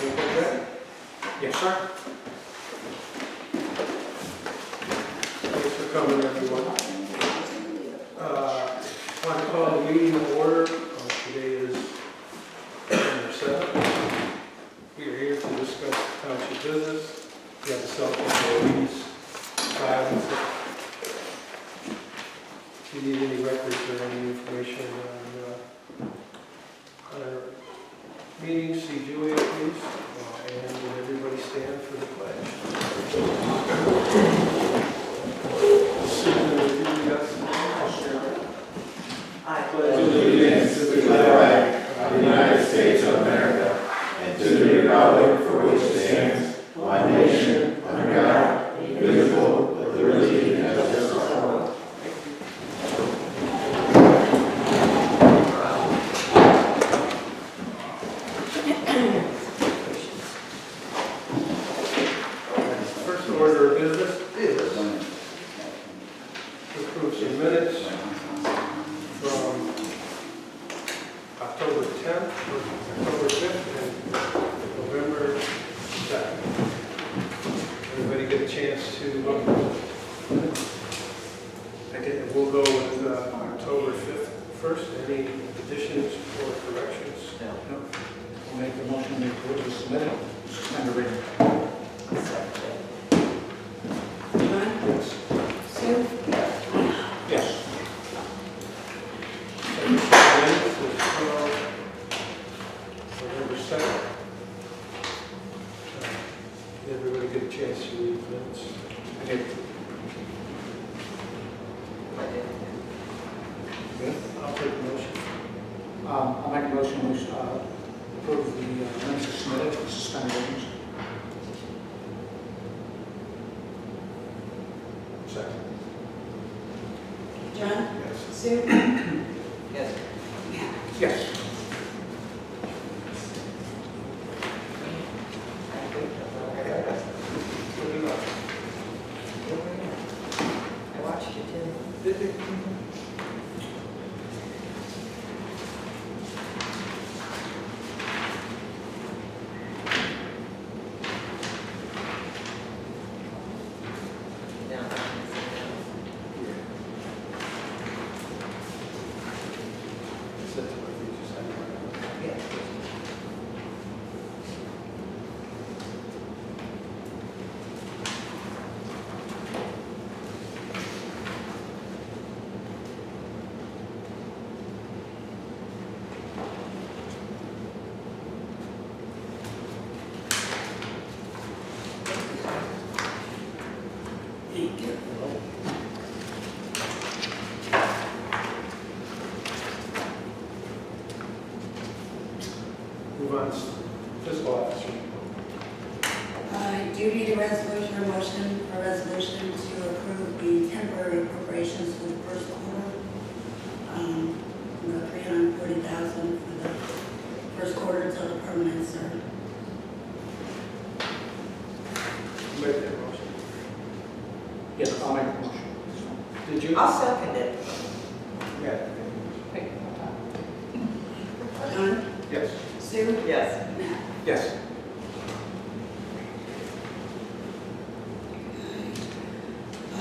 Yes, sir. Thanks for coming, everyone. I want to call the meeting to order. Today is November 7th. We are here to discuss township business. We have the cell phone employees, filings. If you need any records or any information on our meeting, see Julia, please. And will everybody stand for the pledge? I pledge allegiance to the flag of the United States of America and to the republic for which it stands, one nation, under God, indivisible, with liberty and justice for all. First order of business is to approve some minutes from October 10th, October 5th, and November 2nd. Everybody get a chance to look at it? Okay, we'll go with October 5th first. Any additions or corrections? No. I'll make the motion to approve the submitted. Suspend the reading. John? Yes. Sue? Yes. Minutes is November 2nd. Did everybody get a chance to read the minutes? I did. Good. I'll take the motion. I'll make a motion to approve the minutes as submitted, suspend the readings. Second. John? Yes. Sue? Yes. Matt? Yes. Good enough. I watched you too. Did you? Thank you. Move on to fiscal officer. I do need a resolution or motion for resolution to approve the temporary appropriations for the first quarter. The $340,000 for the first quarter until the permanents are. Make that motion. Yes, I'll make the motion. Did you? I'll second it. Yeah. John? Yes. Sue? Yes. Matt? Yes.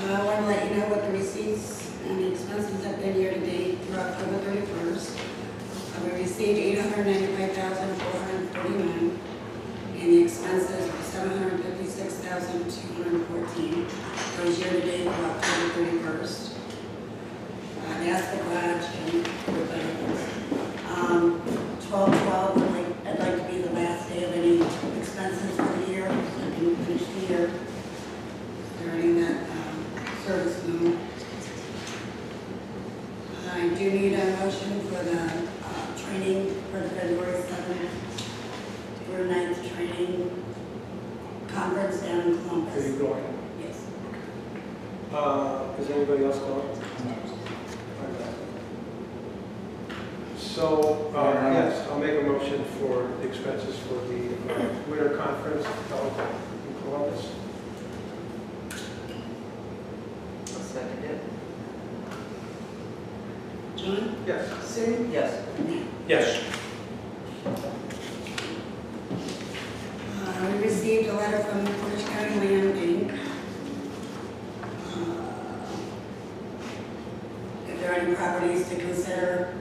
I want to let you know what the receipts and the expenses have been year to date through October 31st. We received $895,439, and the expenses were $756,214. Those year to date through October 31st. I asked the garage and everybody else. 12/12, I'd like to be the last day of any expenses for the year, so I can finish the year during that service move. I do need a motion for the training for the February 7th through 9th training conference down in Are Columbus. you going? Yes. Is anybody else going? So, yes, I'll make a motion for the expenses for the winter conference held in Columbus. I'll second it. John? Yes. Sue? Yes. Matt? Yes. a letter from Portage County Land Inc. If there are any properties to consider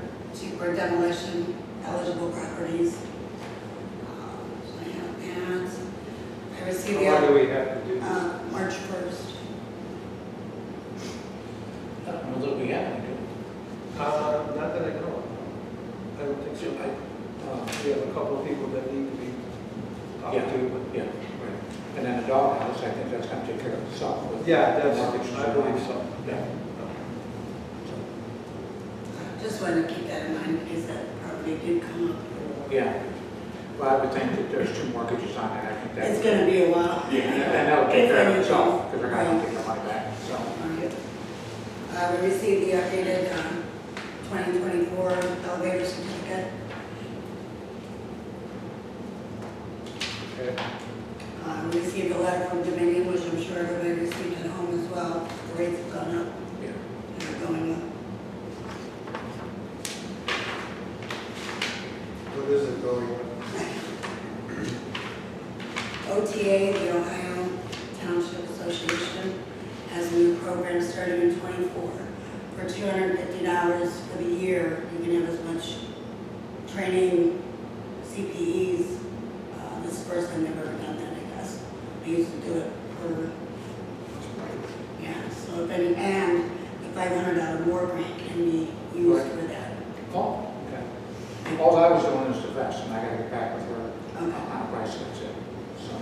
for demolition, eligible properties. So I have that. I received How long do the, we have to do this? March 1st. I don't know that we have any, do Not that I know of. I don't think so. We have a couple of people that need to be talked Yeah. to. we? Yeah, right. And then the doghouse, I think that's gonna take care of itself. with Yeah, that's, mortgages I and believe all. so. Yeah. Just wanted to keep that in mind because that property did come up. Yeah. Well, I would think that there's 2 mortgages on it, I think that. It's gonna be a while. Yeah, and that'll take If care of anything. itself, because they're gonna have Right. to take the money back, so. We received the updated 2024 elevator certificate. Okay. We received a letter from Dominion, which I'm sure everybody received at home as well. The rates have gone up, Yeah. and they're going up. What is it going on? OTA, the Ohio Township Association, has a new program starting in '24. For $250 for the year, you can have as much training, CPEs. This is the first time they've ever done that, I guess. I used to do it for, yeah, so if any, and the $500 more grant can be used for that. Oh, okay. All I was doing is the vest, and I gotta get back with her on a price, that's it, so.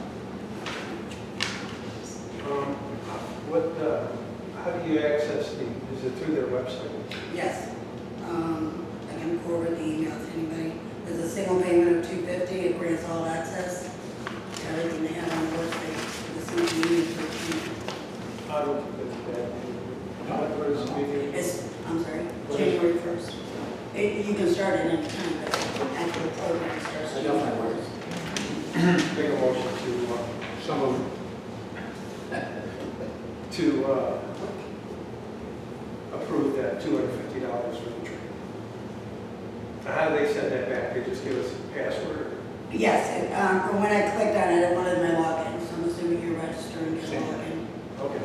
How do you access is it through their website? Yes. I can forward the email to anybody. There's a single payment of $250, it grants all access to everything they have on the website for the CPE and for the I don't think that's bad. What is the meeting? It's, I'm sorry, January 1st. You can start at any time, but after the program starts. I definitely would. Make a motion Some of, to approve that $250 for the training. How do they send that back? They just give us a password? Yes, from when I clicked on it, it wanted my login, so I'm assuming you're registering your Same. login. Okay.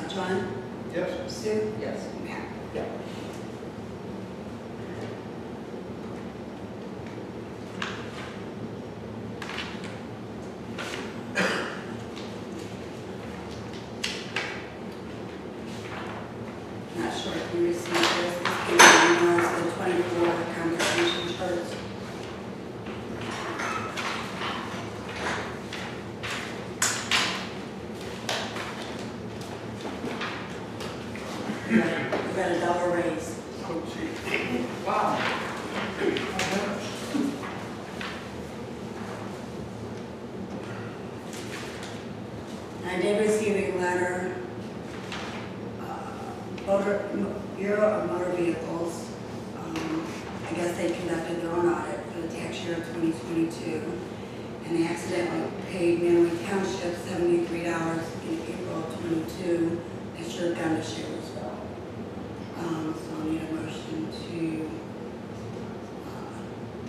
John? Yes. Sue? Yes. Matt? yeah. Not sure if you received this. This came in as the 24 compensation charts. We got a $1 raise. Oh, gee. Wow. I did receive a letter, Bureau of Motor Vehicles. I guess they conducted their own audit for the tax year of 2022, and they accidentally paid Mantua Township $73 in April of '22. They should have gone to Shaler'sville. So I need a motion to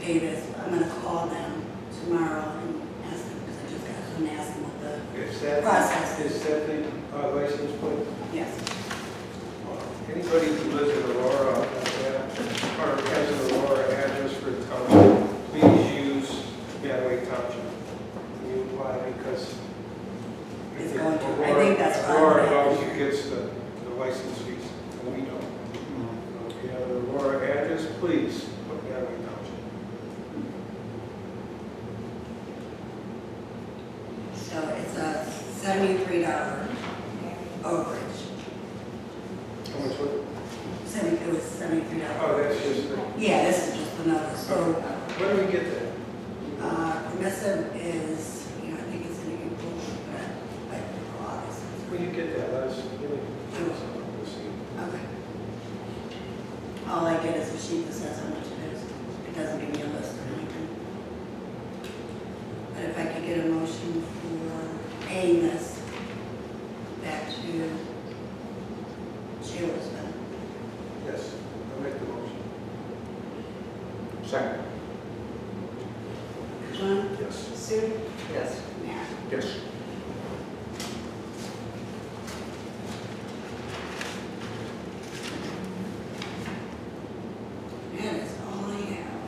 pay this. I'm going to call them tomorrow and ask them, because I just got them and ask them what the Is that, process is. is that the license plate? Yes. Anybody who lives in Aurora, or has an Aurora address for the township, please use Mantua Township. Can you apply because It's going to. I think that's fine. Aurora knows who gets the license fees, and we don't. So if you have an Aurora address, please put Mantua Township. So it's a $73 overage. How much was it? It was $73. Oh, that's just the, Yeah, this is just the notice. So, where do we get that? permissive is, I think it's in April, but like August. When you get that, let us, really, Okay. All I get is a sheet that says how much it is. It doesn't give me a list or anything. But if I could get a motion for paying this back to Shaler'sville. Yes, I'll make the motion. Second. John? Yes. Sue? Yes. Mayor? Yes. That is all I have.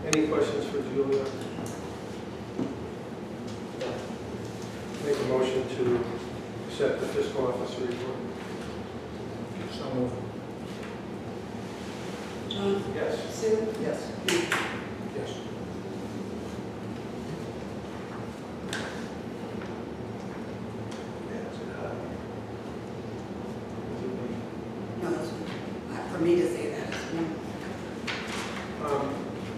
Any questions for Julia? Make a motion to accept the fiscal officer report. So moved. John? Yes. Sue? Yes. Mayor? Yes. No, that's, for me to say that is no.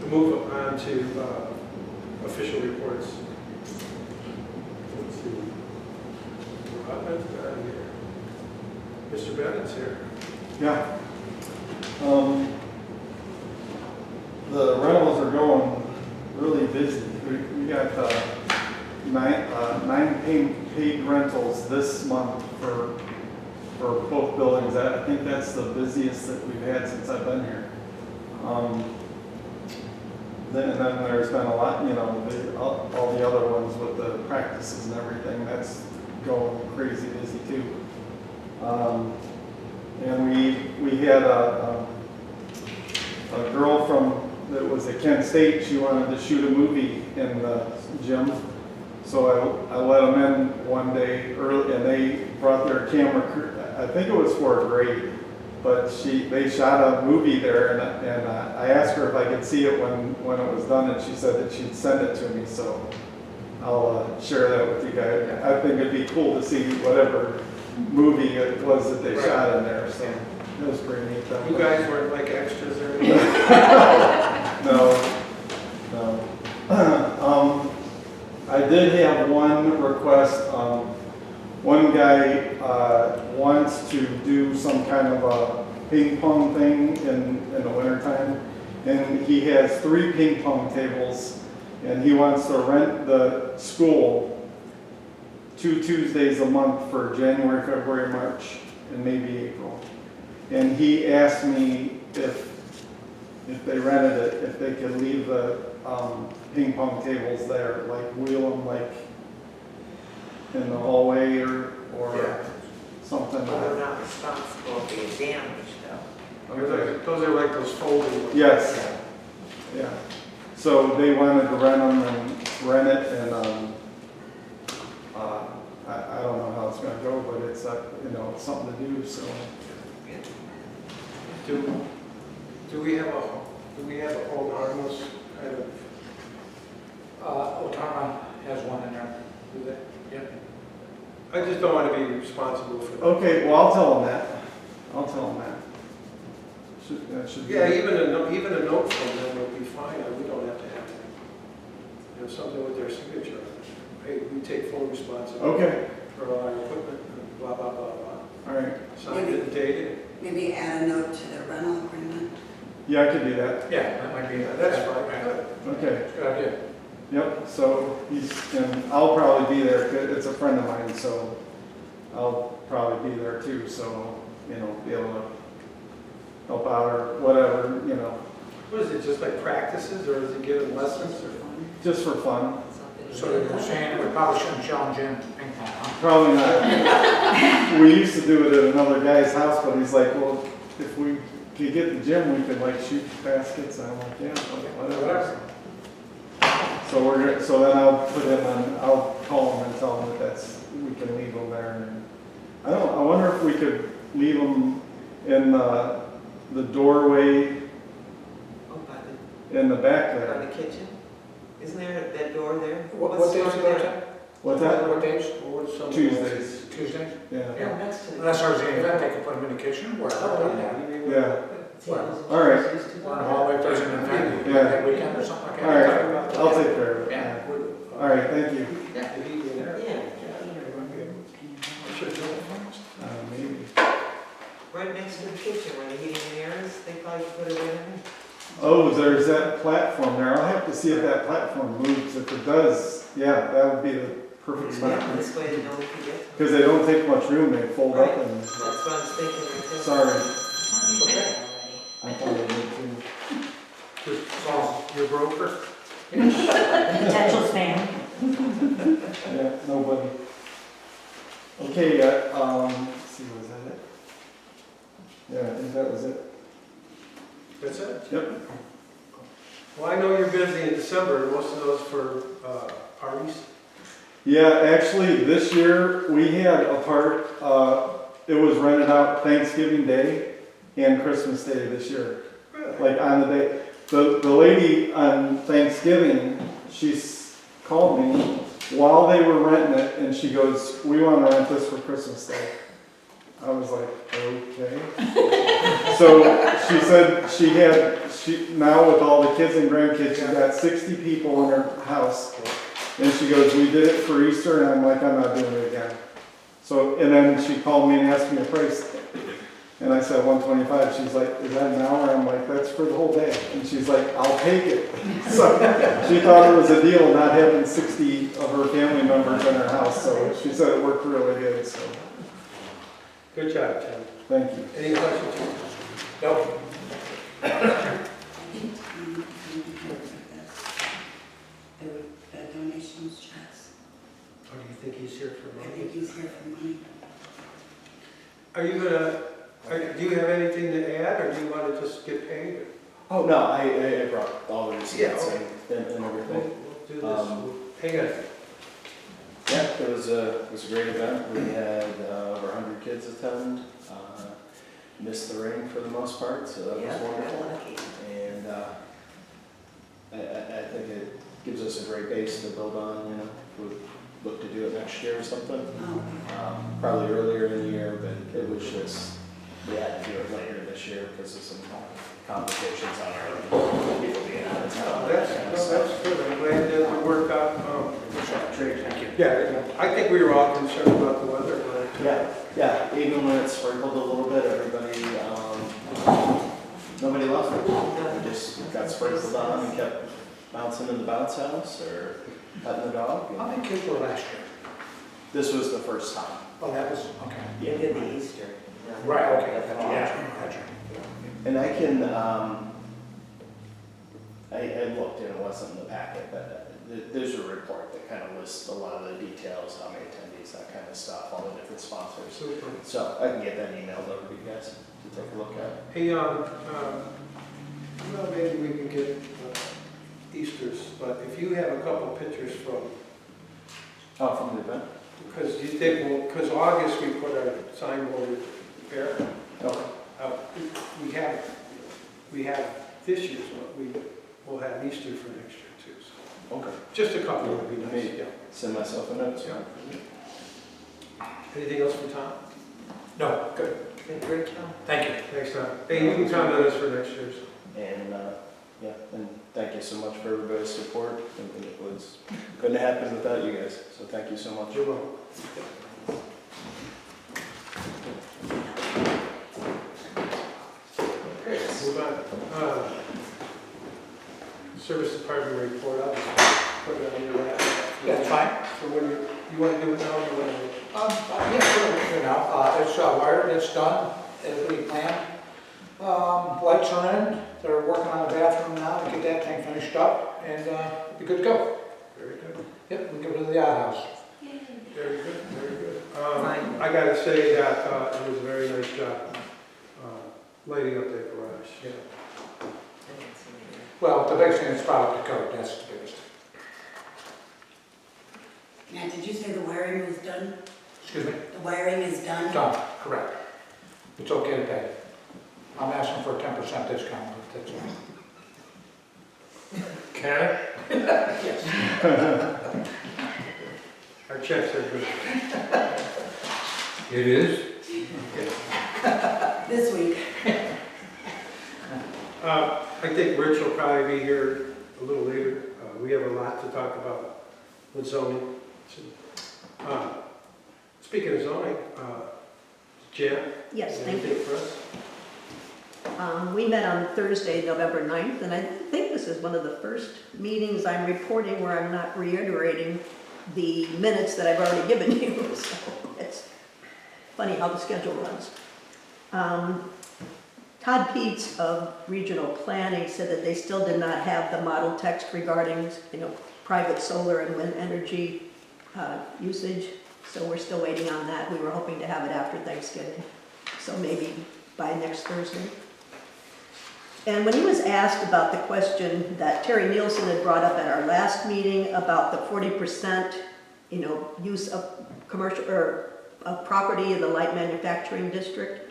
Move on to official reports. Let's see. Bennett's out of here. Mr. Bennett's here. Yeah. The rentals are going really busy. We got nine paid rentals this month for both buildings. I think that's the busiest that we've had since I've been here. Then there's been a lot, all the other ones with the practices and everything, that's going crazy busy too. And we had a girl that was at Kent State. She wanted to shoot a movie in the gym. So I let them in one day early, and they brought their camera crew. I think it was for a grade, but they shot a movie there, and I asked her if I could see it when it was done, and she said that she'd send it to me. So I'll share that with you guys. I think it'd be cool to see whatever movie it was that they shot in there. So it was pretty neat. You guys weren't like extras or anything? No. I did have one request. One guy wants to do some kind of a ping pong thing in the wintertime. And he has 3 ping pong tables, and he wants to rent the school 2 Tuesdays a month for January, February, March, and maybe April. And he asked me if they rented it, if they could leave the ping pong tables there, like wheel them like in the hallway or something. Well, they're not responsible for the damage, though. Those are like those folding ones. Yes. Yeah. So they wanted to rent it, and I don't know how it's going to go, but it's it's something to do. So Do we have a hold harmless kind of? Otama has one in there. Do they? Yep. I just don't want to be responsible for that. okay, well I'll tell them that. That should be. Yeah, even a note from them would be fine. We don't have to have something with their signature on it. Hey, we take full responsibility Okay. for all our equipment and blah, blah, blah, blah. All right. Signed and dated. Maybe add a note to the rental agreement. Yeah, I could do that. Yeah, that might be. That's fine. Right. Good. Okay. Good idea. Yep. So and I'll probably be there. It's a friend of mine, so I'll probably be there too. So be able to help out or whatever. What is it, just like practices, or is it giving lessons? Or? Just for fun. So you're saying we probably shouldn't challenge him to ping pong, huh? Probably not. We used to do it at another guy's house, but he's like, well, if we could get the gym, we could like shoot baskets. And I'm like, yeah, whatever. So then I'll call them and tell them that we can leave them there. And I wonder if we could leave them in the doorway Oh, in the back by there. the kitchen? Isn't there that door there? What What's days the are door those there? at? What's that? What days? Or would something Tuesdays. Tuesdays? Yeah. Yeah, next to the. Unless there's an event, they could put them in the kitchen, wherever. Oh, Yeah. Yeah. Tables and All right. chairs used to Or in go. the hallway, if there's an event, Yeah. that weekend or something like All that. right. I'll take care of it. Yeah. All right. Thank you. Yeah. Did he get there? Yeah, Should do it. Maybe. right next to the kitchen where the heating and air is, they probably put it in there. Oh, there's that platform there. I'll have to see if that platform moves. If it does, yeah, that would be the perfect Yeah, spot. this way they know if you get. Because they don't take much room. They fold up and. That's what I was thinking. right there. Sorry, Okay. I thought they did too. Just your broker? Potential spam. Yeah, nobody. Okay, let's see, was that it? Yeah, I think that was it. That's it? Yep. Well, I know you're busy in December, most of those for parties. Yeah, actually, this year, we had a part, it was rented out Thanksgiving Day and Christmas Day this year. Really? Like on the day, the lady on Thanksgiving, called me while they were renting it, and she goes, "We want to rent this for Christmas Day." I was like, okay. So she said now with all the kids and grandkids, she's got 60 people in her house. And she goes, "We did it for Easter," and I'm like, "I'm not doing it again." So, and then she called me and asked me a price. And I said, $125. She's like, "Is that an hour?" I'm like, "That's for the whole day." And she's like, "I'll take it." So she thought it was a deal not having 60 of her family members in her house. So she said it worked really good, so Good job, Tim. thank you. Any questions? Nope. The donations checks. Or do you think he's here for I money? think he's here for money. Are you gonna, do you have anything to add, or do you want to just get paid? Oh, no, I brought all the receipts Yeah, and We'll everything. do this. Um, Hang on. Yeah, it was a great event. We had over 100 kids attend. Missed the rain for the most part, so that was wonderful. And I think it gives us a great base to build on, you know, if we look to do it next year or something. Oh, Probably earlier in the year, but it was just, we had to do it later this year because of some complications on our own, people being out of town. That's good. I'm glad that it worked out. Thank you. Yeah, I think we were all concerned about the weather, but. Yeah, even when it sprinkled a little bit, everybody, nobody left it. We just got sprinkled on and kept bouncing in the bounce house or petting the dog. How many kids were last year? This was the first time. Oh, that was, okay. You did the Easter. Right, okay, gotcha. And I can, I looked and it wasn't in the packet, but there's a report that kind of lists a lot of the details, how many attendees, that kind of stuff, all the different sponsors. Super. So I can get that emailed over to you guys to take a look at. Hey, well, maybe we can get Easter's, but if you have a couple pictures from, Oh, from the event? because you think, well, because August we put our signboard there. Okay. We have this year's, but we will have Easter for next year too. So Okay. just a couple would be nice. Maybe. Yeah. Send myself a note. Anything else for Tom? No, good. Great job. Thank you. Thanks, Tom. Hey, you can count on us for next year's. And, yeah, and thank you so much for everybody's support. And it was, couldn't happen without you guys, so thank you so much. You're welcome. Move on. Service Department report, I'll just put it on your lap. That's fine. So when you want to do it now, or you want to? Yeah, sure, you know, it's wired, it's done, as we planned. Lights are in, they're working on the bathroom now to get that thing finished up, and be good to go. Very good. Yep, we go to the outhouse. Very good, very good. Fine. I gotta say that it was a very nice job lighting up that garage. Yeah. Well, the biggest thing is probably the code, that's the biggest. Now, did you say the wiring was done? Excuse me? The wiring is done? Done, correct. It's okay to pay. I'm asking for a 10% discount, but that's all. Can I? Yes. Our checks are good. It is? This week. I think Rich will probably be here a little later. We have a lot to talk about with zoning. Speaking of zoning, Jan? Yes, thank anything you. for us? We met on Thursday, November 9th, and I think this is one of the first meetings I'm reporting where I'm not reiterating the minutes that I've already given you. So it's funny how the schedule runs. Tom Todd Peets of Regional Planning said that they still did not have the model text regarding, private solar and wind energy usage. So we're still waiting on that. We were hoping to have it after Thanksgiving. So maybe by next Thursday. And when he was asked about the question that Terry Nielsen had brought up at our last meeting about the 40%, use of commercial or of property in the light manufacturing district,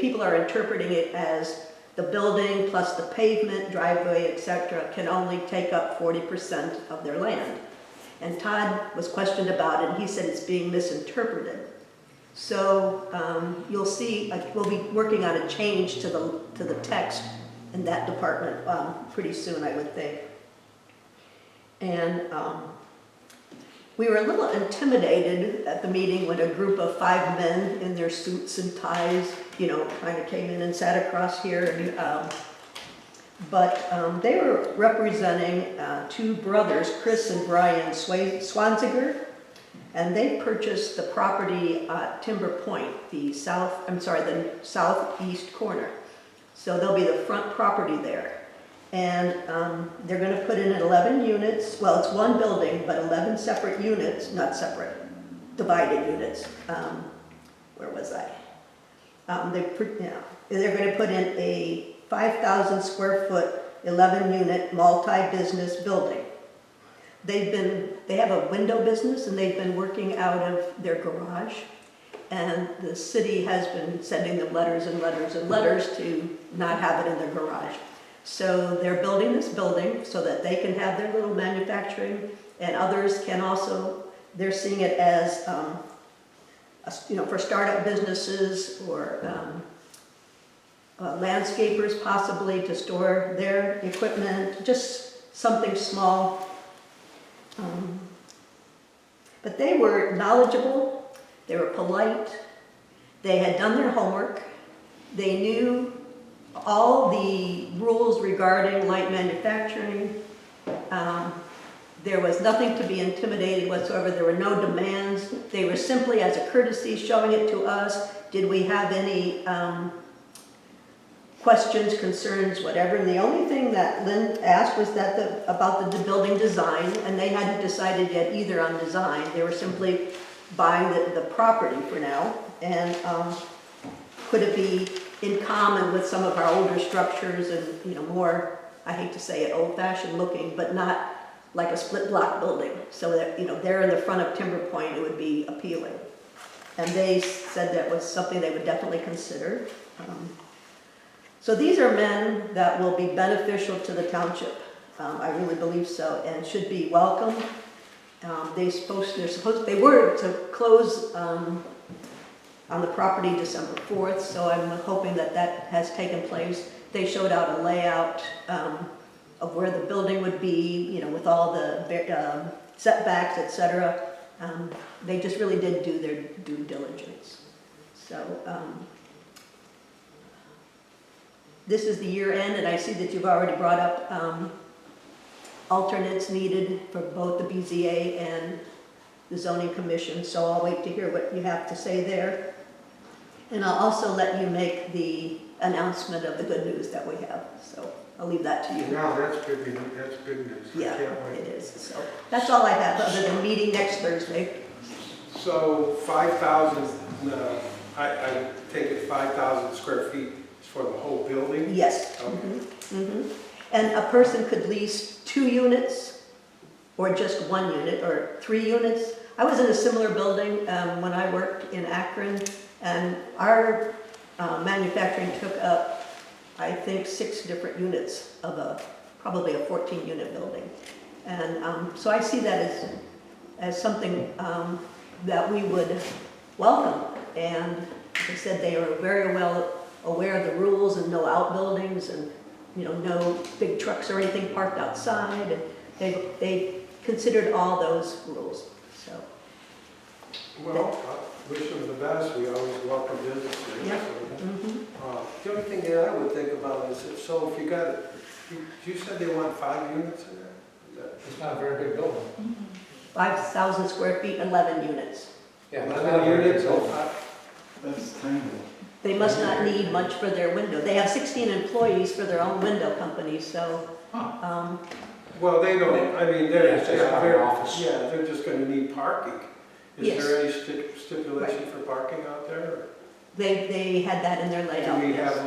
people are interpreting it as the building plus the pavement, driveway, etc., can only take up 40% of their land. And Todd was questioned about it, and he said it's being misinterpreted. So you'll see, we'll be working on a change to the text in that department pretty soon, I would think. And we were a little intimidated at the meeting when a group of 5 men in their suits and ties, kind of came in and sat across here. And, but they were representing 2 brothers, Chris and Brian Swanziger, and they purchased the property at Timber Point, the southeast corner. So they'll be the front property there. And they're going to put in 11 units. Well, it's one building, but 11 separate units, not separate, divided units. Where was I? They're going to put in a 5,000 square foot, 11 unit multi-business building. They have a window business, and they've been working out of their garage. And the city has been sending them letters and letters and letters to not have it in their garage. So they're building this building so that they can have their little manufacturing, and others can also, they're seeing it as, for startup businesses or landscapers possibly to store their equipment, just something small. But they were knowledgeable, they were polite, they had done their homework, they knew all the rules regarding light manufacturing. There was nothing to be intimidated whatsoever. There were no demands. They were simply, as a courtesy, showing it to us. Did we have any questions, concerns, whatever? And the only thing that Lynn asked was that about the building design, and they hadn't decided yet either on design. They were simply buying the property for now, and could it be in common with some of our older structures and more, I hate to say it, old-fashioned looking, but not like a split block building, so that they're in the front of Timber Point, it would be appealing. And they said that was something they would definitely consider. So these are men that will be beneficial to the township. I really believe so, and should be welcome. They were to close on the property December 4th, so I'm hoping that has taken place. They showed out a layout of where the building would be, with all the setbacks, etc. They just really did do their due diligence. So this is the year end, and I see that you've already brought up alternates needed for both the BZA and the zoning commission, so I'll wait to hear what you have to say there. And I'll also let you make the announcement of the good news that we have, so I'll leave that to you. No, that's good news. That's good news. Yeah, I can't wait. it is. So that's all I have, other than meeting next Thursday. So 5,000, I take it 5,000 square feet is for the whole building? Yes. Okay. And a person could lease 2 units, or just 1 unit, or 3 units. I was in a similar building when I worked in Akron, and our manufacturing took up, I think, 6 different units of probably a 14-unit building. And so I see that as something that we would welcome. And they said they are very well aware of the rules and no outbuildings and no big trucks or anything parked outside. And they considered all those rules. So. Well, I wish them the best. We always welcome visitors. Yeah. The only thing that I would think about is, if you got, you said they want 5 units in there? It's not a very big building. 5,000 square feet, 11 units. Yeah, 11 units? That's tiny. They must not need much for their window. They have 16 employees for their own window company, so, Well, they don't, I mean, they're, Yeah, it's just yeah, an they're, office. yeah, they're just gonna need parking. Is Yes. there any stipulation for parking out there? they had that in their Or layout. do we yes. have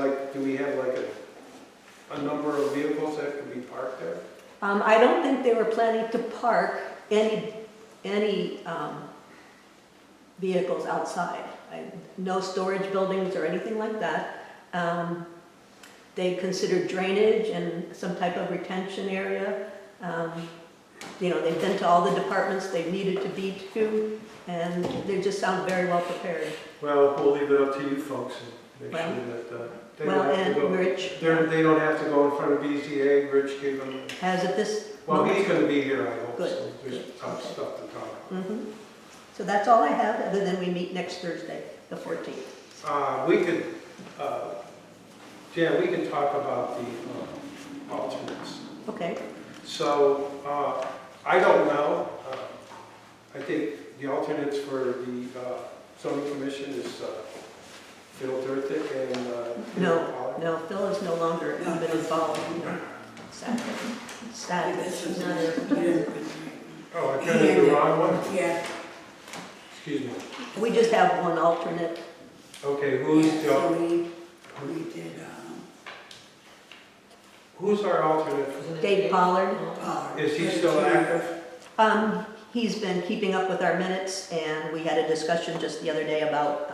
like a number of vehicles that could be parked there? I don't think they were planning to park any vehicles outside. No storage buildings or anything like that. They considered drainage and some type of retention area. You know, they've been to all the departments they needed to be to, and they just sound very well prepared. Well, we'll leave it up to you folks and make Well, sure that, they Well, don't have to and go. Rich, They don't have to go in front of BZA, Rich gave them, has at this well, he's moment. gonna be here, I hope, Good, so there's good, tough okay. stuff to talk about. Mhm. So that's all I have, other than we meet next Thursday, the 14th. We could, Jan, we can talk about the alternates. Okay, So, I don't know, I think the alternates for the zoning commission is Phil Durtick and No. Peter Pollard. no, Phil is no longer even involved. Sad. Sad. This is He's not not- a. Oh, I printed the wrong one? Yeah. Excuse me. We just have one alternate. Okay, who's Yeah, so the, we did, who's our alternate? Dave Pollard. Is he still active? He's been keeping up with our minutes, and we had a discussion just the other day about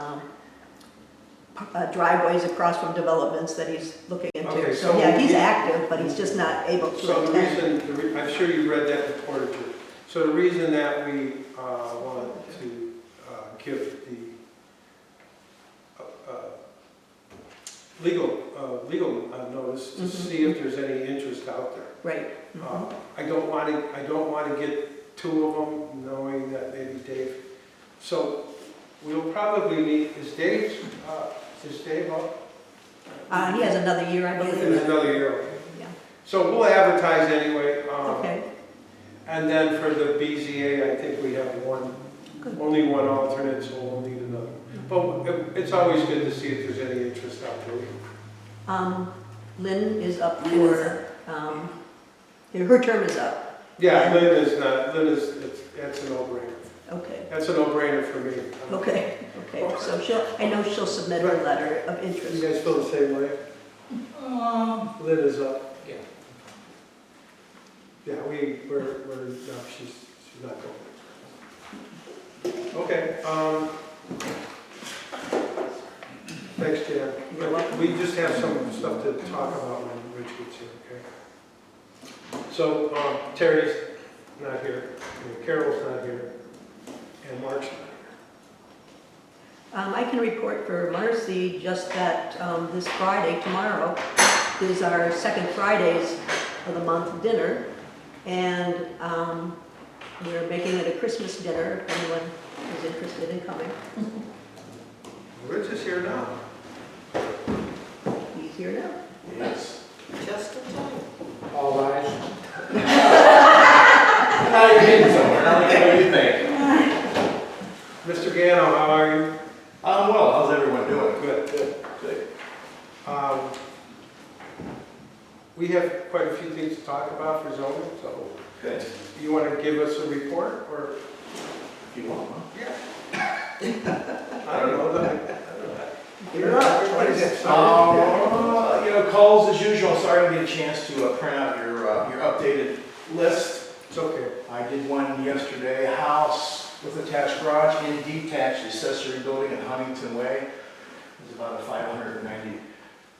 driveways across from developments that he's looking Okay, into. so So, yeah, he's he- active, but he's just not able to So the attend. reason, I'm sure you read that report or two. So the reason that we wanted to give the legal notice to Mhm. see if there's any interest out there. Right. I don't want to get two of them, knowing that maybe Dave. So we'll probably need, is Dave up? He has another year, I It's believe. another year. Yeah. So we'll advertise anyway. Okay, And then for the BZA, I think we have Good. only one alternate, so we'll need another. But it's always good to see if there's any interest out there. Lynn is up Lynn is for, her term is up. Yeah, Lynn is, that's a no-brainer. Okay, That's a no-brainer for me. okay. So I know she'll submit her letter of You interest. guys feel the same way? Lynn is up. Yeah. Yeah, no, she's not going. Okay, thanks, Jan. You're welcome. We just have some stuff to talk about when Rich gets here, okay? So, Terry's not here, Carol's not here, and Mark's not here. I can report for Marcy just that this Friday, tomorrow, is our second Fridays of the month dinner. And we're making it a Christmas dinner if anyone is interested in coming. Rich is here now. He's here now. Yes. Just in time. All eyes. Now you're getting somewhere, now what do you think? Mr. Gano, how are you? I'm well, how's everyone doing? Good. Good. We have quite a few things to talk about for zoning, so Good. you want to give us a report, or? If you want, huh? I don't know. You're up. What is it? Calls as usual. Sorry I didn't get a chance to print out your updated list. It's okay. I did one yesterday, house with attached garage and detached accessory building in Huntington Way. It's about a $590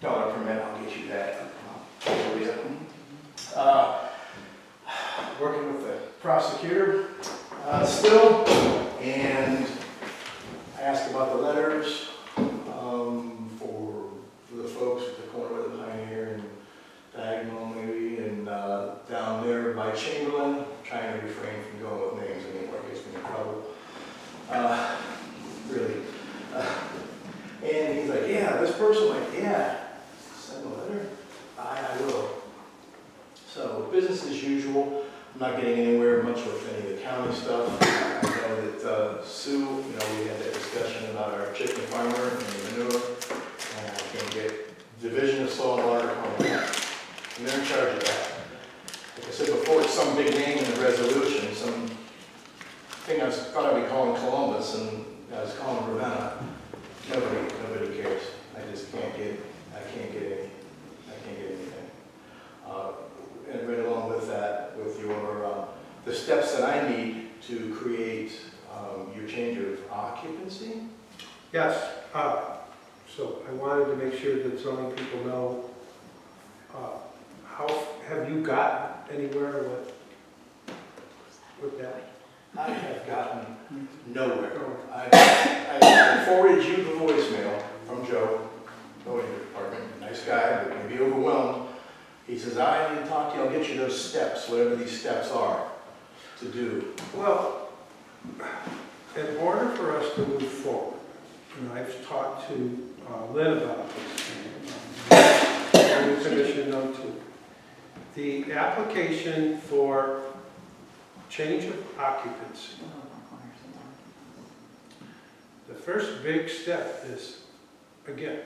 permit, I'll get you that. Working with the prosecutor still, and I asked about the letters for the folks at the corner of the Pioneer and Diagonal maybe, and down there by Chamberlain, trying to refrain from going with names, I mean, what gets me in trouble. Really. And he's like, yeah, this person, like, yeah, send a letter? I will. So, business as usual. I'm not getting anywhere much with any of the county stuff. I know that Sue, we had that discussion about our chicken farmer and the manure. can't get Division of Soil and Water Company, and they're in charge of that. Like I said before, it's some big name in the resolution, some thing I thought I'd be calling Columbus, and I was calling Ravenna. Nobody cares. I just can't get, I can't get anything. And right along with that, with your, the steps that I need to create your change of occupancy. Yes, so I wanted to make sure that zoning people know, how, have you gotten anywhere with that? I have gotten nowhere. I forwarded you the voicemail from Joe, building department, nice guy, but maybe overwhelmed. He says, I need to talk to you, I'll get you those steps, whatever these steps are to do. Well, in order for us to move forward, and I've talked to Lynn about this, and the commission know too, the application for change of occupancy, the first big step is, again,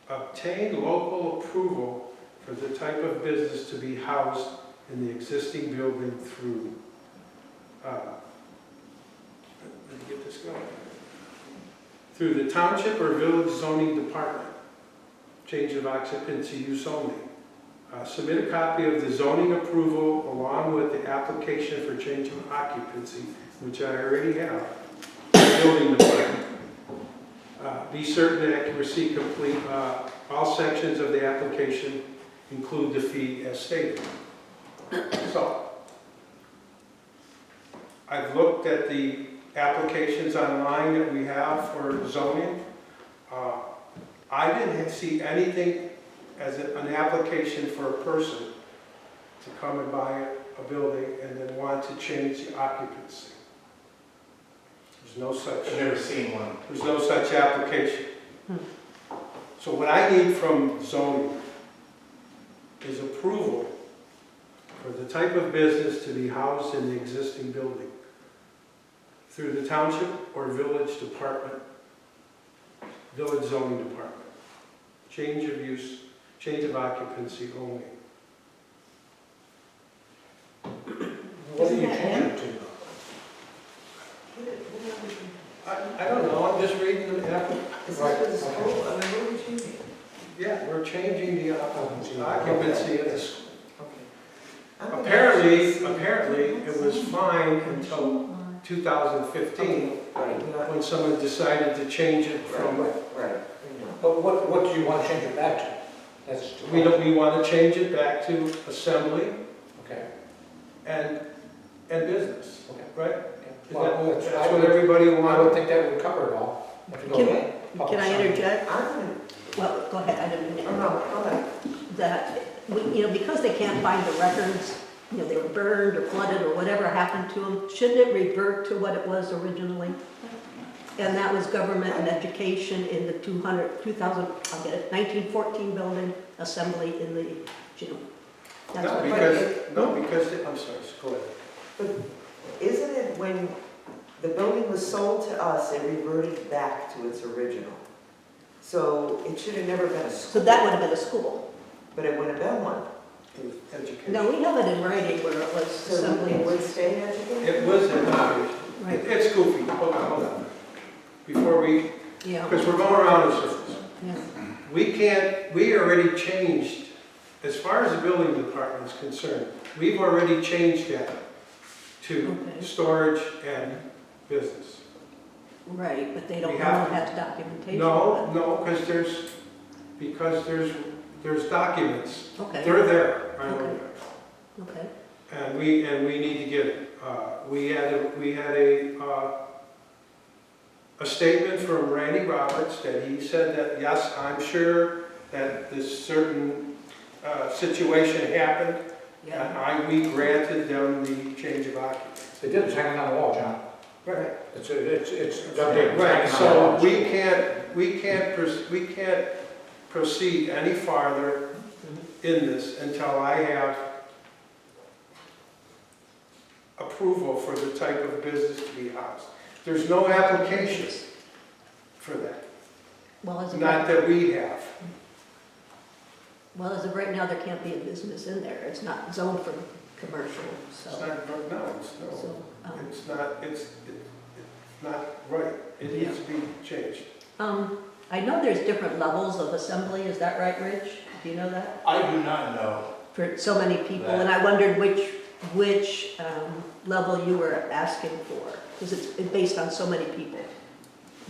obtain local approval for the type of business to be housed in the existing building through, let me get this going, through the township or village zoning department, change of occupancy use only. Submit a copy of the zoning approval along with the application for change of occupancy, which I already have, to the building department. Be certain that accuracy complete all sections of the application, include the fee as stated. So, I've looked at the applications online that we have for zoning. I didn't see anything as an application for a person to come and buy a building and then want to change the occupancy. There's no such. I've never seen one. There's no such application. So what I need from zoning is approval for the type of business to be housed in the existing building through the township or village department, village zoning department. Change of use, change of occupancy only. What do you change it to? I don't know, I'm just reading the application. Is that for the school? I mean, what are we changing? Yeah, we're changing the occupancy of the school. Okay. Apparently, it was fine until 2015, when someone decided to change it from, Right. But what do you want to change it back to? That's we want to change it back to assembly Okay. and business, Okay. right? Okay. Is Well, that- That's what everybody I would wanted. think that would cover it all. If you go Can- with public Can I sign. interject? I'm gonna, Well, go ahead, I didn't mean oh to. no, go ahead. That, because they can't find the records, they were burned or flooded or whatever happened to them, shouldn't it revert to what it was originally? And that was government and education in the 1914 building, assembly in the gym. That's No, what- because, I'm sorry, go ahead. But isn't it when the building was sold to us, it reverted back to its original? So it should have never been a So school, that would have been a school. but it would have been one. Education. No, we have it in writing where it was So assembly. it would stay education? It was education. Right, It's goofy, hold on. Before we, yeah, because we're going around in circles. yeah. We already changed, as far as the building department is concerned, we've already changed that to Okay. storage and business. Right, but they don't We know have it has documentation. No, because there's documents. Okay, They're there, I know Okay. that. okay. And we need to get it. We had a statement from Randy Roberts that he said that, yes, I'm sure that this certain situation happened, Yeah, and we granted them the change of occupancy. They did, it's hanging on the wall, John. Right. It's duct tape, it's Right, hanging on the so wall. we can't proceed any farther in this until I have approval for the type of business to be housed. There's no application for that. Well, as of not right, that we have. well, as of right now, there can't be a business in there. It's not zoned for commercial, It's so. not, no, it's, no. So, It's not right. It needs to be changed. I know there's different levels of assembly, is that right, Rich? Do you know that? I do not know. For so many people, and I wondered which level you were asking for, because it's based on so many people.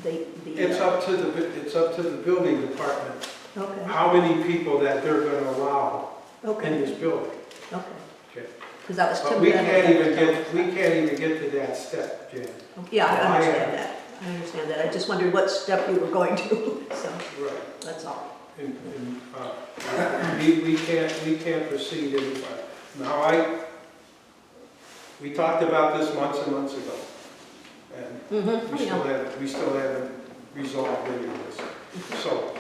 It's up to the building department, Okay, how many people that they're gonna allow in okay, this building. okay. Okay. Because that was But Tim we Bennett can't that even told get, us we that. can't even get to that step, Jan. Yeah, I I understand that. I understand that. I just wondered what step you were going to, so Right. that's all. We can't proceed any further. Now, we talked about this months and months ago, and we still haven't resolved any of this. So,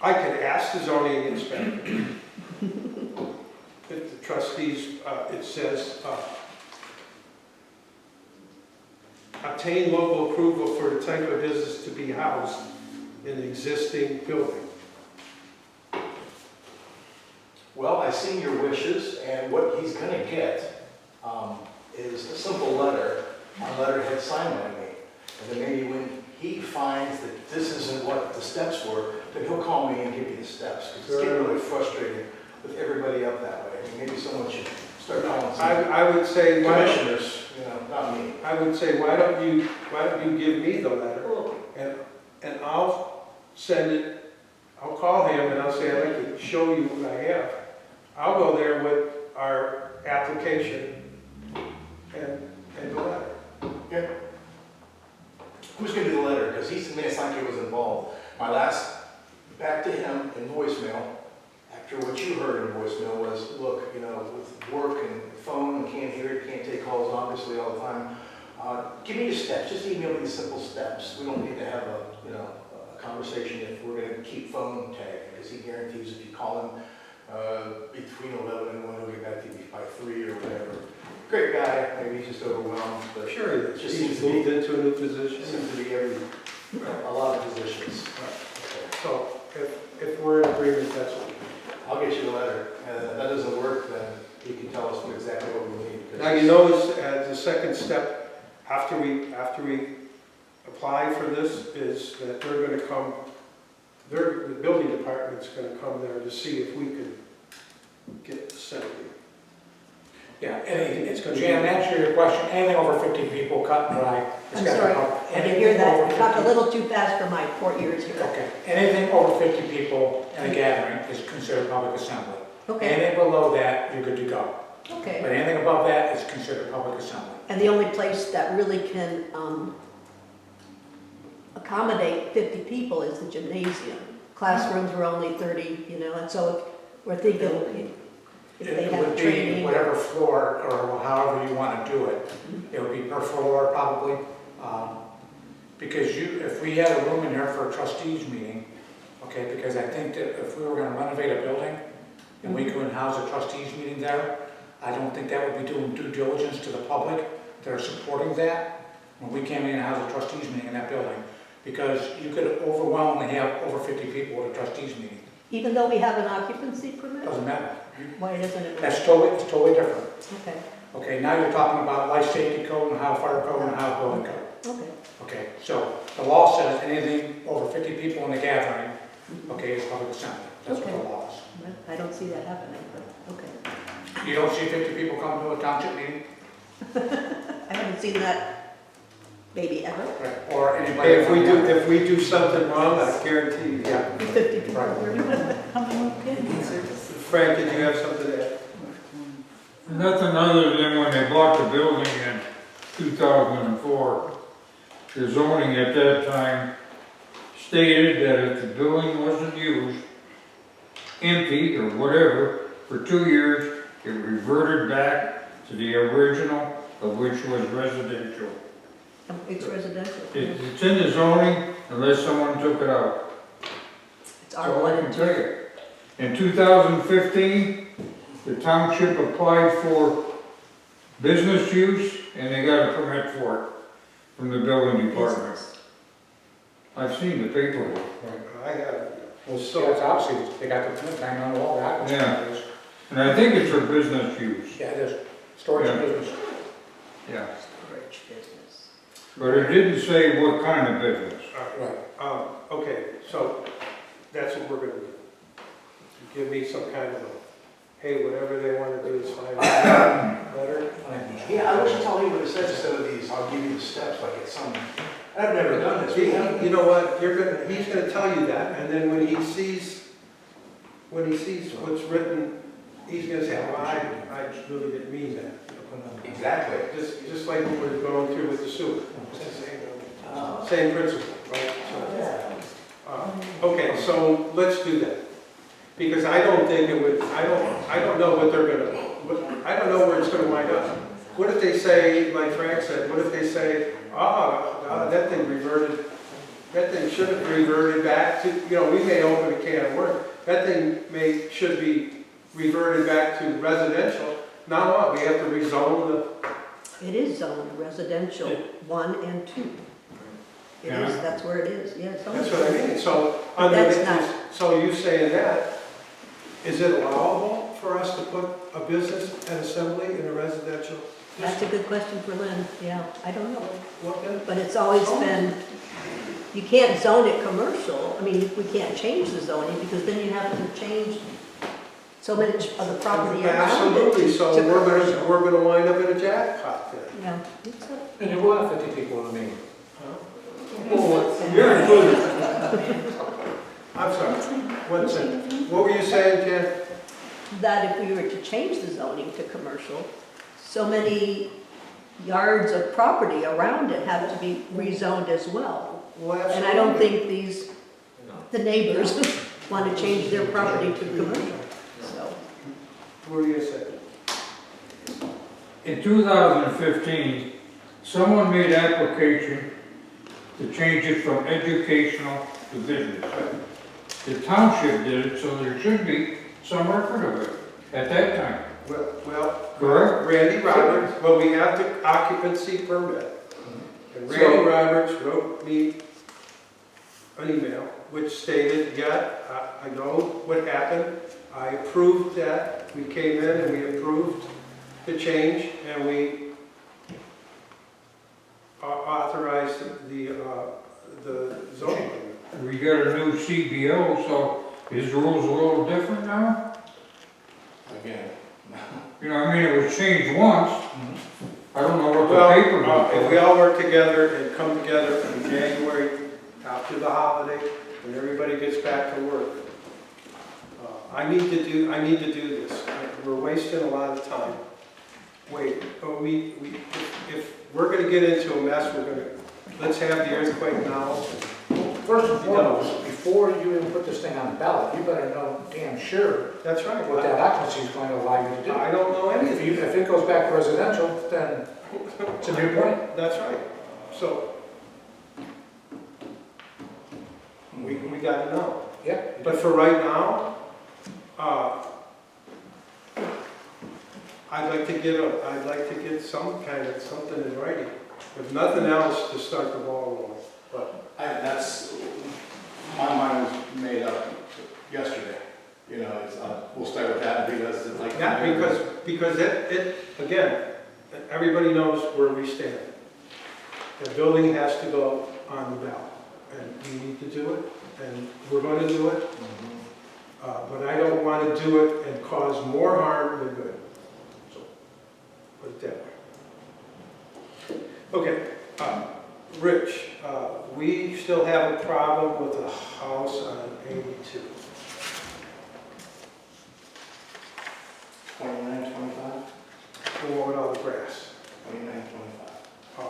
I could ask the zoning inspector, if the trustees, it says, obtain local approval for the type of business to be housed in the existing building. Well, I've seen your wishes, and what he's gonna get is a simple letter on letterhead signed by me. And then maybe when he finds that this isn't what the steps were, then he'll call me and give me the steps. Because it's getting really frustrating with everybody up that way. I mean, maybe someone should start calling some I would say, commissioners, not me. I would say, why don't you give me the letter, and I'll send it, I'll call him and I'll say, I'd like to show you what I have. I'll go there with our application and the letter. Yeah. Who's gonna do the letter? Because he made it sound like he was involved. My last, back to him in voicemail, after what you heard in voicemail was, look, with work and phone, can't hear it, can't take calls obviously all the time. Give me the steps, just email me the simple steps. We don't need to have a conversation if we're gonna keep phone tag, because he guarantees if you call him between 11 and 1, he'll get back to you by 3 or whatever. Great guy, maybe he's just overwhelmed, but Sure, it just seems he's to be, moved into a new position. seems to be a lot of positions. So if we're in agreement, that's what. I'll get you the letter, and if that doesn't work, then you can tell us exactly what we need. Now, you notice the second step, after we apply for this, is that they're gonna come, the building department's gonna come there to see if we could get the assembly. Yeah, Jan, answer your question, anything over 50 people, cut and dry. It's I'm got to sorry, come. I didn't Anything hear that. over You talked a 50 little too fast for my 4 ears here. Okay, anything over 50 people in a gathering is considered public assembly. Okay, Anything below that, you're good to go. But okay. anything above that is considered public assembly. And the only place that really can accommodate 50 people is the gymnasium. Classrooms were only 30, and so we're thinking if they It have would be training. whatever floor or however you want to do it. It would be per floor probably. Because if we had a room in here for a trustees meeting, okay, because I think that if we were going to renovate a building and we could house a trustees meeting there, I don't think that would be doing due diligence to the public that are supporting that when we came in and housed a trustees meeting in that building. Because you could overwhelmingly have over 50 people at a trustees meeting. Even though we have an occupancy permit? Doesn't matter. Why doesn't it matter? It's totally different. Okay, Okay, now you're talking about life safety code and how fire code and how building code. okay. Okay, so the law says anything over 50 people in the gathering, okay, is public assembly. That's what the law is. Well, I don't see that happening, but, okay. You don't see 50 people come to a township meeting, I haven't seen that maybe ever. right, or anybody. If we do something wrong, I guarantee you. Yeah. 50 people. Right. Frank, did you have something to add? Nothing other than when they bought the building in 2004, the zoning at that time stated that if the building wasn't used, empty or whatever, for 2 years, it reverted back to the original, of which was residential. It's residential. It's in the zoning unless someone took it out. It's That's all I R1 can and tell 2. you. In 2015, the township applied for business use and they got a permit for it from the building department. Business. I've seen the paperwork. I have, Well, so it's obviously, they got the print hanging on the wall, that was. Yeah. And I think it's for business use. Yeah, it is, storage Yeah. business. Yeah. Storage business. But it didn't say what kind of business. Right. okay, so that's what we're gonna do. Give me some kind of a, hey, whatever they wanna do is fine. Letter. Yeah, I wish you told me what it says instead of these, I'll give you the steps, like it's some, I've never done this. You know what, he's gonna tell you that, and then when he sees what's written, he's gonna say, well, I really didn't mean that. Exactly. Just like what we're going through with the sewer. It's the same principle, right? Okay, so let's do that. Because I don't think it would, I don't know what they're gonna, I don't know where it's gonna wind up. What if they say, like Frank said, what if they say, that thing should have reverted back to, we may open a can of worms. That thing should be reverted back to residential. Now what, we have to rezone It is zoned residential 1 and 2. It is, that's where it is, yeah. it's that's zoned. what I mean, so, That's not- so you saying that, is it allowable for us to put a business and assembly in a residential? That's a good question for Lynn, yeah, I don't know. What then? But it's always been, you can't zone it commercial, I mean, we can't change the zoning, because then you have to change so much of the property around it. Absolutely, so to we're commercial. gonna wind up in a jackpot then. Yeah, it's a, And there were 50 people in the meeting. You're included. I'm sorry, 1 second. What were you saying, Jen? that if we were to change the zoning to commercial, so many yards of property around it have to be rezoned as well. Well, And I don't absolutely. think the neighbors want to change their property to commercial, so. What were you gonna say? In 2015, someone made application to change it from educational to business. The township did it, so there should be some record of it at that time. Well, Correct? Randy Roberts, well, we have the occupancy permit. And Randy Roberts wrote me an email which stated, I know what happened. I approved that. We came in and we approved the change and we authorized the zoning. We got a new CBO, so his rule's a little different now. Again. I mean, it was changed once. I don't know what the Well, paper if we was. all work together and come together in January, after the holiday, when everybody gets back to work, I need to do this. We're wasting a lot of time. Wait, but if we're gonna get into a mess, let's have the earthquake now. First and foremost, before you even put this thing on the ballot, you better know damn sure That's right. what that occupancy is going to allow you to do. I don't know If anything. if it goes back to residential, then it's a new point. That's right. So, we gotta know. Yeah. But for right now, I'd like to get some kind of something in writing. If nothing else, to start the ball rolling. That's, my mind was made up yesterday. We'll start with that because it's like. Yeah, because it, again, everybody knows where we stand. The building has to go on the ballot, and we need to do it, and we're gonna do it. But I don't wanna do it and cause more harm than good. So, put it that way. Okay, Rich, we still have a problem with the house on 82. 2925, The one with all the grass. 2925.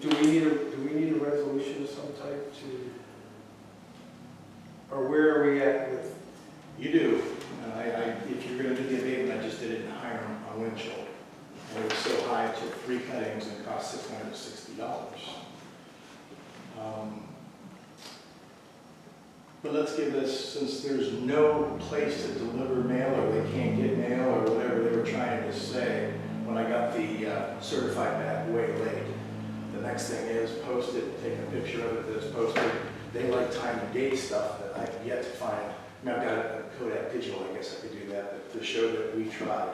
Do we need a resolution of some type to, or where are we at with? You do. If you're gonna do the abatement, I just did it in Hiram on Winchell. And it was so high, it took 3 cuttings and cost $660. But let's give this, since there's no place to deliver mail, or they can't get mail, or whatever they were trying to say, when I got the certified back way late, The next thing is post it, take a picture of it that's posted. They like time and date stuff that I've yet to find. I mean, I've got a Kodak digital, I guess I could do that, but to show that we tried.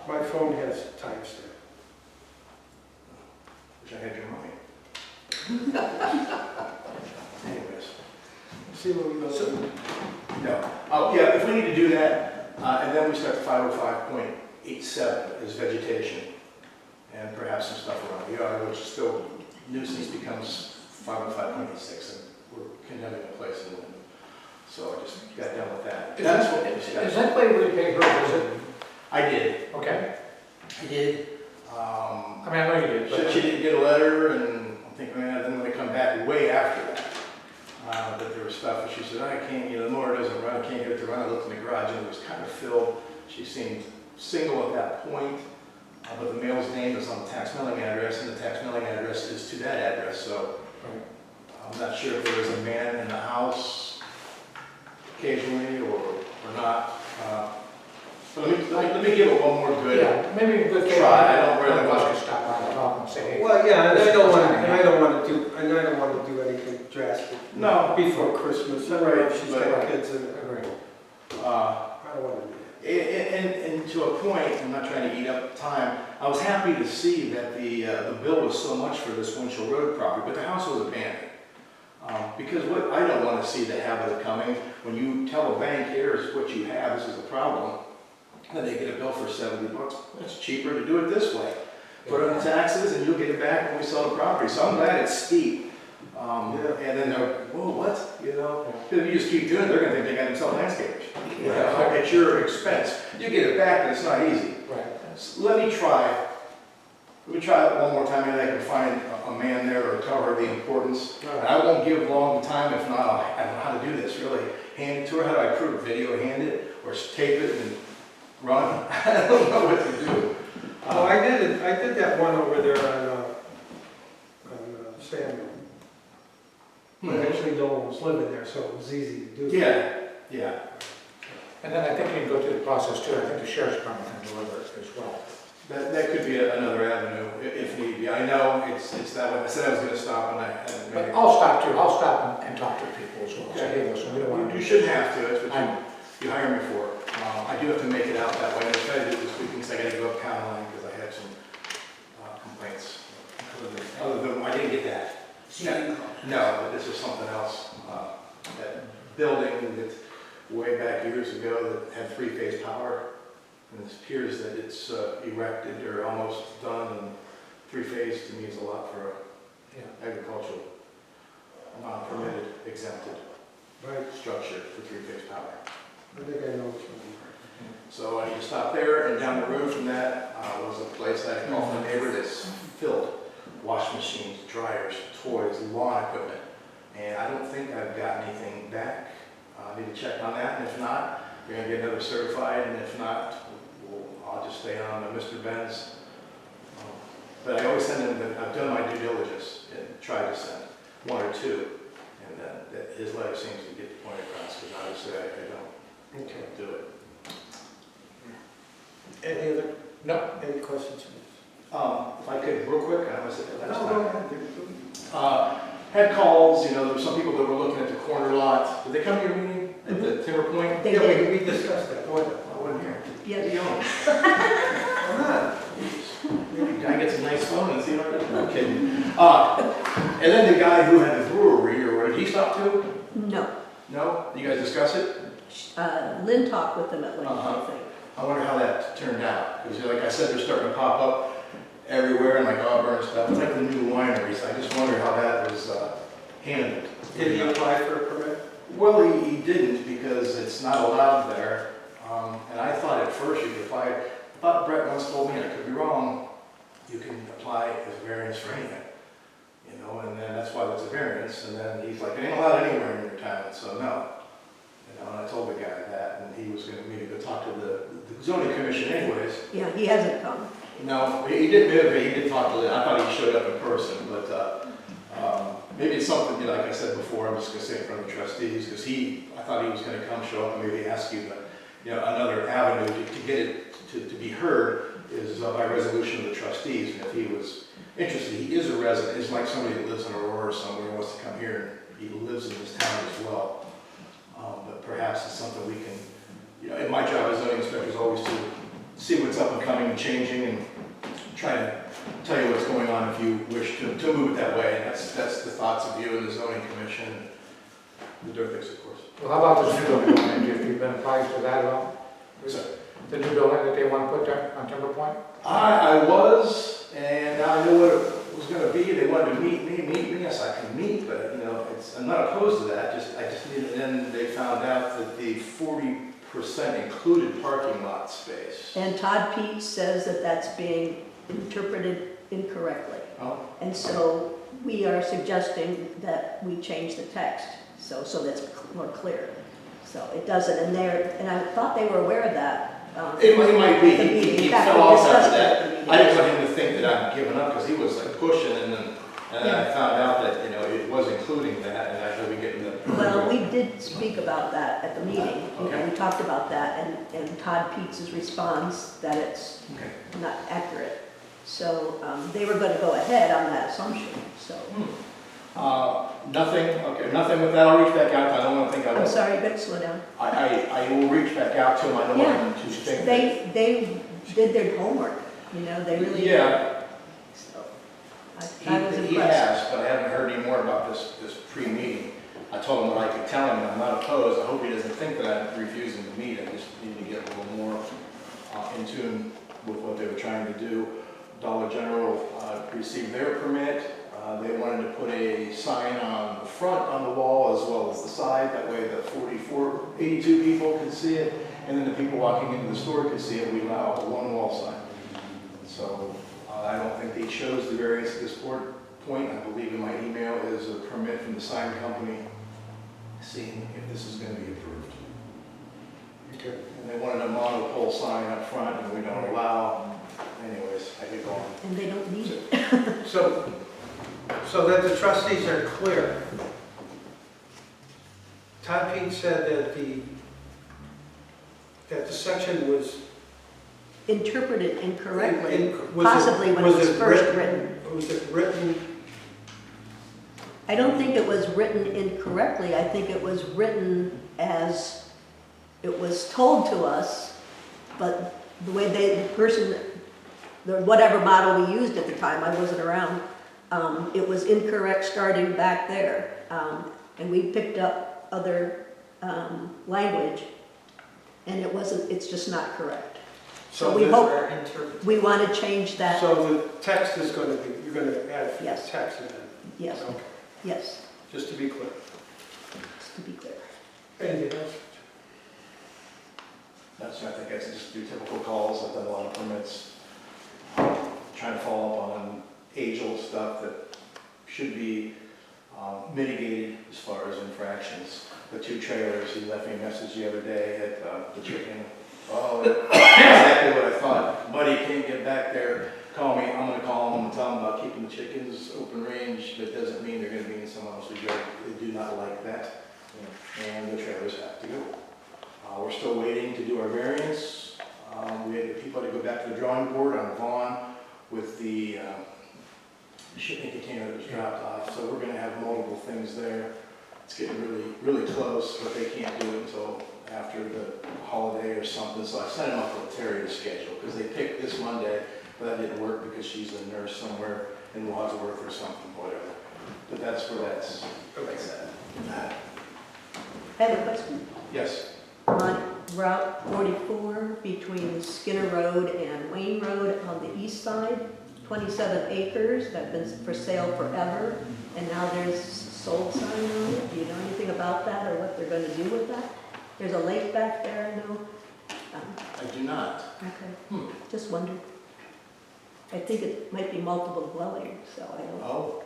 My phone has timestamp. Wish I had your money. Anyways. See what we go. No. Oh, yeah, if we need to do that, and then we start to 505.87 is vegetation. And perhaps some stuff around the yard, which is still, nuisance becomes 505.86, and we're condemning a place in the wind. So I just got done with that. That's what we discussed. Is that way really paid her visit? I did. Okay. I did. I mean, I know you did, but. She didn't get a letter, and I'm thinking, man, then when they come back way after that, that there was stuff, and she said, I can't, the mower doesn't run, I can't get it to run. I looked in the garage, and it was kind of filled. She seemed single at that point, but the male's name is on the tax mailing address, and the tax mailing address is to that address, so I'm not sure if there was a man in the house occasionally or not. But let me give it one more good Maybe a good thing. try. I don't really want want to stop by and talk and say, hey. Well, yeah, and I don't want to do anything drastic. No. Before Christmas, I don't know if she's got kids in it. I don't want to do And to a point, I'm not trying to eat up time, I was happy to see that the bill was so much for this Winchell Road property, but the house was abandoned. Because what I don't want to see the habit of coming, when you tell a bank, here's what you have, this is the problem, and they get a bill for $70. It's cheaper to do it this way. Put it on taxes and you'll get it back when we sell the property. So I'm glad it's steep. And then they're, whoa, what? If you just keep doing it, they're going to think they got themselves landscapers. At your expense. You get it back, but it's not easy. Right. So let me try. Let me try it one more time, and I can find a man there or tell her the importance. And I won't give long time. If not, I don't know how to do this, really. Hand it to her. How do I prove it? Video hand it? Or tape it and run? I don't know what to do. Oh, I did that one over there on Samuel. Actually, no one was living there, so it was easy to do. Yeah. And then I think you can go through the process too. I think the sheriff's department can deliver it as well. That could be another avenue if need be. I know it's that way. I said I was going to stop, and I But I'll stop too. I'll stop and talk to people as well. Say, hey, listen, we don't want to. You shouldn't have to. That's what you hire me for. I do have to make it out that way. I tried to do it this week because I got to go up county line because I had some complaints. Other than I didn't get that. No, but this is something else. That building that way back years ago that had three-phase power, and it appears that it's erected or almost done, and three-phase to me is a lot for agricultural, non-permitted, exempted structure for three-phase power. I think I know which one. So I need to stop there, and down the road from that was a place I called from a neighbor that's filled. Wash machines, dryers, toys, lawn equipment. And I don't think I've got anything back. I need to check on that, and if not, we're going to get another certified, and if not, I'll just stay on Mr. Ben's. But I always send him, I've done my due diligence and tried to send one or two, and then his letter seems to get the point across, because obviously I don't do it. Any other? No. Any questions? If I could, real quick, I was at the last time. Had calls, there were some people that were looking at the corner lot. Did they come to your meeting at the Timber Point? They did. We discussed that. I wasn't here. Yes. I'm not. Maybe guy gets a nice phone and see what I do. No kidding. And then the guy who had the brewery, or did he stop too? No. No? You guys discuss it? Lynn talked with them at length, I think. I wonder how that turned out. Because like I said, they're starting to pop up everywhere and like Auburn and stuff. It's like the new wineries. I just wonder how that was handled. Did he apply for a permit? Well, he didn't because it's not allowed there. And I thought at first you could apply. I thought Brett once told me, I could be wrong, you can apply as a variance for anything. And then that's why it's a variance. And then he's like, it ain't allowed anywhere in your town, so no. And I told the guy that, and he was going to maybe go talk to the zoning commission anyways. Yeah, he hasn't come. No, he did, he did talk to Lynn. I thought he showed up in person, but maybe it's something, like I said before, I'm just going to say in front of the trustees, because I thought he was going to come show up and maybe ask you, but another avenue to get it to be heard is by resolution of the trustees. And if he was interested, he is a resident. It's like somebody that lives in Aurora or somewhere who wants to come here, and he lives in this town as well. But perhaps it's something we can, and my job as zoning inspector is always to see what's up and coming and changing and try to tell you what's going on if you wish to move it that way. And that's the thoughts of you and the zoning commission, the Dorothy's, of course. Well, how about this new building, if you've been applying to that at all? So, The new building that they want to put there on Timber Point? I was, and now I know what it was going to be. They wanted to meet me. Yes, I can meet, but I'm not opposed to that. I just needed. And then they found out that the 40% included parking lot space. And Todd Pete says that that's being interpreted incorrectly. Oh, And so we are suggesting that we change the text, so that's more clear. So it doesn't, and I thought they were aware of that. it might be. The meeting. He In fact, fell we off discussed after it at that. the meeting. I didn't want him to think that I'm giving up because he was like pushing, and then I found out that it was including that, and I should be getting the. Well, we did speak about that at the meeting. Okay. We talked about that, and Todd Pete's response that it's Okay. not accurate. So they were going to go ahead on that assumption, so. Nothing. Okay, nothing with that. I'll reach back out. I don't want to think I I'm will. sorry, but slow down. I will reach back out to him. I don't want him to think. They did their homework, they really did. Yeah. So I was He impressed. has, but I haven't heard any more about this pre-meeting. I told him that I could tell him that I'm not opposed. I hope he doesn't think that I'm refusing to meet. I just need to get a little more in tune with what they were trying to do. Dollar General received their permit. They wanted to put a sign on the front on the wall as well as the side. That way the 82 people can see it, and then the people walking into the store can see it. We allow a one wall sign. So I don't think they chose the variance at this point. I believe in my email is a permit from the sign company seeing if this is going to be approved. Okay. And they wanted a monopole sign up front, and we don't allow. Anyways, I get going. And they don't need it. So that the trustees are clear, Todd Pete said that the section was Interpreted incorrectly, was it- possibly when it was first written. Was it written? I don't think it was written incorrectly. I think it was written as it was told to us, but the way whatever model we used at the time, I wasn't around, it was incorrect starting back there. And we picked up other language, and it's just not correct. So we hope, we want to change that. So the text is going to be, you're going to add Yes. text in it? Yes, Okay, yes, just to be clear. just to be clear. Anything else? I think I just do typical calls. I've done a lot of permits, trying to follow up on age-old stuff that should be mitigated as far as infractions. The 2 trailers, he left me a message the other day at the chicken. Oh, exactly what I thought. Buddy, can't get back there. Call me. I'm going to call him and tell him about keeping the chickens open range. That doesn't mean they're going to be in someone else's yard. They do not like that. And the trailers have to go. We're still waiting to do our variance. We had the people to go back to the drawing board on Vaughn with the shipping container that was dropped off. So we're going to have multiple things there. It's getting really, really close, but they can't do it until after the holiday or something. So I sent them up with Terry's schedule because they picked this Monday, but that didn't work because she's a nurse somewhere in Wadsworth or something, whatever. But that's where that's at. I have a question. Yes. On Route 44 between Skinner Road and Wayne Road on the east side, 27 acres that have been for sale forever, and now there's sold sign on it. Do you know anything about that or what they're going to do with that? There's a lake back there, I know. I do not. Okay, just wondered. I think it might be multiple dwellings, so I don't. Oh,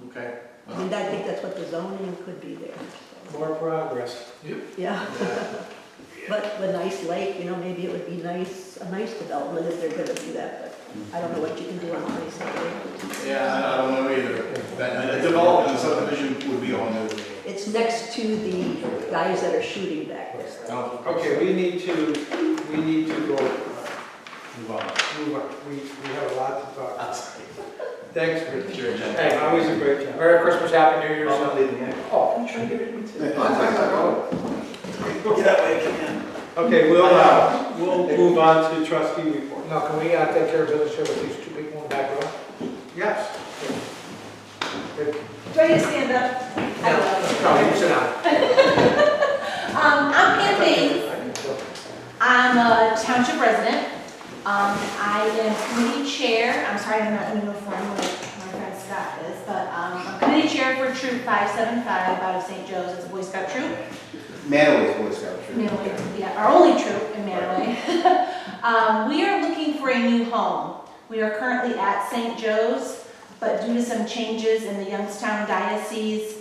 okay. I mean, I think that's what the zoning could be there. So. More progress. Yeah. But the nice lake, maybe it would be nice, a nice development if they're going to do that, but I don't know what you can do on a nice lake. Yeah, I don't know either. A development subdivision would be all new to me. It's next to the guys that are shooting back there. Oh, Okay, Okay, we need to go, Move on. move on. We have a lot to talk about. Thanks, Rich. Sure, Jen. Hey, always a great job. Merry Christmas, Happy New Year. I'm not leaving yet. Oh, Get that way, come in. Okay, we'll move on to trustee report. now can we take care of business here with these two people in the back row? Yes. Do I need to stand up? No, you can sit down. I'm Pam Baines. I'm a township resident. I am committee chair. I'm sorry I'm not in uniform like my friend Scott is, but I'm committee chair for Troop 575 out of St. Joe's. It's a Boy Scout troop. Manaway's Boy Scout troop. Manaway, yeah, our only troop in Manaway. We are looking for a new home. We are currently at St. Joe's, but due to some changes in the Youngstown diocese,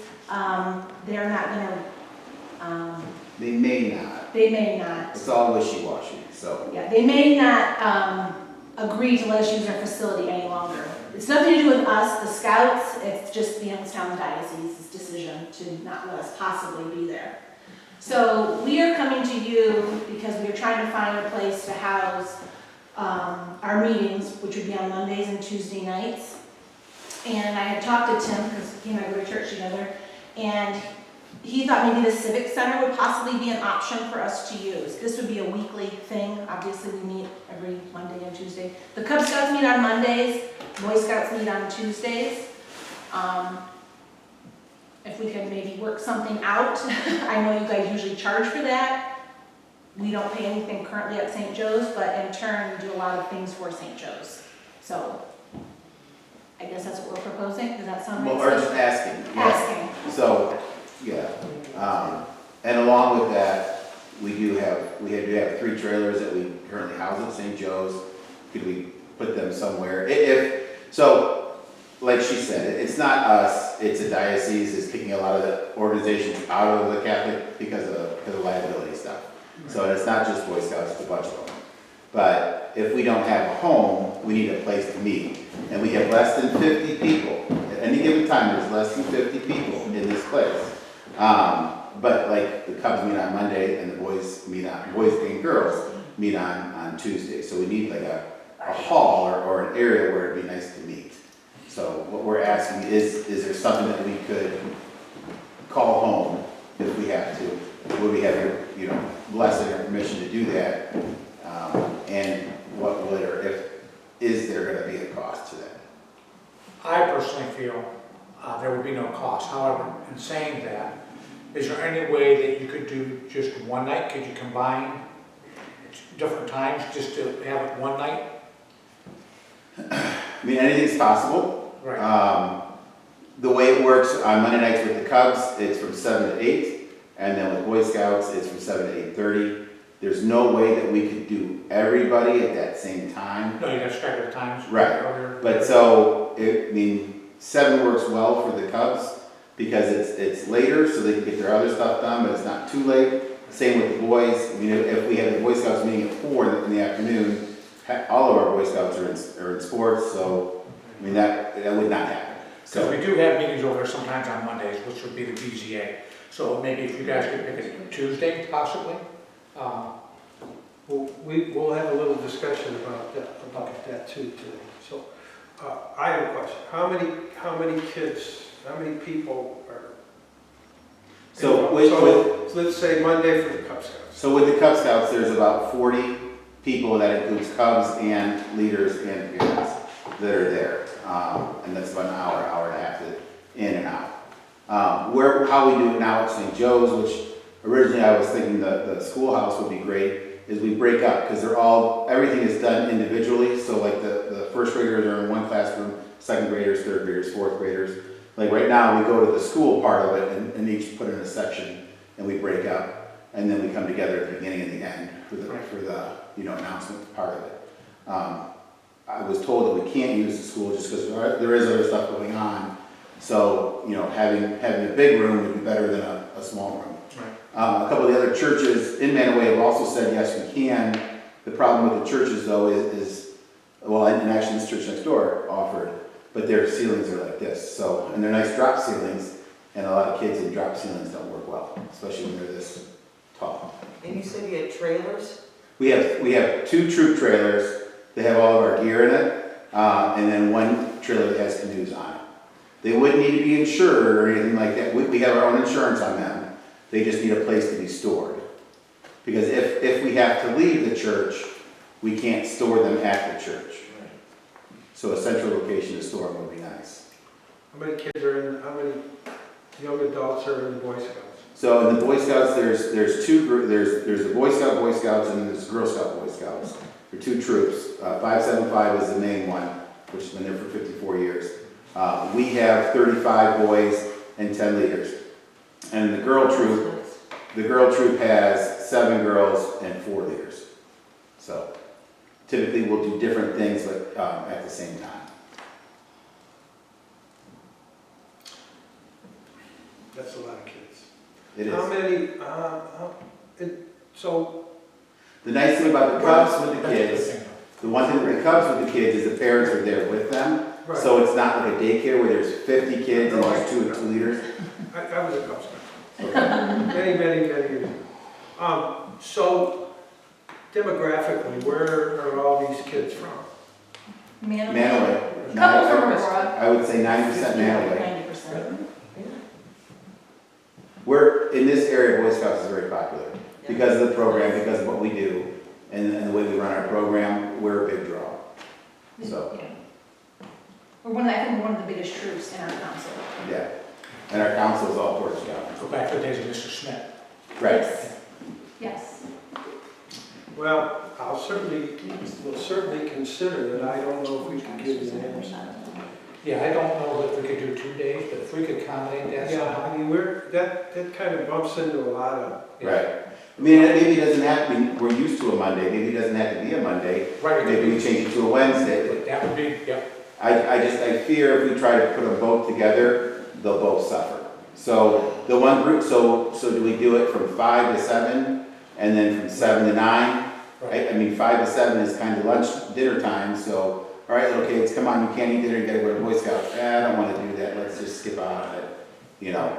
they're not gonna, They may not. they may not. It's all wishy-washy, so. Yeah, they may not agree to let us use their facility any longer. It's nothing to do with us, the scouts, it's just the Youngstown diocese's decision to not let us possibly be there. So we are coming to you because we are trying to find a place to house our meetings, which would be on Mondays and Tuesday nights. And I had talked to Tim, because he and I go to church together, and he thought maybe the Civic Center would possibly be an option for us to use. This would be a weekly thing. Obviously, we meet every Monday and Tuesday. The Cub Scouts meet on Mondays, Boy Scouts meet on Tuesdays. If we could maybe work something out. I know you guys usually charge for that. We don't pay anything currently at St. Joe's, but in turn, we do a lot of things for St. Joe's. So I guess that's what we're proposing. Does that sound right? Well, or just asking. Yeah. Asking. So, yeah. And along with that, we do have 3 trailers that we currently house at St. Joe's. Could we put them somewhere? So, like she said, it's not us, it's a diocese is kicking a lot of the organizations out of the Catholic because of liability stuff. So it's not just Boy Scouts, it's a bunch of them. But if we don't have a home, we need a place to meet. And we have less than 50 people. At any given time, there's less than 50 people in this place. But like the Cubs meet on Monday and the boys and girls meet on Tuesday. So we need like a hall or an area where it'd be nice to meet. So what we're asking is there something that we could call home if we have to? Would we have your, blessing or permission to do that? And what would, or is there going to be a cost to that? I personally feel there would be no cost. However, in saying that, is there any way that you could do just one night? Could you combine different times just to have it one night? I mean, anything's possible. Right. The way it works on Monday nights with the Cubs, it's from 7 to 8, and then with Boy Scouts, it's from 7 to 8:30. There's no way that we could do everybody at that same time. No, you got staggered times. Right. But so, 7 works well for the Cubs because it's later, so they can get their other stuff done, but it's not too late. Same with the boys. I mean, if we had the Boy Scouts meeting at 4 in the afternoon, all of our Boy Scouts are in sports, so I mean that would not happen. Because we do have meetings over there sometimes on Mondays, which would be the BZA. So maybe if you guys could pick a Tuesday, possibly. We'll have a little discussion about that too today. So I have a question. How many kids, how many people are? So let's say Monday for the Cub Scouts. So with the Cub Scouts, there's about 40 people. That includes Cubs and leaders and parents that are there. And that's about an hour and a half in and out. How we do it now at St. Joe's, which originally I was thinking the schoolhouse would be great, is we break up because everything is done individually. So like the first graders are in one classroom, second graders, third graders, fourth graders. Like right now, we go to the school part of it and each put in a section and we break up and then we come together at the beginning and the end for the announcement part of it. I was told that we can't use the school just because there is other stuff going on. So, having a big room would be better than a small room. Right. A couple of the other churches in Manaway have also said, yes, we can. The problem with the churches, though, and actually this church next door offered, but their ceilings are like this. So, and they're nice drop ceilings, and a lot of kids in drop ceilings don't work well, especially when they're this tall. And you said you had trailers? We have 2 troop trailers. They have all of our gear in it, and then 1 trailer that has canoes on it. They wouldn't need to be insured or anything like that. We have our own insurance on them. They just need a place to be stored. Because if we have to leave the church, we can't store them at the church. So a central location to store them would be nice. How many kids are in, how many young adults are in the Boy Scouts? So in the Boy Scouts, there's 2 groups. There's the Boy Scouts, and then there's Girl Scout Boy Scouts. There are 2 troops. 575 is the main one, which has been there for 54 years. We have 35 boys and 10 leaders. And the girl troop has 7 girls and 4 leaders. So typically we'll do different things, but at the same time. That's a lot of kids. It How is. many, so. The nice thing about the Cubs with the kids, the one thing with the Cubs with the kids is the parents are there with them. Right. So it's not like a daycare where there's 50 kids and there's 2 leaders. I was a Cub Scout. Many years ago. So demographically, where are all these kids from? Manaway. Couple from Aurora. I would say 90% Manaway. 90%. We're, in this area, Boy Scouts is very popular because of the program, because of what we do, and the way we run our program, we're a big draw. So, Yeah. I think we're one of the biggest troops in our council. yeah. And our council is all Boy Scouts. Go back to the days of Mr. Smith. Right. Yes. Yes. Well, we'll certainly consider it. I don't know if we can give you names. Yeah, I don't know if we could do 2 days, but if we could accommodate that Yeah, somehow. I mean, that kind of bumps into a lot of. Right. I mean, maybe it doesn't have to be, we're used to a Monday, maybe it doesn't have to be a Monday. Right. Maybe we change it to a Wednesday. That would be, yep. I fear if we try to put them both together, they'll both suffer. So the one group, so do we do it from 5 to 7 and then from 7 to 9? Right. I mean, 5 to 7 is kind of lunch, dinner time, so, all right, little kids, come on, you can't eat dinner, you gotta go to Boy Scouts. I don't wanna do that, let's just skip out of it, you know?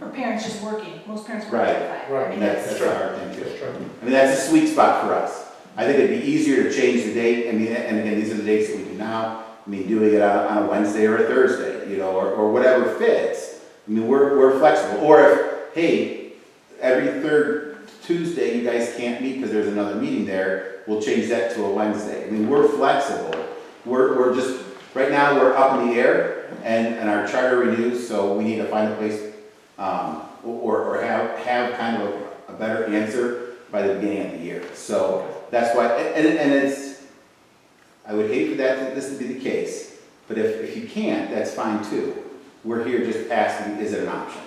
Or parents just working. Most parents work Right. at 5. Right. I mean, And that's our thing too. That's true. I mean, that's a sweet spot for us. I think it'd be easier to change the date, I mean, and again, these are the dates that we do now. I mean, doing it on a Wednesday or a Thursday, you know, or whatever fits. I mean, we're flexible. Or if, hey, every 3rd Tuesday you guys can't meet because there's another meeting there, we'll change that to a Wednesday. I mean, we're flexible. We're just, right now, we're up in the air and our charter renews, so we need to find a place or have kind of a better answer by the beginning of the year. So that's why, and it's, I would hate for this to be the case, but if you can't, that's fine too. We're here just asking, is it an option?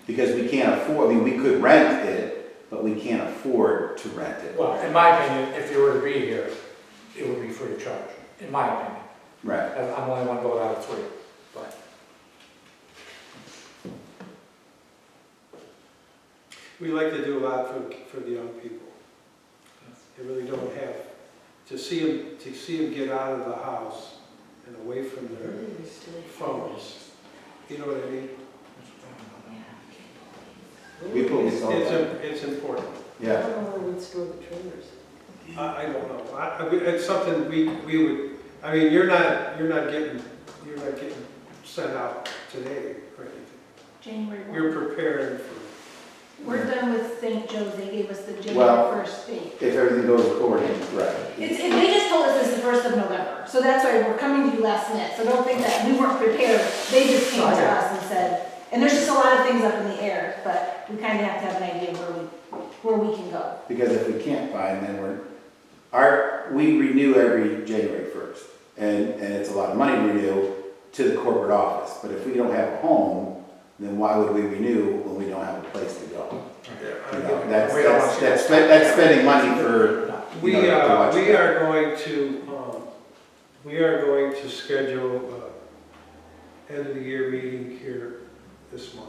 Because we can't afford, I mean, we could rent it, but we can't afford to rent it. Well, in my opinion, if you were to be here, it would be free of charge, in my opinion. Right. I'm the only one vote out of 3, but. We like to do a lot for the young people. They really don't have, to see them get out of the house and away from their phones. You know what I mean? We put this all the It's important. I Yeah. don't know where we'd store the trailers. I don't know. It's something we would, I mean, you're not getting sent out today or anything. January 1. You're preparing for. We're done with St. Joe's. They gave us the Well, January 1st date. If everything goes according, right. They just told us it's the 1st of November, so that's why we're coming to you last minute, so don't think that we weren't prepared. They just came to us and said, and there's just a lot of things up in the air, but we kind of have to have an idea where we can go. Because if we can't find, then we renew every January 1st. And it's a lot of money to renew to the corporate office. But if we don't have a home, then why would we renew when we don't have a place to go? You know, that's spending money for, We you know, to watch are that. going to schedule end of the year meeting here this month.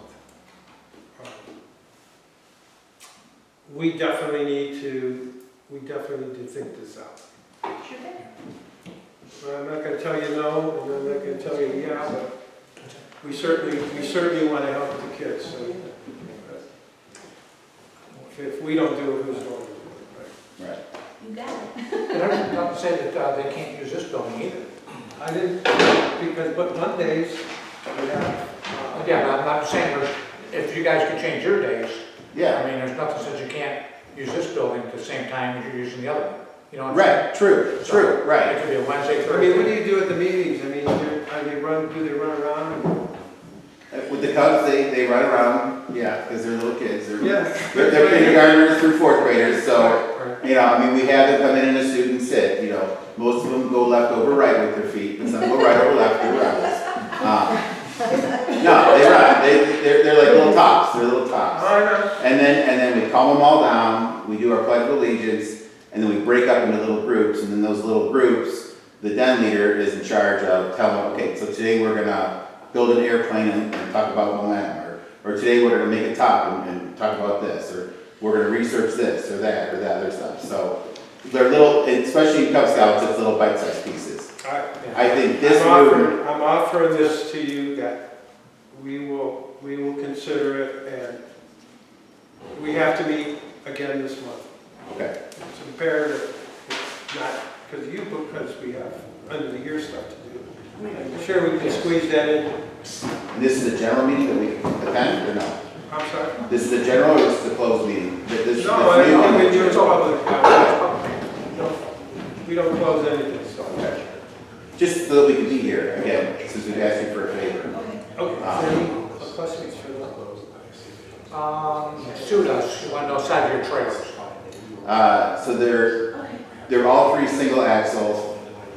We definitely need to think this out. Sure thing. Well, I'm not gonna tell you no, and I'm not gonna tell you yeah, but we certainly wanna help the kids, so. If we don't do it, who's going to do it? Right. You got it. And there's not to say that they can't use this building either. I didn't, because, but Mondays, we have, Again, I'm not saying if you guys could change your days, I Yeah, mean, there's nothing says you can't use this building at the same time as you're using the other one. You know what I'm saying? right, true, right. It could be a Wednesday, I mean, what do Thursday. you do at the meetings? I mean, do they run around? With the Cubs, they run around, yeah, because they're little kids. Yes. They're kindergartners through fourth graders, so, Right. you know, I mean, we have them come in a suit and sit, you know. Most of them go left over right with their feet, but some go right over left, they're rebels. No, they run, they're like little tops, they're little tops. I know. And then we calm them all down, we do our pledge of allegiance, and then we break up into little groups, and then those little groups, the den leader is in charge of telling them, okay, so today we're gonna build an airplane and talk about momentum, or today we're gonna make a top and talk about this, or we're gonna research this, or that other stuff. So they're little, especially in Cub Scouts, it's little bite-sized pieces. I think this movement, I'm offering this to you that we will consider it, and we have to meet again this month. okay, It's imperative, it's not because of you, but because we have under the year stuff to do. I'm sure we can squeeze that in. and this is a general meeting that we attend, or no? I'm sorry? This is a general, or this is a closed meeting? No, I think it's public. We don't close anything, so. Okay. Just so that we can be here, again, since we've asked you for a favor. Okay. Any questions for them? Sue does, you want to know size of your trailers. So they're all three single axle.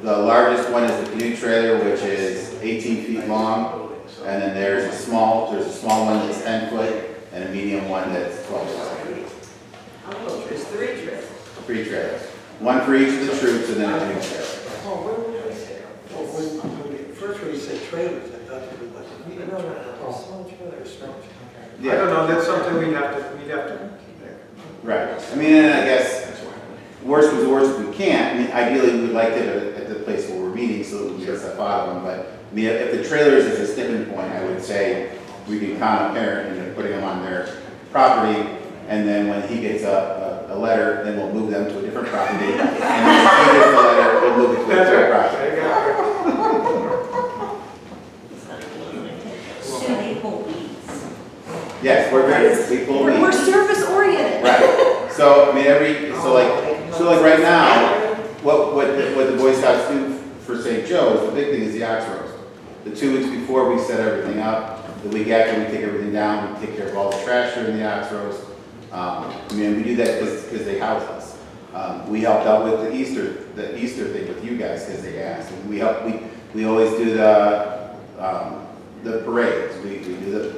The largest one is the canoe trailer, which is 18 feet long. And then there's a small one that's 10 foot and a medium one that's 12 foot. Oh, there's 3 trailers. 3 trailers. One for each of the troops and then a canoe trailer. First when you said trailers, I thought it was like. Small trailers. I don't know, that's something we'd have to. Right. I mean, and I guess, worst comes to worst, if we can't, I mean, ideally, we'd like it at the place where we're meeting so that we can just have 5 of them, but, I mean, if the trailers is a sticking point, I would say we can count a parent into putting them on their property, and then when he gets a letter, then we'll move them to a different property, and then when he gets a letter, we'll move it to a different property. Should they pull weeds? Yes, we pull We're weeds. service oriented. Right. So, I mean, so like right now, what the Boy Scouts do for St. Joe's, the big thing is the ox roast. The 2 weeks before, we set everything up. The week after, we take everything down. We take care of all the trash during the ox roast. I mean, we do that because they house us. We helped out with the Easter thing with you guys because they asked. And we always do the parades. We do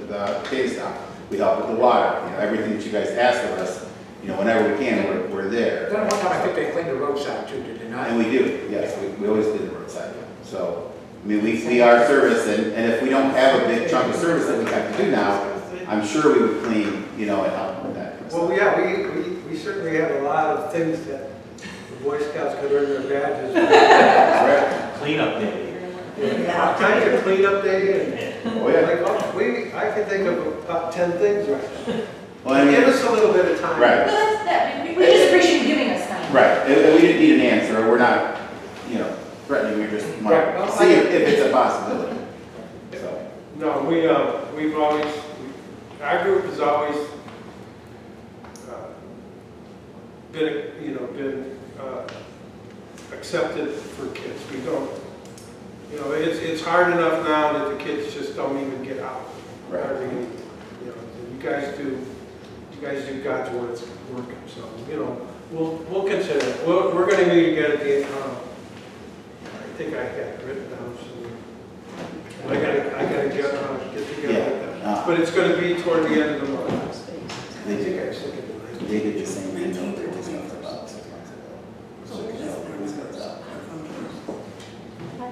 the potato stop. We help with the water. You know, everything that you guys ask of us. You know, whenever we can, we're there. Then one time I think they cleaned the roadside too, did they not? And we do, yes, we always do the roadside. So, I mean, we are service, and if we don't have a big chunk of service that we have to do now, I'm sure we would clean, you know, and help with that. Well, yeah, we certainly have a lot of things that the Boy Scouts could earn their badges. Correct. Cleanup day. Yeah, all kinds of cleanup day and, Oh, yeah. I can think of about 10 things right now. Well, I mean, Give us a little bit of time. right, Well, that's that. We just appreciate you giving us time. right. And we didn't need an answer. We're not, you know, threatening. We just want Right. to see if it's a possibility. So, No, we've always, our group has always been accepted for kids. We don't, you know, it's hard enough now that the kids just don't even get out. Right. I mean, you know, you guys do God's working, so, you know, we'll consider it. We're gonna meet again at the, I think I had it written down, so I gotta get together with that. But it's gonna be toward the end of the month. I think I was thinking of it. they did the same thing over there about 6 months ago.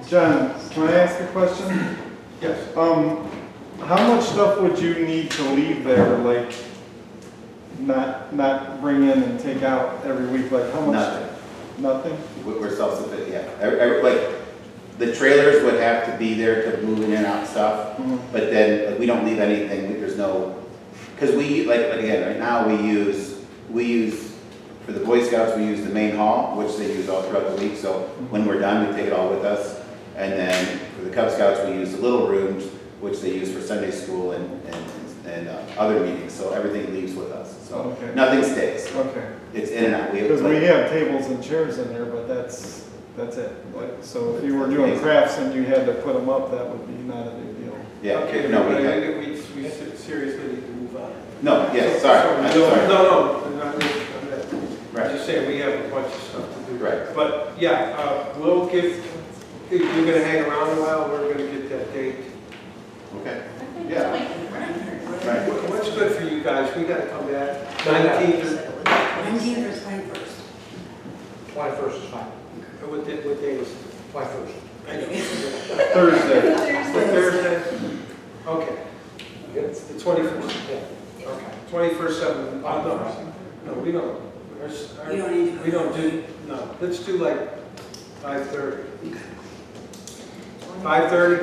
John, can I ask a question? Yes. How much stuff would you need to leave there, like, not bring in and take out every week, like, how much? Nothing. Nothing? We're self-sufficient, yeah. Like, the trailers would have to be there to move in and out stuff, but then, like, we don't leave anything, there's no, because we, like again, right now we use we use, for the Boy Scouts, we use the main hall, which they use all throughout the week. So when we're done, we take it all with us. And then for the Cub Scouts, we use the little rooms, which they use for Sunday school and other meetings. So everything leaves with us. So Okay. nothing stays. Okay. It's in and out. Because we have tables and chairs in there, but that's it. Like, so if you were doing crafts and you had to put them up, that would be not a big deal. Yeah. Okay, No, but we I have, think we seriously need to move on. no. Yes. Sorry. I'm No, sorry. no, I'm not, Right. I'm just saying, we have a bunch of stuff to do. Right. But, yeah, we'll give, if you're gonna hang around a while, we're gonna get that date. Okay. Yeah. Right. What's good for you guys? We gotta come back. 19th, 19th or 21st? 21st is fine. what day is it? 21st. Thursday. Thursday? Okay. It's the 21st. Yeah. Okay. 21st, 7, no, we don't. You don't need to. We don't do, no, let's do like 5:30. 5:30?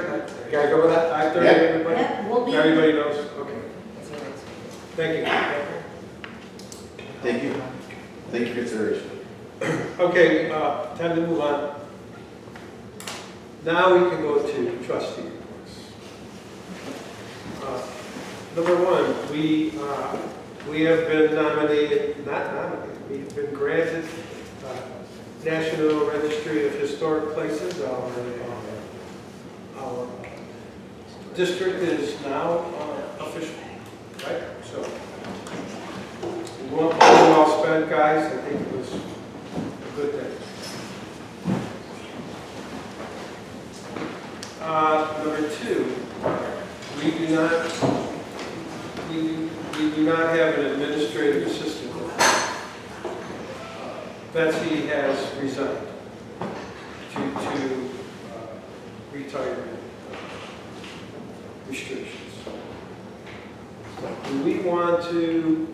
You gotta go with that? 5:30, Yeah. everybody? Yeah, we'll be. Everybody knows? Okay. Thank you. Thank you. Thank you for consideration. Okay, time to move on. Now we can go to trustee reports. Number one, we have been nominated, not nominated, we've been granted National Registry of Historic Places. Our district is now official, right? So, we won't be well spent, guys. I think it was a good thing. Number two, we do not have an administrative assistant. Betsy has resigned due to retirement restrictions. Do we want to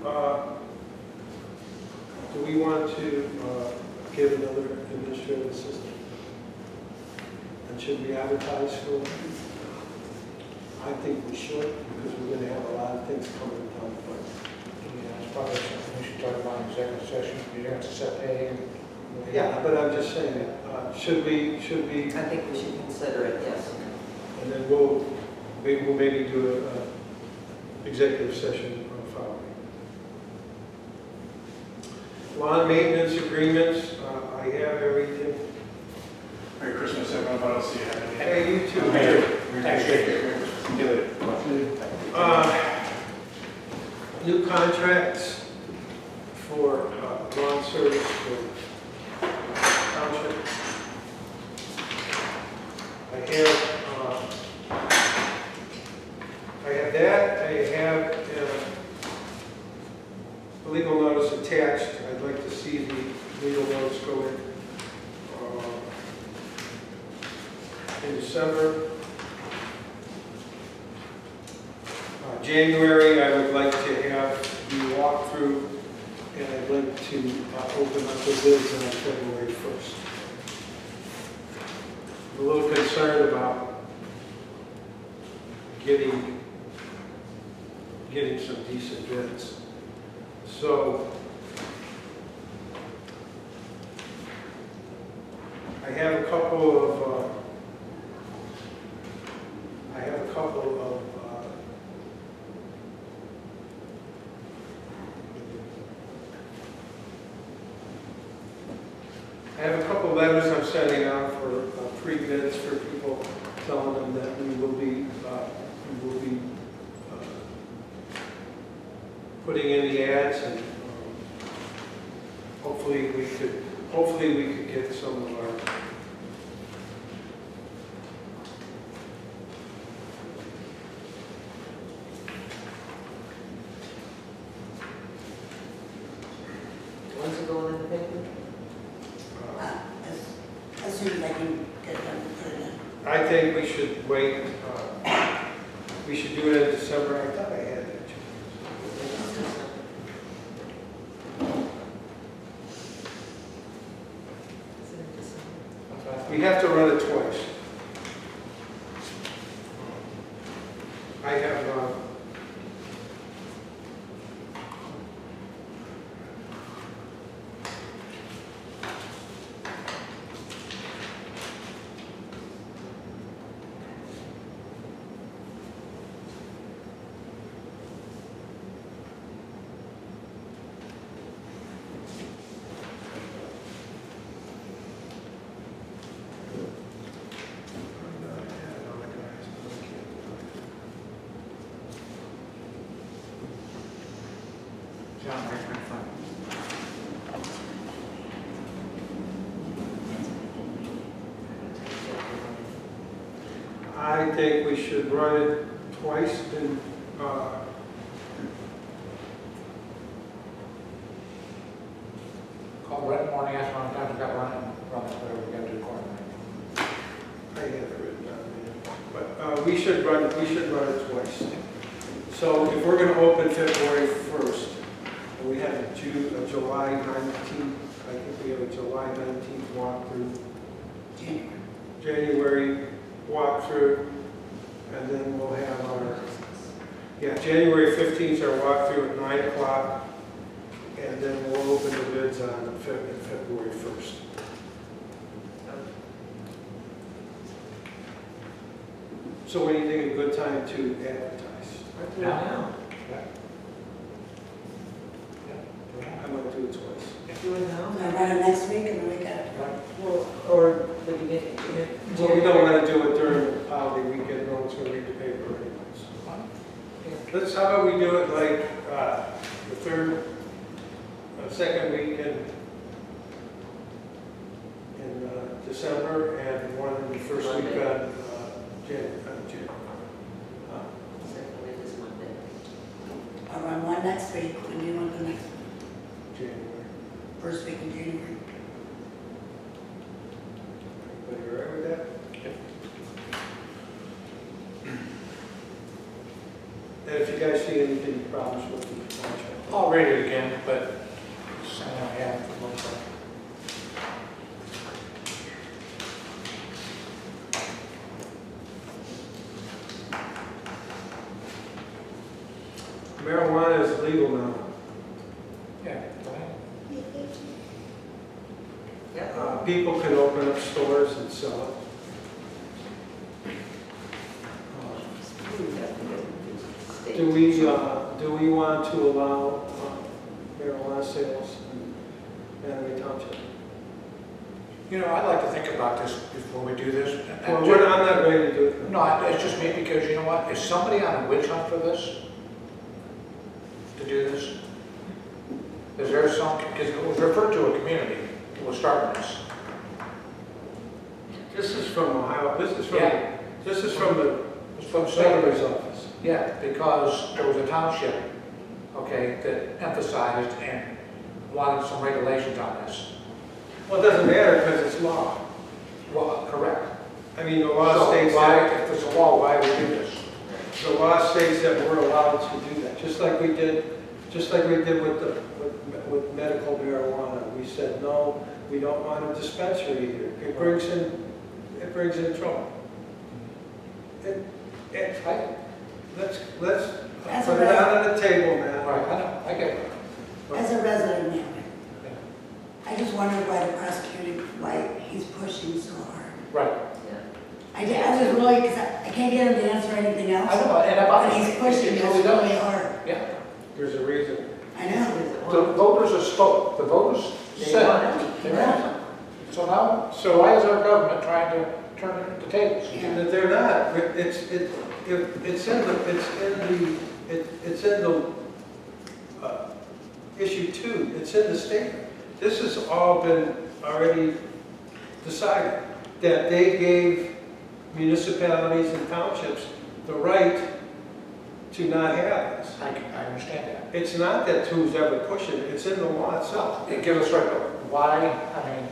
give another administrative assistant? And should we advertise for one? I think we should, because we're going to have a lot of things coming down the pipe. Yeah, it's probably something we should talk about in executive session. You have to set pay and. Yeah, but I'm just saying, should we, I think we should consider it, yes. and then we'll maybe do a executive session following. Lawn maintenance agreements, I have everything. Merry Christmas, everyone, if I don't see you. Hey, you too. New contracts for lawn service for township. I have that. I have the legal notice attached. I'd like to see the legal notice go in December. January, I would like to have you walk through, and I'd like to open up the bids on February 1st. I'm a little concerned about getting some decent bids. So I have a couple of letters I'm sending out for pre-bids for people, telling them that we will be putting in the ads, and hopefully we could get some of our When's it going in the paper? As soon as I can get them to put it in. I think we should wait, we should do it in December. I thought I had that. We have to run it twice. I have, I think we should run it twice in, Call right in the morning, ask how many times we got running, whatever we got to do accordingly. I have it written down there, but we should run it twice. So if we're gonna open February 1st, and we have a July 19th, I think we have a July 19th walkthrough, January walkthrough, and then we'll have our, January 15th, our walkthrough at 9 o'clock, and then we'll open the bids on February 1st. So when do you think a good time to advertise? Now. I'm gonna do it twice. Do it now? I run it next week and the week after. Well, or the beginning. Well, we don't wanna do it during the holiday weekend, no one's gonna read the paper anyways. Let's, how about we do it like, the second week in December, and one in the first week on January. Secondly, this Monday. I'll run one next week. When do you want the next one? January. First week in January. Everybody all right with that? And if you guys see any problems with the contract, I'll read it again, but I don't have it for most part. marijuana is legal now. Yeah, go ahead. People can open up stores and sell it. Do we want to allow marijuana sales in Mantua Township? You know, I'd like to think about this before we do this. Well, I'm not ready to do it. No, it's just me, because you know what, is somebody on a witch hunt for this? To do this? Is there some, because it was referred to a community that was starting this. This is from Ohio, this is from the It's from the governor's state. office. Yeah, because there was a township, okay, that emphasized and wanted some regulations on this. Well, it doesn't matter because it's law. Well, correct. I mean, the law So states why, that, if there's a law, why would we do this? the law states that we're allowed to do that, just like we did with medical marijuana. We said, no, we don't want a dispensary here. It brings in trouble. Let's That's put a it out on the table, man. Right, I know, I get it. As a resident now, I just wonder why the prosecutor, why he's pushing so hard. Right. I was really, because I can't get him to answer anything else. I know, and about. But he's pushing us really hard. Yeah. There's a reason. I know. The voters have spoke, the voters said. They want it. So now, so why is our government trying to turn the tables? That they're not. It's in the issue 2. It's in the statement. This has all been already decided, that they gave municipalities and townships the right to not have this. I understand that. It's not that who's ever pushing it. It's in the law itself. It gives us right, why, I mean,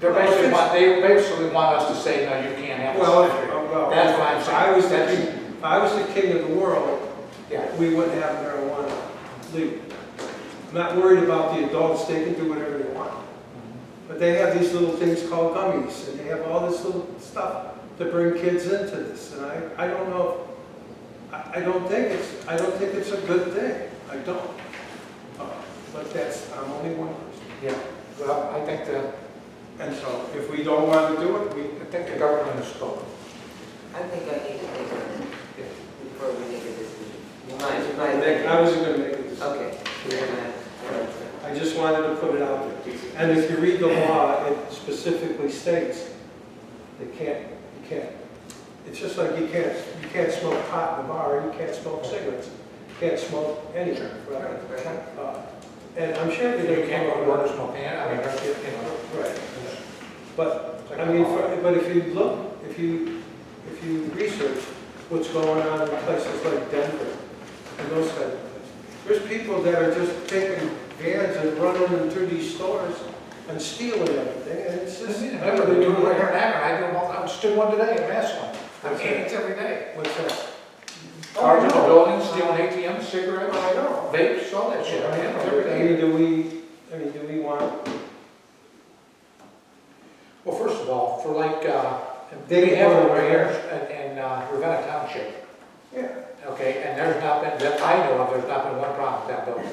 they basically want us to say, no, you can't have Well, this. That's what I'm saying. if I was the king of the world, Yeah. we wouldn't have marijuana legal. I'm not worried about the adults, they can do whatever they want. But they have these little things called gummies, and they have all this little stuff to bring kids into this. And I don't know, I don't think it's a good thing. I don't. But I'm only one person. Yeah, well, I think that, And so if we don't want to do it, I think the government has spoken. I think I need to think on it before we make a decision. You I wasn't going to make a decision. Okay. I just wanted to put it out there. And if you read the law, it specifically states you can't. It's just like you can't smoke pot in the bar, you can't smoke cigarettes, you can't smoke anything. Right? And I'm sure You that can't go to work smoking, I mean, right. Right. But I mean, but if you if you research what's going on in places like Denver and those kind of things, there's people that are just taking vans and running them through these stores and stealing everything, and it's just. I remember they do it right here in Akron, I do them all, I stood one today in Massillon. I mean, it's every day. What's that? Cars in the buildings, stealing ATMs, cigarettes, I know. vapes, all that shit. I mean, it's every day. Do we want, Well, first of all, for like, They we have go one right over here in Ravenna Township, yeah, okay, and there's not been, that I know of, there's not been one problem with that building.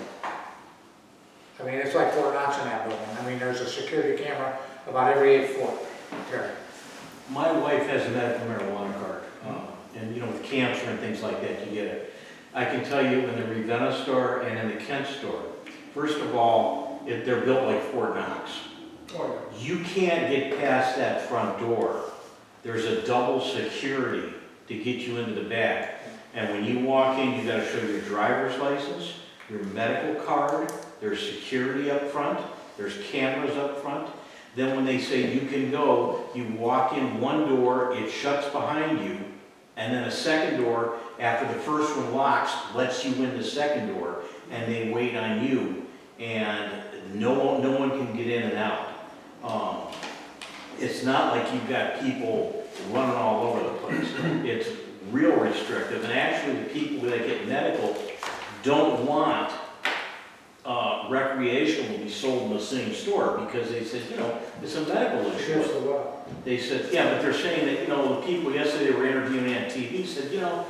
I mean, it's like Fort Knox in that building. I mean, there's a security camera about every 8 foot. Terry. My wife has a medical marijuana card, and you know, with cancer and things like that, you get it. I can tell you in the Ravenna store and in the Kent store, first of all, they're built like Fort Knox. You can't get past that front door. There's a double security to get you into the back. And when you walk in, you gotta show your driver's license, your medical card, there's security up front, there's cameras up front. Then when they say you can go, you walk in one door, it shuts behind you, and then a second door, after the first one locks, lets you in the second door, and they wait on you, and no one can get in and out. It's not like you've got people running all over the place. It's real restrictive, and actually the people that get medical don't want recreational to be sold in the same store, because they said, you know, it's a medical issue. here's the law. They said, yeah, but they're saying that, you know, the people yesterday were interviewing on TV said, you know,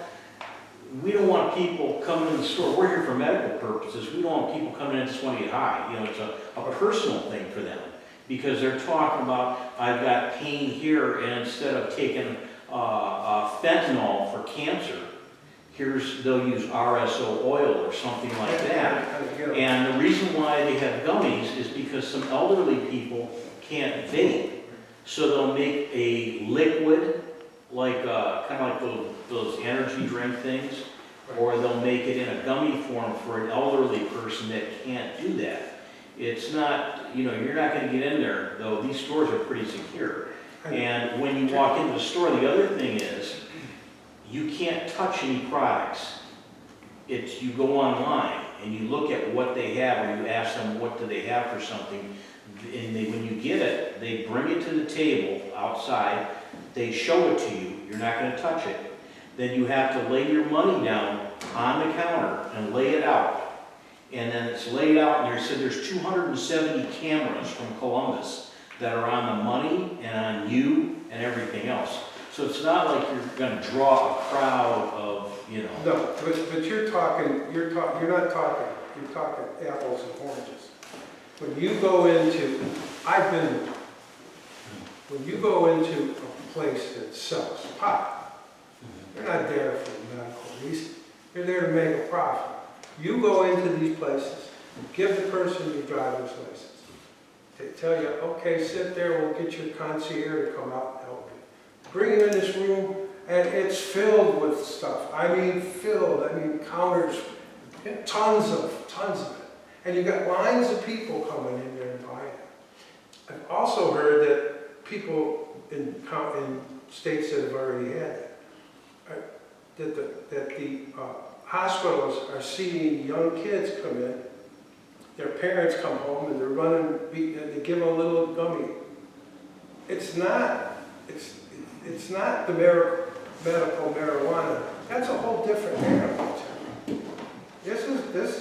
we don't want people coming in the store. We're here for medical purposes. We don't want people coming in just want to get high. You know, it's a personal thing for them, because they're talking about, I've got pain here, and instead of taking fentanyl for cancer, they'll use RSO oil or something like that. And the reason why they have gummies is because some elderly people can't vape. So they'll make a liquid, like kind of like those energy drink things, or they'll make it in a gummy form for an elderly person that can't do that. It's not, you know, you're not going to get in there, though these stores are pretty secure. And when you walk into the store, the other thing is, you can't touch any products. You go online and you look at what they have, or you ask them what do they have for something, and when you get it, they bring it to the table outside, they show it to you, you're not going to touch it. Then you have to lay your money down on the counter and lay it out. And then it's laid out, and there's 270 cameras from Columbus that are on the money and on you and everything else. So it's not like you're going to draw a crowd of, you know. No, but you're not talking apples and oranges. When you go into, when you go into a place that sells pot, you're not there for medical reasons. You're there to make a profit. You go into these places, give the person your driver's license. They tell you, okay, sit there, we'll get your concierge to come out and help you. Bring you in this room, and it's filled with stuff. I mean, filled. I mean, counters, tons of it. And you got lines of people coming in there and buying it. I've also heard that people in states that have already had it, that the hospitals are seeing young kids come in. Their parents come home and they're running, and they give them a little gummy. It's not the medical marijuana. That's a whole different animal. This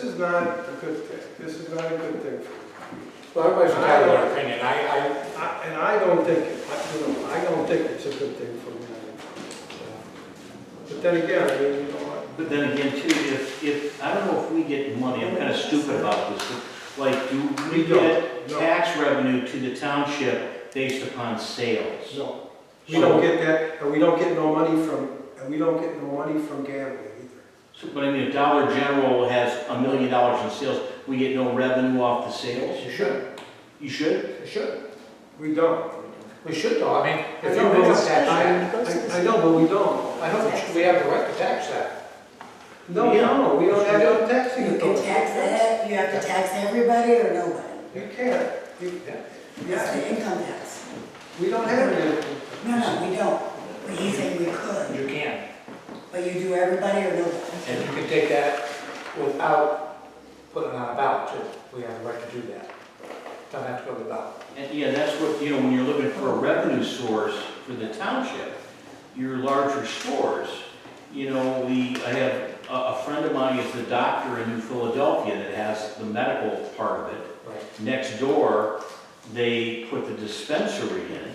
is not a good thing. This is not a good thing for you. Well, everybody's entitled to their opinion. I don't think it's a good thing for me. But then again, I mean, you know what? But then again, too, if I don't know if we get money, I'm kind of stupid about this, but like, do we get tax revenue to the township based upon sales? No, we don't get that, and we don't get no money from gambling either. So, but I mean, if Dollar General has $1 million in sales, we get no revenue off the sales? You should. You should? You should. We don't. We should though. I mean, if I you know, income but tax that, I know, but we don't. I know we have the right to tax that. No, we don't have no taxing You can authority. tax it, you have to tax everybody or nobody. You can't. That's the income tax. We don't have any. No, we don't. But he's saying we could, You can. but you do everybody or nobody? And you can take that without putting it on a ballot too. We have the right to do that. Don't have to go to the ballot. And yeah, that's what, you know, when you're looking for a revenue source for the township, your larger stores, you know, I have a friend of mine is a doctor in New Philadelphia that has the medical part of it. Right. Next door, they put the dispensary in,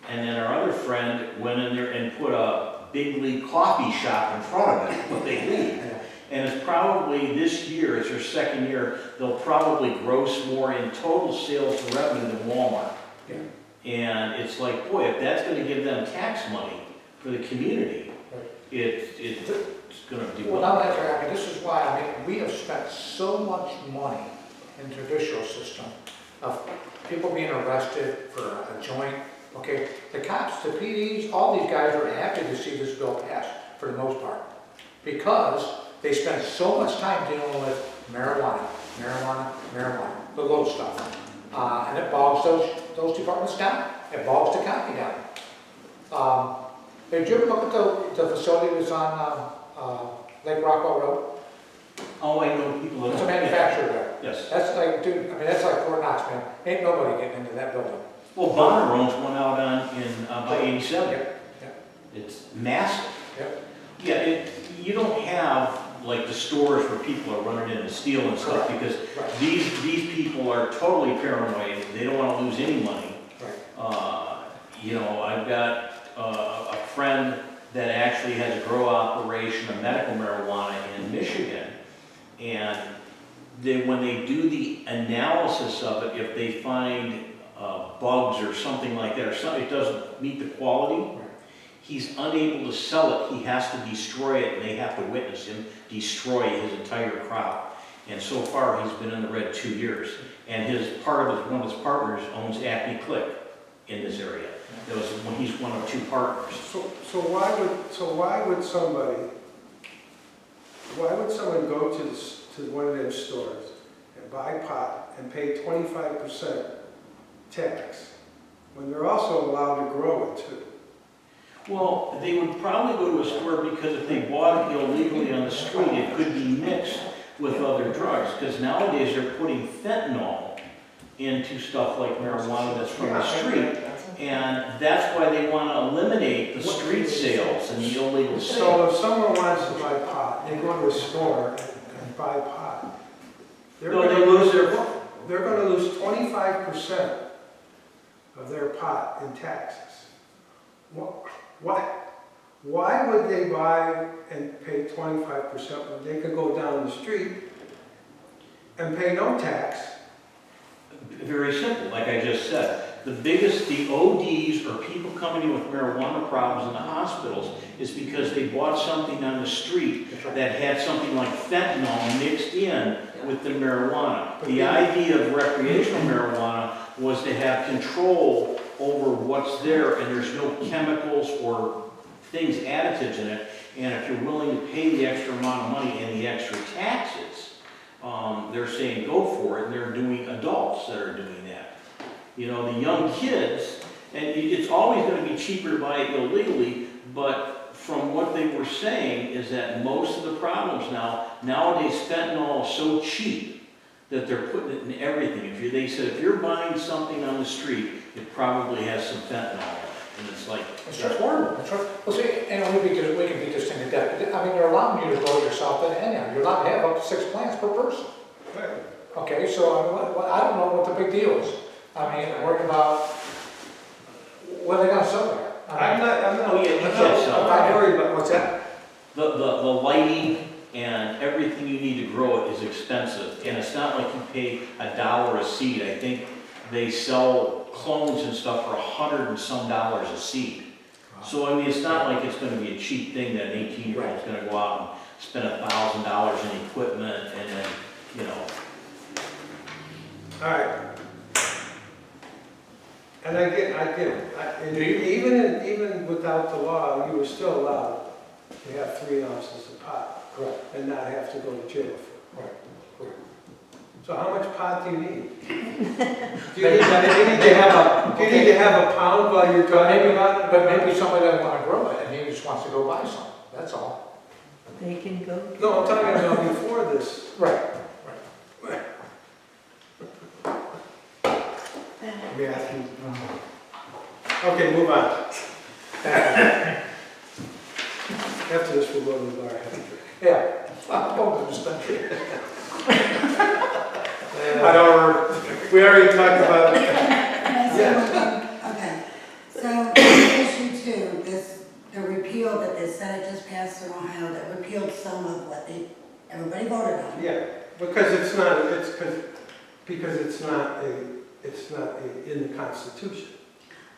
and then our other friend went in there and put a big league coffee shop in front of it, but they leave. And it's probably this year, it's their second year, they'll probably gross more in total sales and revenue than Walmart. Yeah. And it's like, boy, if that's gonna give them tax money for the community, Right. it's gonna do Well, well. now that, I mean, this is why, I mean, we have spent so much money in the judicial system of people being arrested for a joint, okay? The cops, the PDs, all these guys are happy to see this bill pass for the most part. Because they spend so much time dealing with marijuana, the little stuff. And it bogs those departments down. It bogs the county down. Did you ever look at the facility that's on Lake Rockwell Road? Oh, I know people that. It's a manufacturer there. Yes. That's like, dude, I mean, that's like Fort Knox, man. Ain't nobody getting into that building. Well, Bonner owns one out by 87. Yep, It's massive. yep. Yeah, you don't have like the stores where people are running in and stealing and stuff, Correct. because Right. these people are totally paranoid. They don't want to lose any money. Right. You know, I've got a friend that actually has a grow operation of medical marijuana in Michigan, and when they do the analysis of it, if they find bugs or something like that, or something, it doesn't meet the quality, he's unable to sell it. He has to destroy it, and they have to witness him destroy his entire crop. And so far, he's been in the red 2 years. And one of his partners owns Acme Click in this area. He's one of 2 partners. So why would someone go to one of their stores and buy pot and pay 25% tax when they're also allowed to grow it too? Well, they would probably go to a store because if they bought it illegally on the street, it could be mixed with other drugs. Because nowadays they're putting fentanyl into stuff like marijuana that's from the street. And that's why they want to eliminate the street sales and the illegal So sales. if someone wants to buy pot, they go to a store and buy pot. No, they lose their, They're gonna lose 25% of their pot in taxes. Why would they buy and pay 25% when they could go down the street and pay no tax? very simple, like I just said. The ODs or people coming in with marijuana problems in the hospitals is because they bought something on the street that had something like fentanyl mixed in with the marijuana. The idea of recreational marijuana was to have control over what's there, and there's no chemicals or things, additives in it. And if you're willing to pay the extra amount of money and the extra taxes, they're saying go for it, and they're doing adults that are doing that. You know, the young kids, and it's always going to be cheaper to buy it illegally, but from what they were saying is that most of the problems nowadays fentanyl is so cheap that they're putting it in everything. They said if you're buying something on the street, it probably has some fentanyl in it. And it's like, That's horrible. That's right. Well, see, and we can beat this thing to death. I mean, they're allowing you to grow yourself in anyhow. You're allowed to have up to 6 plants per person. Okay, so I mean, I don't know what the big deal is. I mean, worrying about what are they gonna sell there? I'm not worried about what's that? the lighting and everything you need to grow it is expensive. And it's not like you pay $1 a seed. I think they sell clones and stuff for $100 and some a seed. So I mean, it's not like it's going to be a cheap thing that an 18-year-old is going to go out and spend $1,000 in equipment and then, you know. All right. And I get it. And even without the law, you were still allowed to have 3 ounces of pot. Correct. And not have to go to jail for it. Right. So how much pot do you need? Do you need to have a pound while you're talking about it? But maybe somebody doesn't want to grow it, and he just wants to go buy some, that's all. They can go. No, I'm talking about before this. Right. Matthew. Okay, move on. After this, we'll go to the bar. Have a drink. Yeah, I'm going to this country. I don't, we already talked about it. Okay, so issue two, the repeal that they said it just passed in Ohio, that repealed some of what everybody voted on. Yeah, because it's not in the Constitution.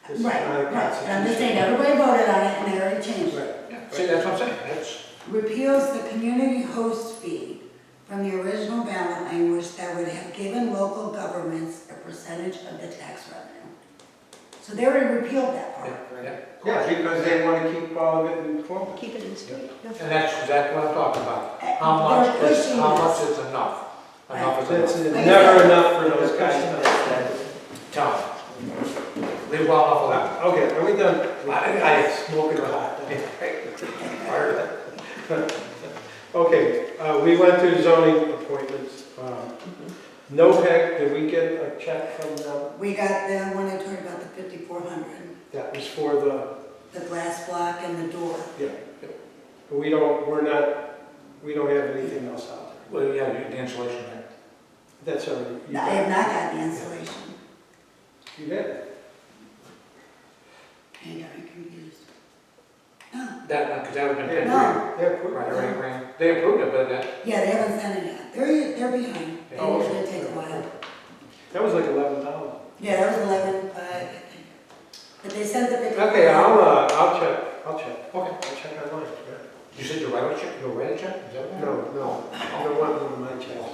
This is Right, not a right, I'm just Constitution. saying, everybody voted on it and they already changed it. Right. See, that's what I'm saying, that's, Repeals the community host fee from the original ballot language that would have given local governments a percentage of the tax revenue. So they already repealed that part. Yeah, because they want to keep all of it in Columbus. Keep it in state. and that's exactly what I'm talking about. They're How much pushing is enough? Enough That's is enough. never enough for those guys. Tell them. Leave well enough alone. Okay, are we done? I Smoking hot. Okay, we went through zoning appointments. NOPEC, did we get a check from them? We got the one I told you about, the 5,400, That was for the, the glass block and the door. yeah. We don't have anything else out there. Well, yeah, the insulation there. That's already. you I have not got the insulation. You did? Hang on, I'm confused. No, Because that would have been. No. Yeah, quick. Right, right. They approved it, but that, yeah, they haven't sent it yet. They're behind. They Oh, okay. usually take a while. That was like $11. Yeah, that was 11, but they sent the 54. Okay, I'll check. okay. I'll check online. Yeah. You said you'll write a check, you'll write a check? Is that what? No, I don't want one of my checks.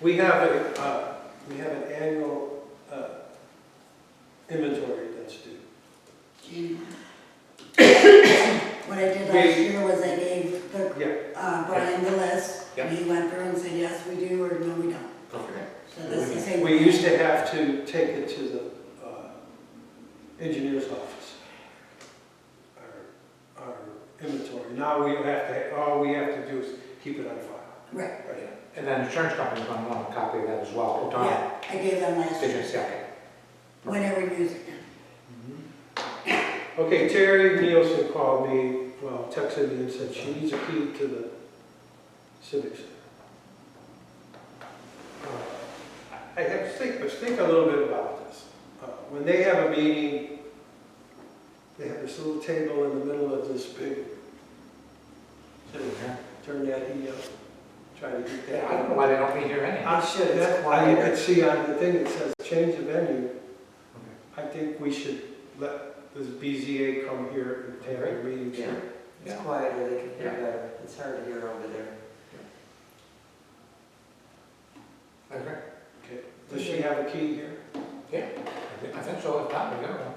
We have an annual inventory that's due. January. What I did last year was I gave Brian the list, and he went through and said, yes, we do, or no, we don't. Okay. So that's the same. We used to have to take it to the engineer's office, our inventory. Now we don't have to, all we have to do is keep it on file. Right, Right. And then the insurance company's going to want a copy of that as well. yeah, I gave them last year, Business, yeah. whenever you use it. Okay, Terry Nielsen called me, well, texted me and said she needs a key to the Civic Center. I have to think a little bit about this. When they have a meeting, they have this little table in the middle of this big, turn that heat up, try to get that. Yeah, I don't know why they don't meet here anyhow. I said that, you could see on the thing, it says change the venue. I think we should let this BZA come here and take our meetings Yeah. here. It's quieter, they can hear better. It's hard to hear over there. Okay. Okay. Does she have a key here? Yeah, I think so, if not, we got one.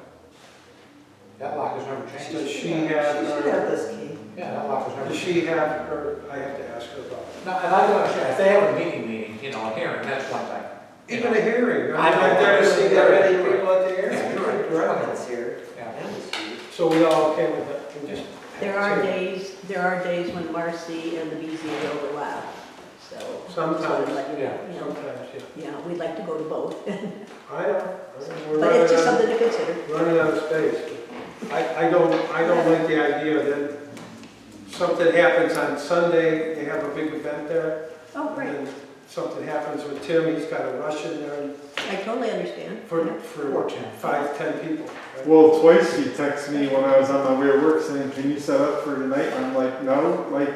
That lock has never changed. Does she She have should have this key. Yeah, that lock has never Does changed. she have her, I have to ask her about it. No, and I don't understand, if they have a meeting, you know, a hearing, that's one thing. You Even know. a hearing, I know. I've never seen that many Right. people at the hearing. Yeah, you're right. Brennan's here. Yeah. And it's huge. So we all okay with that? We just- There are days when Marcy and the BZA overlap, so. Sometimes, so we'd like- yeah, you know, Sometimes, yeah. Yeah, we'd like to go to both, I know. We're but it's just running something to consider. running out of space. I don't like the idea that something happens on Sunday, they have a big event there. Oh, great, And then something happens with Tim, he's got to rush in there I totally understand. for Or 10. 5-10 people. right? Well, twice she texted me when I was on my way to work saying, can you set up for tonight? And I'm like, no, like,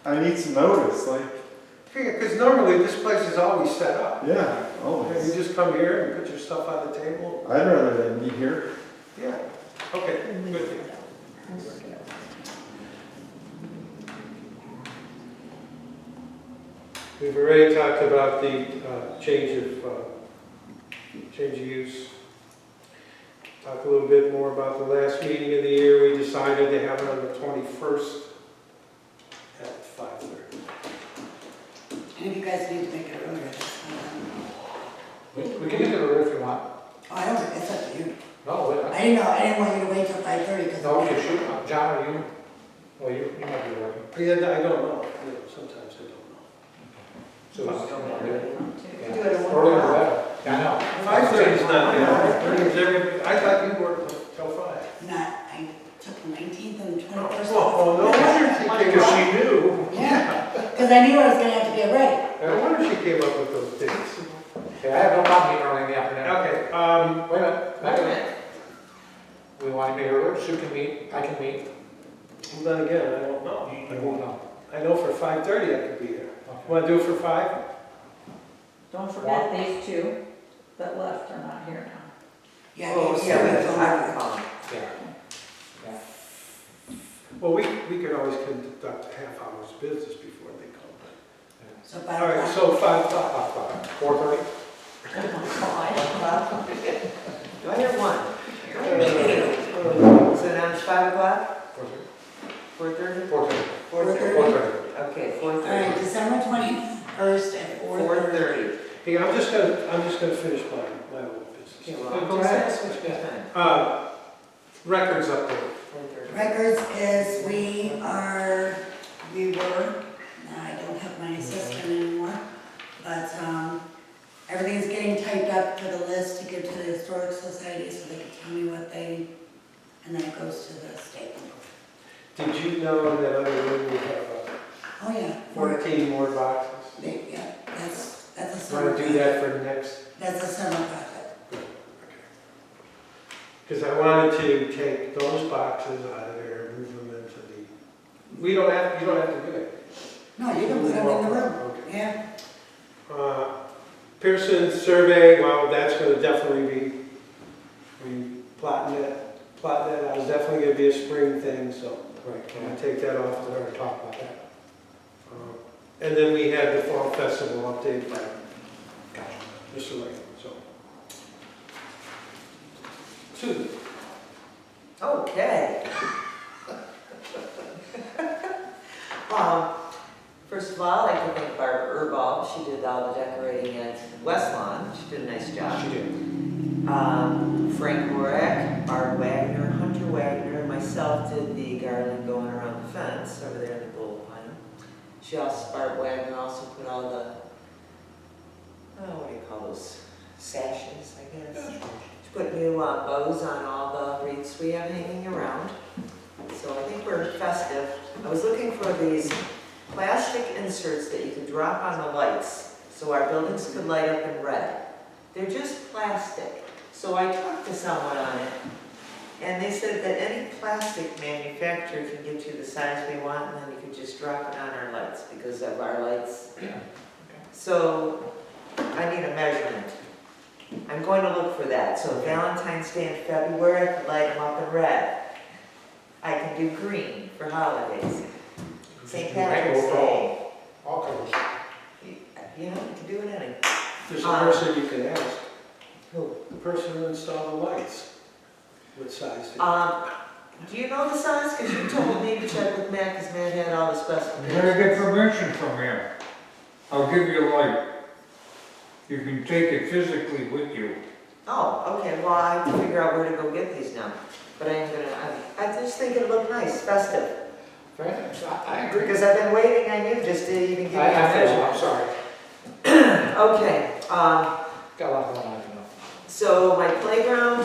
I need some notice, like, Because normally this place is always set up. yeah, You always. just come here and put your stuff on the table. I'd rather than be here. Yeah, okay, We'll good. work it out. We'll work it out. We've already talked about the change of use. Talk a little bit more about the last meeting of the year. We decided to have it on the 21st at And if you guys need to make it earlier, that's fine. We can make it early if you want. Oh, I don't, it's up to you. No, wait, I didn't know, I didn't want you to wait till 5:30, because. no, you shoot, John, are you, well, you might be working. Yeah, I don't know, sometimes I don't know. So, We do it at 1 earlier the o'clock. better. I know. 5:30 is not bad. I thought you worked till 5. Not, I took the 19th and the 21st. Oh, no wonder because she knew. Yeah, because I knew I was gonna have to be ready. No wonder she came up with those dates. Okay, I have no problem meeting early in the afternoon. Okay, Wait a minute, Wait a minute. we want to meet earlier, Sue can meet, I can meet. then again, I don't know. You won't know. I know for 5:30 I could be there. Okay. Want to do it for 5? Don't forget these two that left are not here now. Yeah, Oh, it's yeah, it's but over. I can call him. Yeah. Well, we could always conduct a half hour's business before they come. So All 5 right, o'clock. so 5 o'clock. 4:30? Do I hear 1? So now it's 5 o'clock? 4:30? 4:30. 4:30? Okay, All right, 4:30. December 21st at 4:30. 4:30. Hey, I'm just gonna finish my own business. Okay, well, Go just ahead. ask what you got. Records update. 4:30. Records is we were, now I don't have my assistant anymore, but, everything's getting typed up for the list to give to the Historic Society so they can tell me what they, and then it goes to the state. Did you know that under one we have Oh, yeah. 14 more boxes? Yeah, that's a summer. Want to do that for next? That's a summer project. Because I wanted to take those boxes out of there and move them into the, you don't have to do it. No, you can put them in the room. Okay. Yeah. Pearson survey, well, that's going to definitely be plotting that out. It's definitely going to be a spring thing, so Right, I'm going to take that off there and talk about that. And then we had the fall festival update by Mr. Lane, so. Susan. Okay. First of all, I'd like to thank Barbara Erball. She did all the decorating at West Lawn. She did a nice job. she did. Frank Warek, Art Wagner, Hunter Wagner, and myself did the garland going around the fence over there in the bullpen. Bart Wagner also put all the, what do you call those, sashes, I guess. She put new bows on all the wreaths we have hanging around. So I think we're festive. I was looking for these plastic inserts that you could drop on the lights so our buildings could light up in red. They're just plastic. So I talked to someone on it, and they said that any plastic manufacturer can get you the size we want, and then you could just drop it on our lights because of our lights. Yeah. So I need a measurement. I'm going to look for that. So Valentine's Day in February, I could light them up in red. I can do green for holidays. St. Patrick's Day. All colors. You know, you can do it any. There's a person you can ask, Who? the person who installed the lights. What size? Do you know the size? Because you told me to check with Matt, because Matt had all the You gotta specifications. get permission from him. I'll give you a light. You can take it physically with you. Oh, okay, well, I have to figure out where to go get these now. But I just think it'll look nice, festive. Very nice. I agree. Because I've been waiting on you just to even give me a I know, measure. I'm sorry. Okay, Got a lot going on, you know. so my playground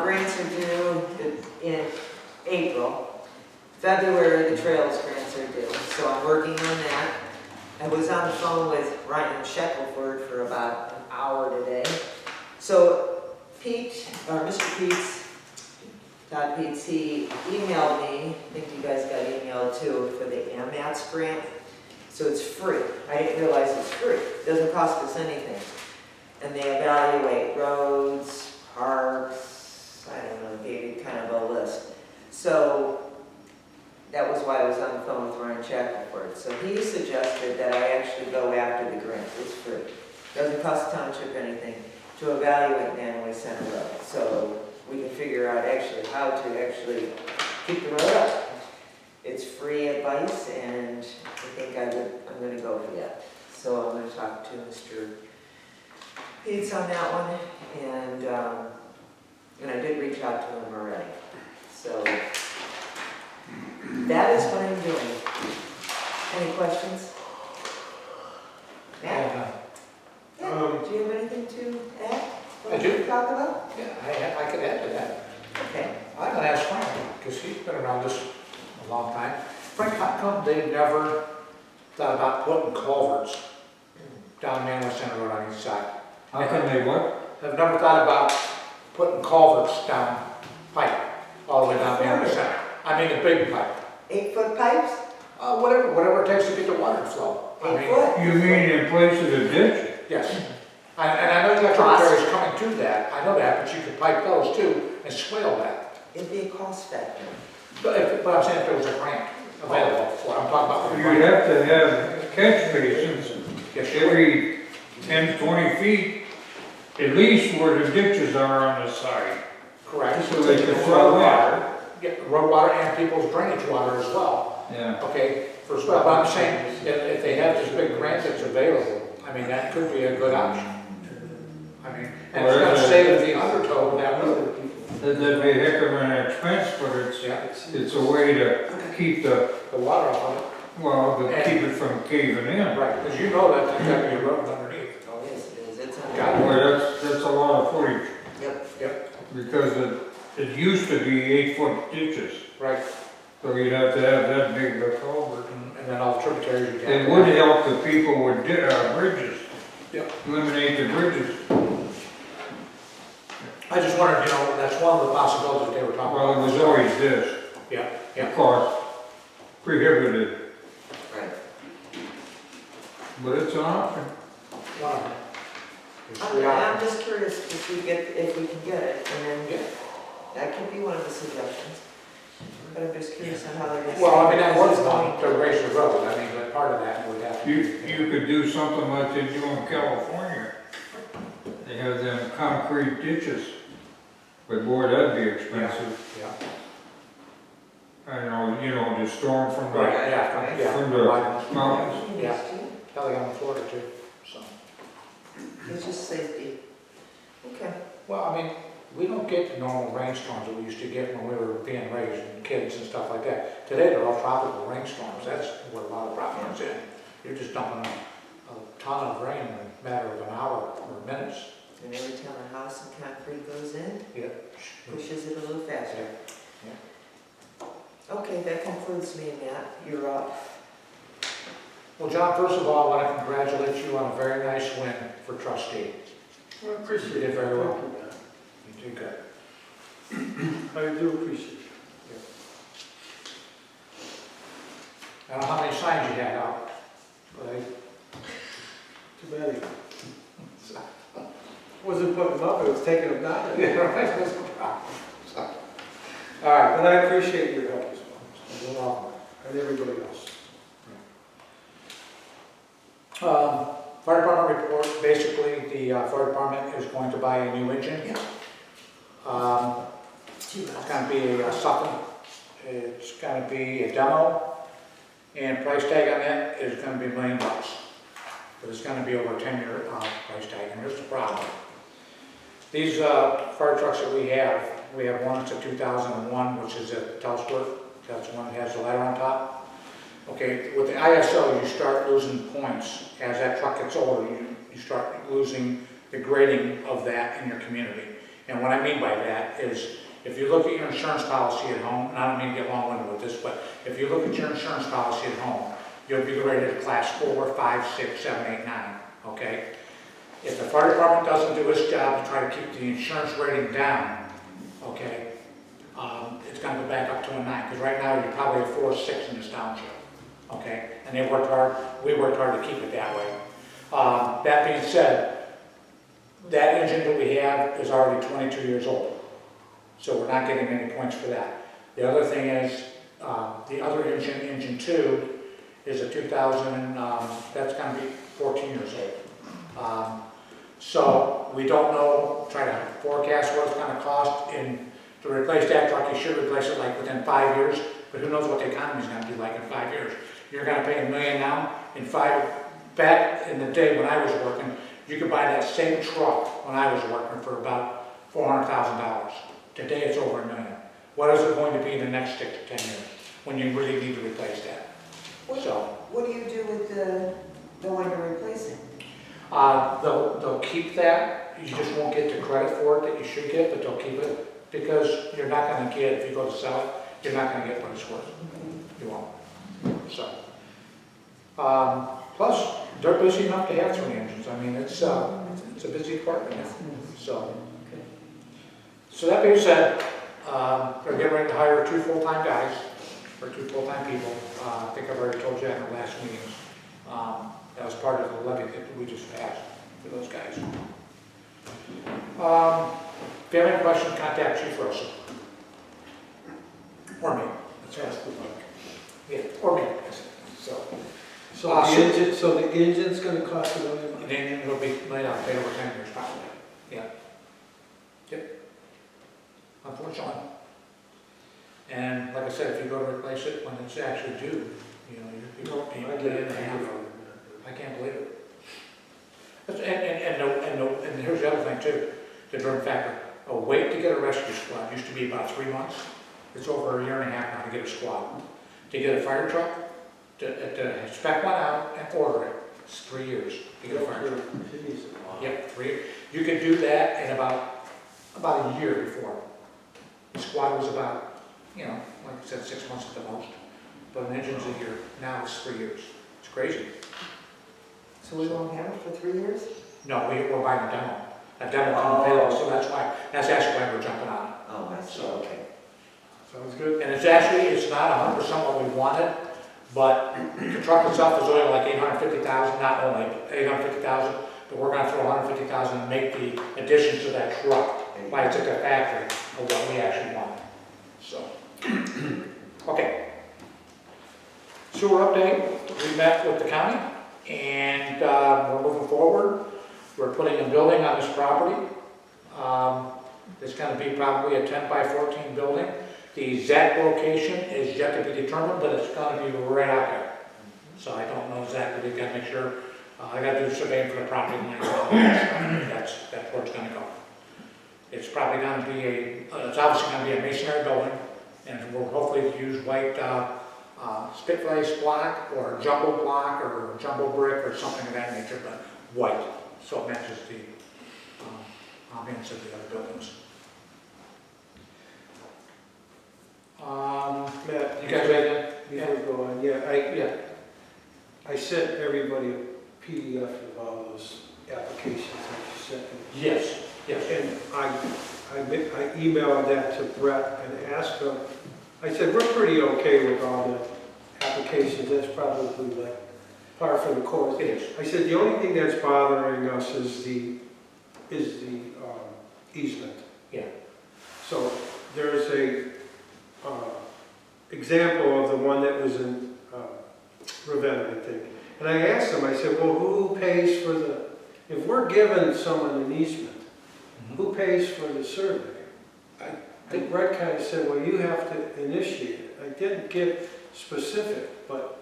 grants are due in April. February, the trails grants are due, so I'm working on that. I was on the phone with Ryan Shackelford for about an hour today. So Mr. Peets, Todd Peets, he emailed me, I think you guys got emailed too, for the AMATS grant. So it's free. I didn't realize it's free. It doesn't cost us anything. And they evaluate roads, parks, I don't know, gave you kind of a list. So that was why I was on the phone with Ryan Shackelford. So he suggested that I actually go after the grant. It's free. Doesn't cost the township anything to evaluate Manaway Center Road. So we can figure out actually how to actually keep the road up. It's free advice, and I think I'm going to go for that. So I'm gonna talk to Mr. Peets on that one, and I did reach out to him already. So that is what I'm doing. Any questions? Matt? Yeah, do you have anything to add? I do. To talk about? Yeah, I could add to that. Okay. I'm gonna ask Frank, because he's been around this a long time. Frank, how come they never thought about putting culverts down Mantua Center Road on each side? How can they what? I've never thought about putting culverts down pipe, all the way down Mantua Center. I mean, the big pipe. 8-foot pipes? Whatever it takes to get the water to flow. I 8 mean, foot? You mean in place of the ditch? yes. And I know you got tributaries coming to that, I know that, but you could pipe those too and swale that. It'd be a cost factor. But I'm saying if there was a grant available for it, I'm talking about. You'd have to have catch basins Yes, sure. every 10, 20 feet, at least where the ditches are on the side. Correct. So they can Road flow water, yeah, road water and people's drainage water as well. Yeah. Okay, for swell, but I'm saying, if they have this big grant that's available, I mean, that could be a good option. I mean, and it's gonna save the undertow of that road. That'd be a heck of an expense, but Yeah, it's a way to keep the, the water off of it. well, to keep it from caving in. Right, because you know that there's gotta be a road underneath. Oh, yes, it is. It's Got under. it. Boy, that's a lot of footage, Yep. because it used to be 8-foot ditches, Right, so you'd have to have that big of a culvert. and then all the tributaries you got. It would help the people with bridges. Yep. Eliminate the bridges. I just wondered, you know, that's one of the possibilities they were talking about. Well, it was always this, Yeah, of course, prohibited, Right. but it's an option. one of them. There's three I'm options. just curious if we can get it, and then Yeah. that could be one of the suggestions. But I'm just curious on how they're gonna. Well, I mean, that was This is one to raise the road, I mean, but part of that would have to. You could do something like they do in California. They have them concrete ditches, but boy, that'd be expensive. Yeah. I know, the storm from Right, the yeah. From the mountains. Yeah. Probably on Florida too, so. It's just safety. Okay. Well, I mean, we don't get the normal rainstorms that we used to get when we were being raised and kids and stuff like that. Today, they're all tropical rainstorms, that's where a lot of problems in. You're just dumping a ton of rain in a matter of an hour or minutes. And every time a house and concrete goes in, Yeah. pushes it a little faster. Yeah. Okay, that concludes me, Matt. You're up. Well, John, first of all, I want to congratulate you on a very nice win for trustee. I appreciate it. You did very well. Thank you, You did good. man. I do appreciate it. I don't know how many signs you had out, but Too bad he wasn't putting them up, it was taking them down. yeah, right, that's no problem. So, all right, And I appreciate your help as well, you're welcome. and everybody else. Fire department report, basically, the fire department is going to buy a new engine. It's gonna be a something, it's gonna be a demo, and price tag on that is gonna be $1 million. But it's gonna be over a 10-year price tag, and here's the problem. These fire trucks that we have one that's a 2001, which is a Telsworth, that's the one that has the lighter on top. Okay, with the ISO, you start losing points. As that truck gets older, you start losing the grading of that in your community. And what I mean by that is, if you look at your insurance policy at home, and I don't mean to get long-winded with this, but if you look at your insurance policy at home, you'll be rated a class 4, 5, 6, 7, 8, 9, okay? If the fire department doesn't do its job to try to keep the insurance rating down, okay, it's gonna go back up to a 9, because right now you're probably a 4, 6 in this township, okay? And they worked hard, we worked hard to keep it that way. That being said, that engine that we have is already 22 years old, so we're not getting any points for that. The other thing is, the other engine, engine 2, is a 2000, that's going to be 14 years old. So we don't know, try to forecast what it's going to cost to replace that truck. You should replace it like within 5 years, but who knows what the economy is going to be like in 5 years. You're going to pay $1 million now, in back in the day when I was working, you could buy that same truck when I was working for about $400,000. Today it's over $1 million. What is it going to be in the next 6 to 10 years when you really need to replace that? So, What do you do with the one you're replacing? they'll keep that. You just won't get the credit for it that you should get, but they'll keep it because you're not going to get, if you go to sell it, you're not going to get what it's worth. You won't. So, plus they're busy enough to have 3 engines. I mean, it's a busy department now. So that being said, they're getting ready to hire 2 full-time guys, or 2 full-time people. I think I've already told you in the last meetings. That was part of the levy that we just passed for those guys. If you have any questions, contact Chief Russell. Or me. That's ask the buck. Yeah, or me. So the engine's gonna cost $1 million? The engine will be laid out, paid over 10 years probably. Yeah. Yep. Unfortunately. And like I said, if you go to replace it when it's actually due, you know, you're paying it in half. I can't believe it. And here's the other thing too, the burn factor. A wait to get a rescue squad used to be about 3 months. It's over 1.5 years now to get a squad. To get a fire truck, to spec one out and order it, it's 3 years to get a fire truck. Yep, 3 years. You could do that in about a year before. The squad was about, you know, like I said, 6 months at the most. But an engine's a year. Now it's 3 years. It's crazy. So we won't have it for 3 years? No, we're buying a demo. A demo comes available, so that's actually why we're jumping on it. Oh, I see, So- okay. Sounds good. And it's not 100% what we wanted, but the truck itself is only like 850,000, not only 850,000, but we're gonna throw 150,000 and make the additions to that truck, why it's at the factory, of what we actually want. So, okay. Sewer update, we met with the county, and we're moving forward. We're putting a building on this property. It's gonna be probably a 10 by 14 building. The exact location is yet to be determined, but it's gonna be right out there. So I don't know exactly, we gotta make sure, I gotta do surveying for the property lines. That's where it's gonna go. It's probably gonna be it's obviously gonna be a masonry building, and we'll hopefully use white spit face block, or jumbo block, or jumbo brick, or something of that nature, but white, so it matches the ambience of the other buildings. Matt, You guys ready? before we go on, Yeah. I sent everybody a PDF of all those applications that you sent me. Yes, yes. And I emailed that to Brett and asked him, I said, we're pretty okay with all the applications, that's probably like par for the course. It is. I said, the only thing that's bothering us is the easement. Yeah. So there's a example of the one that was in Ravenna, I think. And I asked him, I said, well, who pays for if we're giving someone an easement, who pays for the survey? I think Brett kind of said, well, you have to initiate it. I didn't get specific, but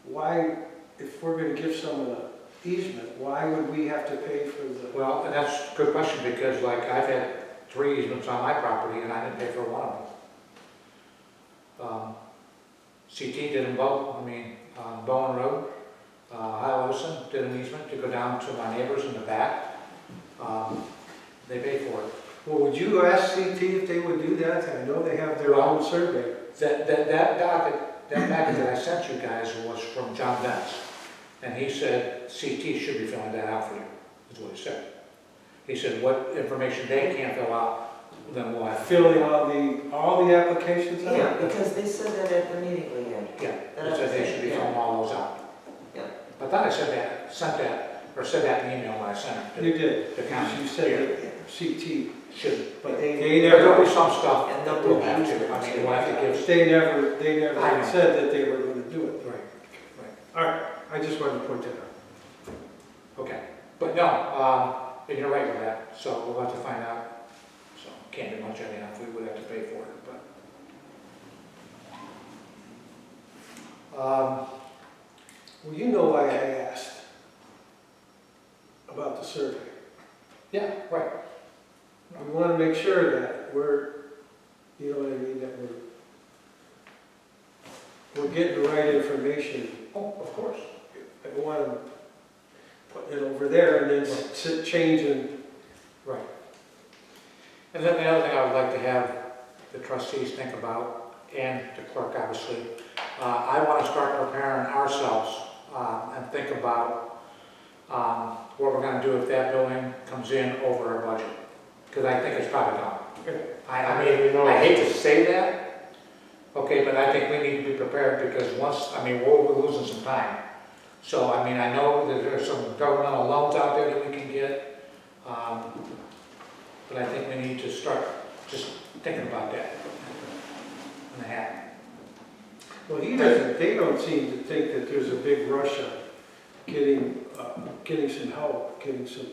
why, if we're going to give someone an easement, why would we have to pay for the... Well, and that's a good question, because like I've had 3 easements on my property and I didn't pay for one of them. CT did them both. I mean, Bowen Road, Hiawatha did an easement to go down to my neighbors in the back. They paid for it. Well, would you ask CT if they would do that? I know they have their own survey. That packet that I sent you guys was from John Betts. And he said CT should be filling that out for you, is what he said. He said what information they can't fill out, then we'll have to. Filling all the applications out? Yeah, because they said that at the meeting we had. Yeah, he said they should be filling all those out. Yeah. I thought I said that in the email when I sent it. You did. The county. You said that CT Should, But they there'll never, be some stuff And they'll we'll do have each to, of I mean, them. we'll have to give. they never I know. said that they were going to do it. Right, All right, I just wanted to point that out. okay. But no, and you're right with that, so we'll have to find out. So, can't do much anyhow, if we would have to pay for it, but. Well, you know why I asked. about the survey. Yeah, right. We want to make sure that we're, you know what I mean, that we're getting the right information. Oh, of course. I don't want to put it over there and then sit changing. Right. And then the other thing I would like to have the trustees think about, and the clerk obviously, I want to start preparing ourselves and think about what we're going to do if that building comes in over our budget. Because I think it's probably done. I mean, I hate to say that, okay, but I think we need to be prepared because once, I mean, we're losing some time. So, I mean, I know that there's some governmental loans out there that we can get, but I think we need to start just thinking about that in the hat. Well, they don't seem to think that there's a big rush on getting some help, getting some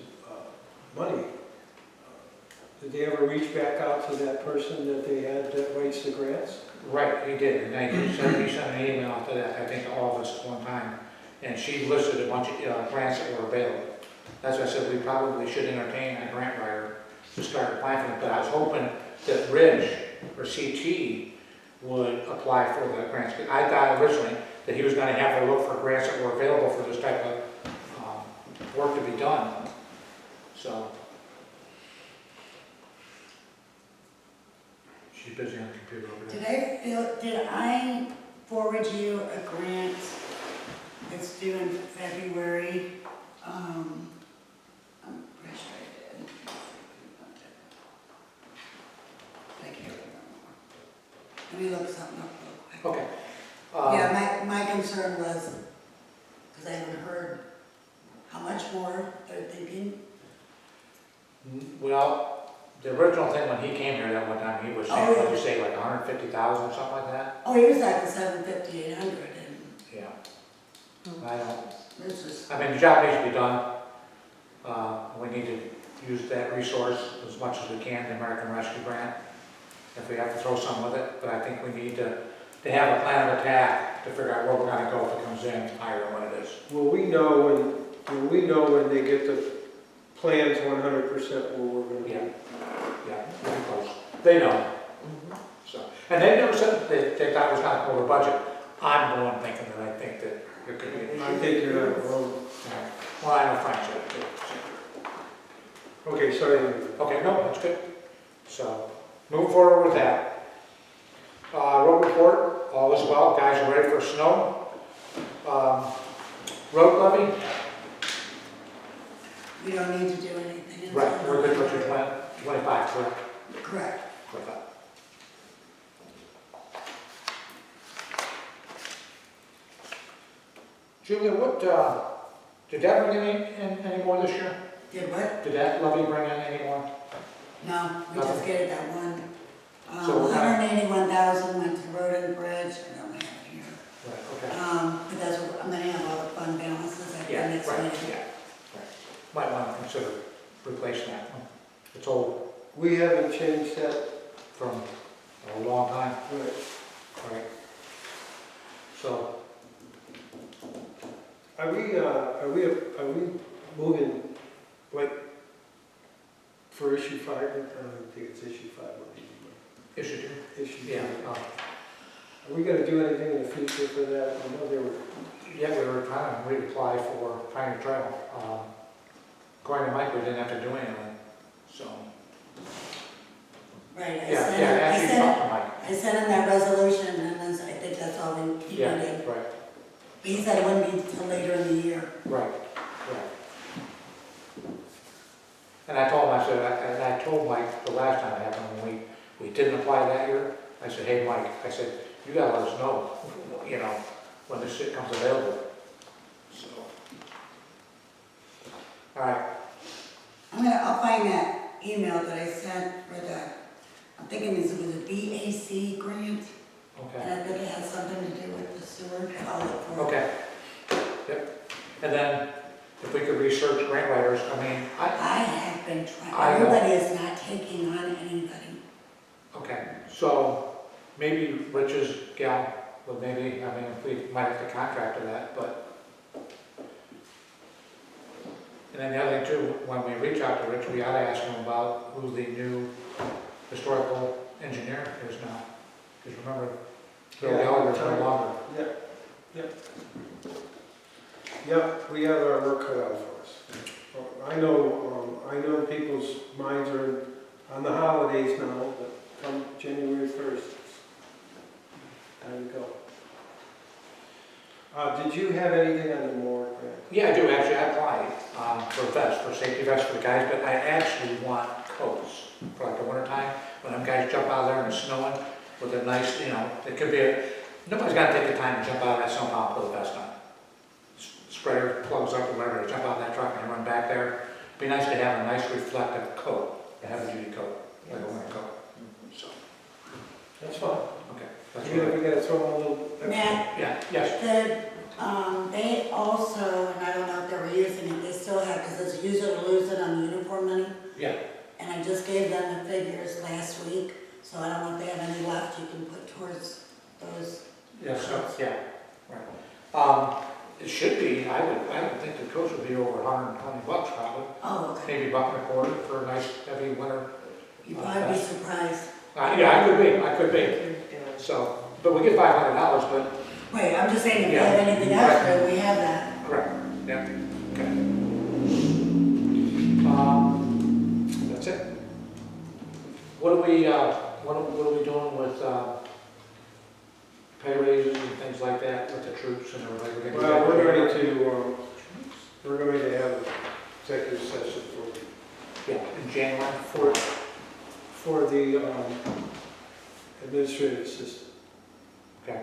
money. Did they ever reach back out to that person that they had that writes the grants? Right, he did, and he sent an email out to that, I think to all of us at one time, and she listed a bunch of grants that were available. That's why I said we probably should entertain a grant writer to start applying for it, but I was hoping that Ridge or CT would apply for the grants. I thought originally that he was going to have to look for grants that were available for this type of work to be done. So she's busy on the computer over there. Did I forward you a grant that's due in February? I'm pretty sure I did. I can't remember. Let me look something up real quick. Okay. Yeah, my concern was, because I haven't heard how much more they're thinking. Well, the original thing when he came here that one time, he was saying, what did you say, like 150,000 or something like that? Oh, he was at the 750, 800, and Yeah. I don't, this is, I mean, the job needs to be done. We need to use that resource as much as we can, the American Rescue Grant, if we have to throw some with it. But I think we need to have a plan of attack to figure out where we're going to go if it comes in higher than what it is. Will we know when they get the plans 100% where we're going to be? Yeah, pretty close. They know. So, and they never said that they thought it was not over budget. I'm the one thinking that I think that there could be an issue. I think you're not wrong. Yeah. Well, I know Frank said it too. Okay, sorry. Okay, no, that's good. So, move forward with that. Road report, all is well. Guys are ready for snow. Road levy, we don't need to do anything. right, we're good for 25, correct? Correct. Correct. Julia, what, did that bring in any more this year? Did what? Did that levy bring in any more? No, we just get that one. So we're gonna- 181,000 went to road and bridge, I don't have it here. Right, okay. But that's what, I'm gonna have all the fund balances at the Yeah, next right, meeting. yeah. Right. Might want to consider replacing that one. It's old We haven't changed that. from a long time. Right. Right. So, Are we moving, like, for issue 5? I don't think it's issue 5. issue two? Issue 2. Yeah. Are we gonna do anything in the future for that? I know they were, Yeah, we were trying to reapply for Pioneer Trail. According to Mike, we didn't have to do anything, so. Right, I Yeah, sent, yeah, I actually, sent, talk to Mike. I sent him that resolution, and then I think that's all he Yeah, needed. right, But he said it wouldn't be until later in the year. right. And I told him, and I told Mike the last time it happened, when we didn't apply that year, I said, hey, Mike, I said, you gotta let us know, you know, when this shit comes available. So. All right, I'll find that email that I sent for the, I'm thinking it was a BAC grant, okay. and I think it has something to do with the sewer. I'll look for it. Okay. Yep. And then if we could research grant writers, I mean, I have been I trying, know. everybody is not taking on anybody. okay, so maybe Rich's gal would maybe, I mean, if we might have to contract her that, but And then the other thing too, when we reach out to Rich, we ought to ask him about who the new historical engineer is now. Because remember, Bill Yeah, Gallagher's time. no longer. Yep, we have our work cut out for us. I know people's minds are on the holidays now, but come January 1st, it's time to go. Did you have anything on the more? Yeah, I do, actually, I applied for a vest, for a safety vest for the guys, but I actually want coats for like the winter time, when them guys jump out there and it's snowing with a nice, you know, it could be nobody's got to take the time to jump out of that snowplow and put a vest on. Spreader plugs up or whatever, they jump out of that truck and they run back there. It'd be nice to have a nice reflective coat, a heavy-duty coat, like a winter coat. So, That's fine. okay. That's We what gotta throw a little. Matt, Yeah, yes. they also, and I don't know if they were using it, they still have, because it's use it or lose it on the uniform money. Yeah. And I just gave them the figures last week, so I don't know if they have any left you can put towards those. Yes, yeah, right. It should be, I would think the coach would be over $120 probably. Oh, okay. Maybe $1.25 for a nice heavy winter. You'd probably be surprised. Yeah, I could be. So, but we get $500, but. Wait, I'm just saying if you Yeah. have anything extra, we have that. Correct, yeah, okay. That's it. What are we doing with, pay raises and things like that with the troops and everybody? Well, we're going to have an executive session Yeah, in January. for the administrative assistant. Okay.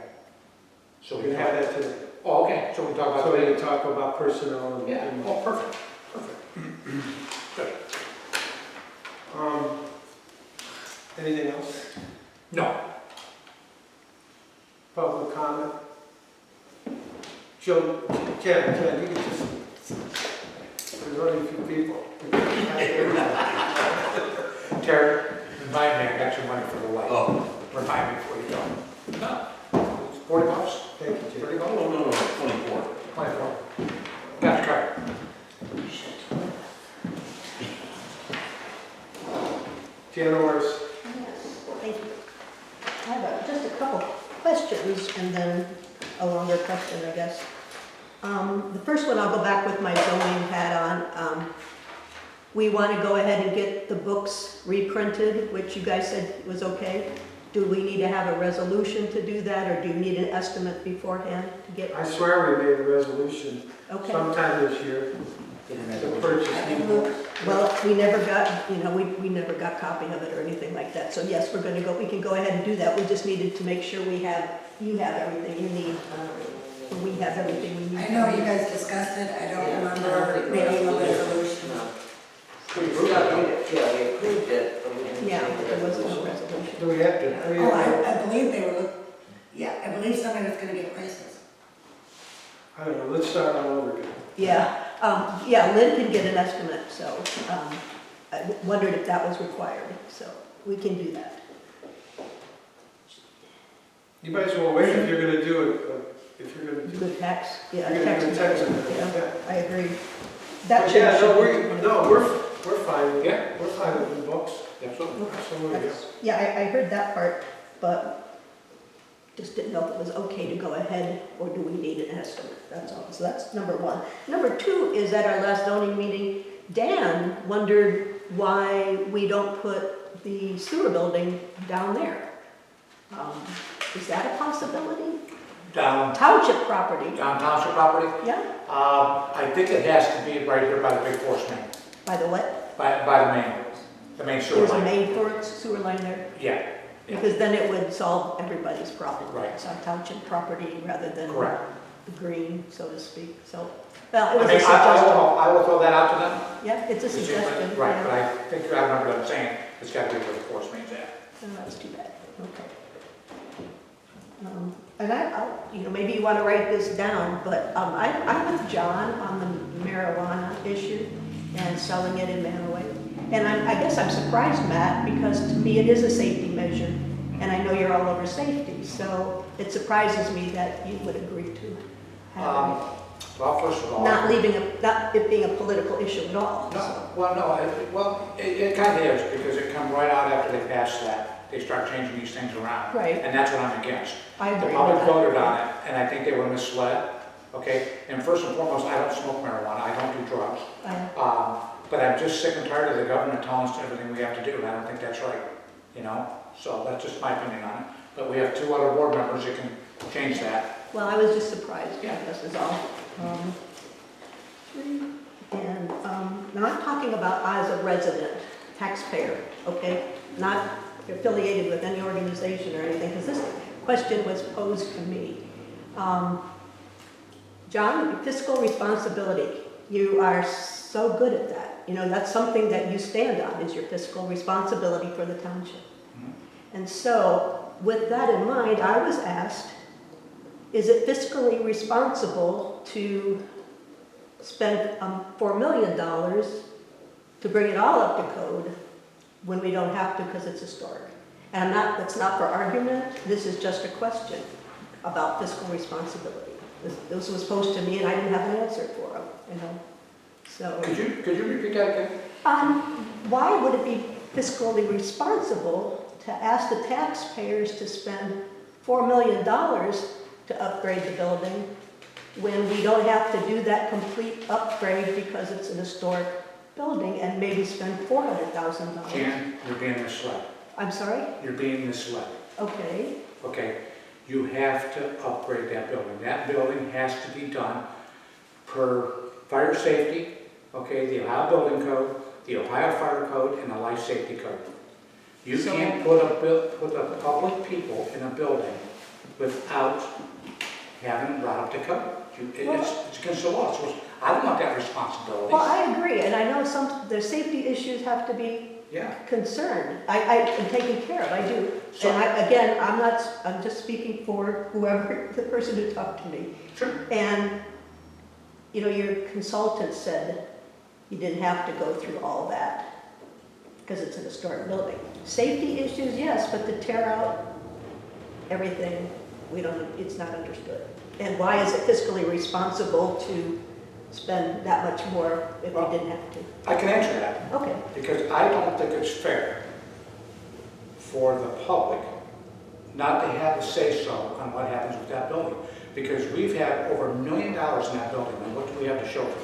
So We have that today. Oh, okay, so we talk about. So we can talk about personnel and. Yeah, oh, perfect, good. Anything else? No, Public comment? Joe, Ken, you can just, there's only a few people. Terry, remind me, I got your money for the light. Oh. Remind me before you go. No, it's $40. Thank you, Jay. $30? No, 24. 24. Got your card. Jan Orris. Thank you. I have just a couple questions and then a longer question, I guess. The first one, I'll go back with my zoning hat on. We want to go ahead and get the books reprinted, which you guys said was okay. Do we need to have a resolution to do that, or do you need an estimate beforehand to get? I swear we made a resolution Okay. sometime this year to purchase new books. Well, we never got, we never got a copy of it or anything like that. So yes, we can go ahead and do that. We just needed to make sure you have everything you need. We have everything we need. I know you guys discussed it, I don't remember making a resolution. We approved it, but we didn't. Yeah, make a there was no resolution. resolution. Do we have to? Oh, I believe they were, I believe somebody was gonna get prices. I don't know, let's start all over again. Yeah, Lynn can get an estimate, so I wondered if that was required, so we can do that. You might as well wait if you're gonna do it, if you're gonna do it. Good tax, yeah. You're gonna do a tax Yeah, amendment. I agree. That But yeah, should. we're fine. Yeah. We're fine with the books. Absolutely. Absolutely. Yeah, I heard that part, but just didn't know if it was okay to go ahead, or do we need an estimate, that's all. So that's number one. Number two is at our last zoning meeting, Dan wondered why we don't put the sewer building down there. Is that a possibility? Down Township property, township property? yeah? I think it has to be right here by the big force main, By the what? by the main sewer There's a line. main for sewer line there? Yeah, Because then it would solve everybody's problem. Right. It's on township property rather than correct. the green, so to speak. So, well, it I was a mean, suggestion. I will throw that out to them. Yeah, it's a suggestion. Right, but yeah. I think I remember them saying it's got to be where the force main's at. Oh, that's too bad, okay. And maybe you want to write this down, but I'm with John on the marijuana issue and selling it in Mantua. And I guess I'm surprised, Matt, because to me it is a safety measure, and I know you're all over safety, so it surprises me that you would agree to have it. Well, first of all. not it being a political issue at all. No, well, no, it kind of is, because it come right out after they passed that. They start changing these things around. Right. And that's what I'm against. I agree The with public that. voted on it, and I think they were misled, okay? And first and foremost, I don't smoke marijuana, I don't do drugs. But I'm just sick and tired of the government telling us everything we have to do, and I don't think that's right, you know? So that's just my opinion on it. But we have 2 other board members that can change that. Well, I was just surprised, I Yeah. guess is all. And now I'm talking about as a resident, taxpayer, okay? Not affiliated with any organization or anything, because this question was posed to me. John, fiscal responsibility, you are so good at that. You know, that's something that you stand on, is your fiscal responsibility for the township. And so, with that in mind, I was asked, is it fiscally responsible to spend $4 million to bring it all up to code when we don't have to because it's historic? And that's not for argument, this is just a question about fiscal responsibility. This was posed to me and I didn't have an answer for him, you know? So. Could you repeat that again? Why would it be fiscally responsible to ask the taxpayers to spend $4 million to upgrade the building when we don't have to do that complete upgrade because it's an historic building and maybe spend $400,000? Jan, you're being misled. I'm sorry? You're being misled. Okay. Okay, you have to upgrade that building. That building has to be done per fire safety, okay, the Ohio Building Code, the Ohio Fire Code, and the Life Safety Code. You can't put a public people in a building without having it brought up to code. It's against the law. So I don't want that responsibility. Well, I agree, and I know the safety issues have to be concerned. I am taken care of, I do. So, and I'm just speaking for whoever, the person who talked to me. Sure. And, you know, your consultant said you didn't have to go through all that because it's an historic building. Safety issues, yes, but to tear out everything, it's not understood. And why is it fiscally responsible to spend that much more if we didn't have to? I can answer that. Okay. Because I don't think it's fair for the public not to have a say-so on what happens with that building. Because we've had over $1 million in that building, and what do we have to show for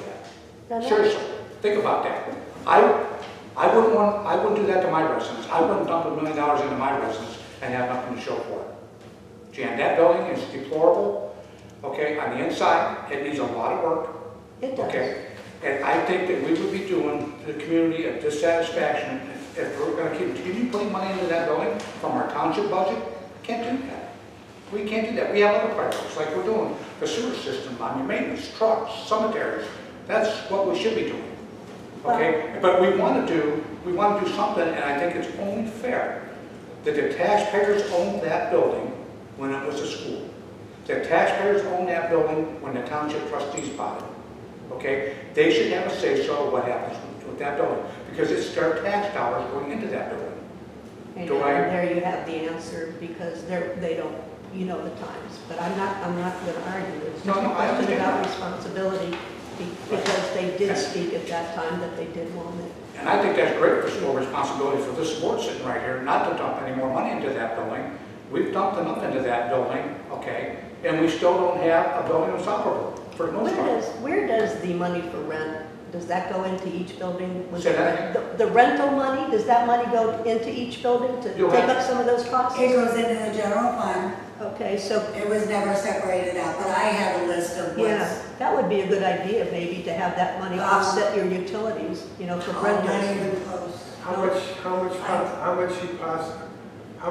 that? Seriously, think about that. I wouldn't do that to my residents. I wouldn't dump $1 million into my residents and have nothing to show for it. Jan, that building is deplorable, okay, on the inside, it needs a lot of work. It does. Okay, and I think that we would be doing the community a dissatisfaction if we're going to continue putting money into that building from our township budget. Can't do that. We can't do that. We have other priorities, like we're doing the sewer system, I mean, maintenance, trucks, cemeteries. That's what we should be doing. Okay, but we want to do something, and I think it's only fair that the taxpayers own that building when it was a school. The taxpayers own that building when the township trustees bought it. Okay, they should have a say-so what happens with that building, because it's their tax dollars going into that building. And there you have the answer, because they don't, you know, the times. But I'm not going to argue. It's just a question about responsibility, because they did speak at that time that they did want it. And I think that's great fiscal responsibility for this board sitting right here, not to dump any more money into that building. We've dumped enough into that building, okay, and we still don't have a building that's operable for the most part. Where does the money for rent, does that go into each building? Say that The rental money, does that money go into each building to take up some of those costs? It goes into the general fund. Okay, so. It was never separated out, but I have a list of what's. Yeah, that would be a good idea, maybe, to have that money offset your utilities, you know, for rentals. Not even close. How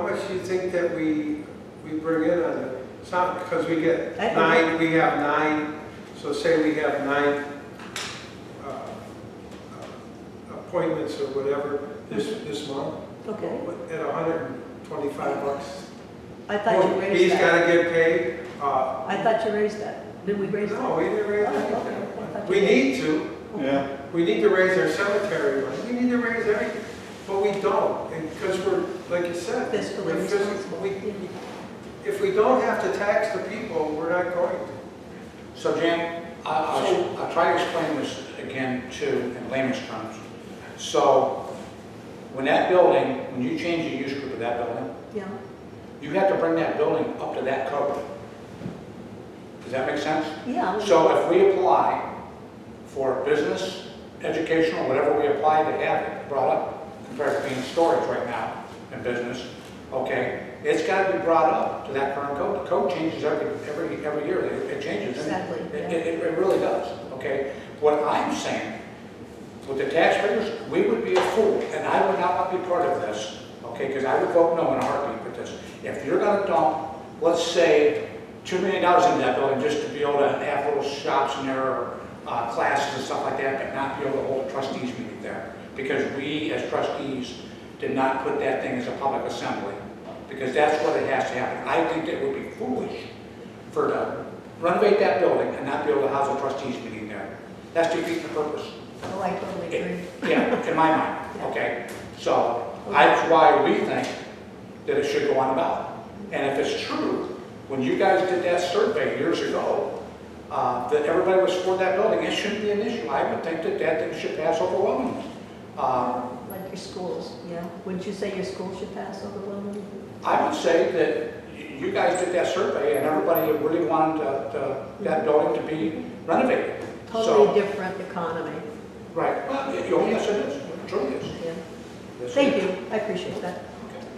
much do you think that we bring in on it? It's not because we get nine, we have nine, so say we have 9 appointments or whatever this month. Okay. At $125. I thought you raised He's that. got to get paid. I thought you raised that. Did we raise that? No, we didn't raise Oh, anything. okay. I thought you We raised need to. Yeah. We need to raise our cemetery money. We need to raise everything, but we don't, and because we're, like you said, Fiscally we're responsible. if we don't have to tax the people, we're not going to. So Jan, I'll try to explain this again too in layman's terms. So, when that building, when you change the use group of that building, Yeah, you have to bring that building up to that code. Does that make sense? yeah. So if we apply for business, educational, whatever we apply to have it brought up, compared to being storage right now in business, okay, it's got to be brought up to that current code. The code changes every year. It changes. Exactly, yeah. It really does, okay? What I'm saying, with the taxpayers, we would be a fool, and I would not want to be part of this, okay? Because I would vote no in a heartbeat for this. If you're going to dump, let's say, $2 million into that building just to be able to have little shops in there, or classes and stuff like that, but not be able to hold a trustees meeting there. Because we, as trustees, did not put that thing as a public assembly. Because that's what it has to happen. I think that it would be foolish to renovate that building and not be able to house a trustees meeting there. That's defeating the purpose. Oh, I totally agree. Yeah, in my mind, okay? So, that's why we think that it should go on the ballot. And if it's true, when you guys did that survey years ago, that everybody was for that building, it shouldn't be an issue. I would think that that thing should pass overwhelmingly. Like your schools, yeah. Wouldn't you say your school should pass overwhelmingly? I would say that you guys did that survey and everybody really wanted that building to be renovated. Totally different economy. Right. Well, yes, it is. It truly is. Yeah. Yes, Thank it is. you, I appreciate that.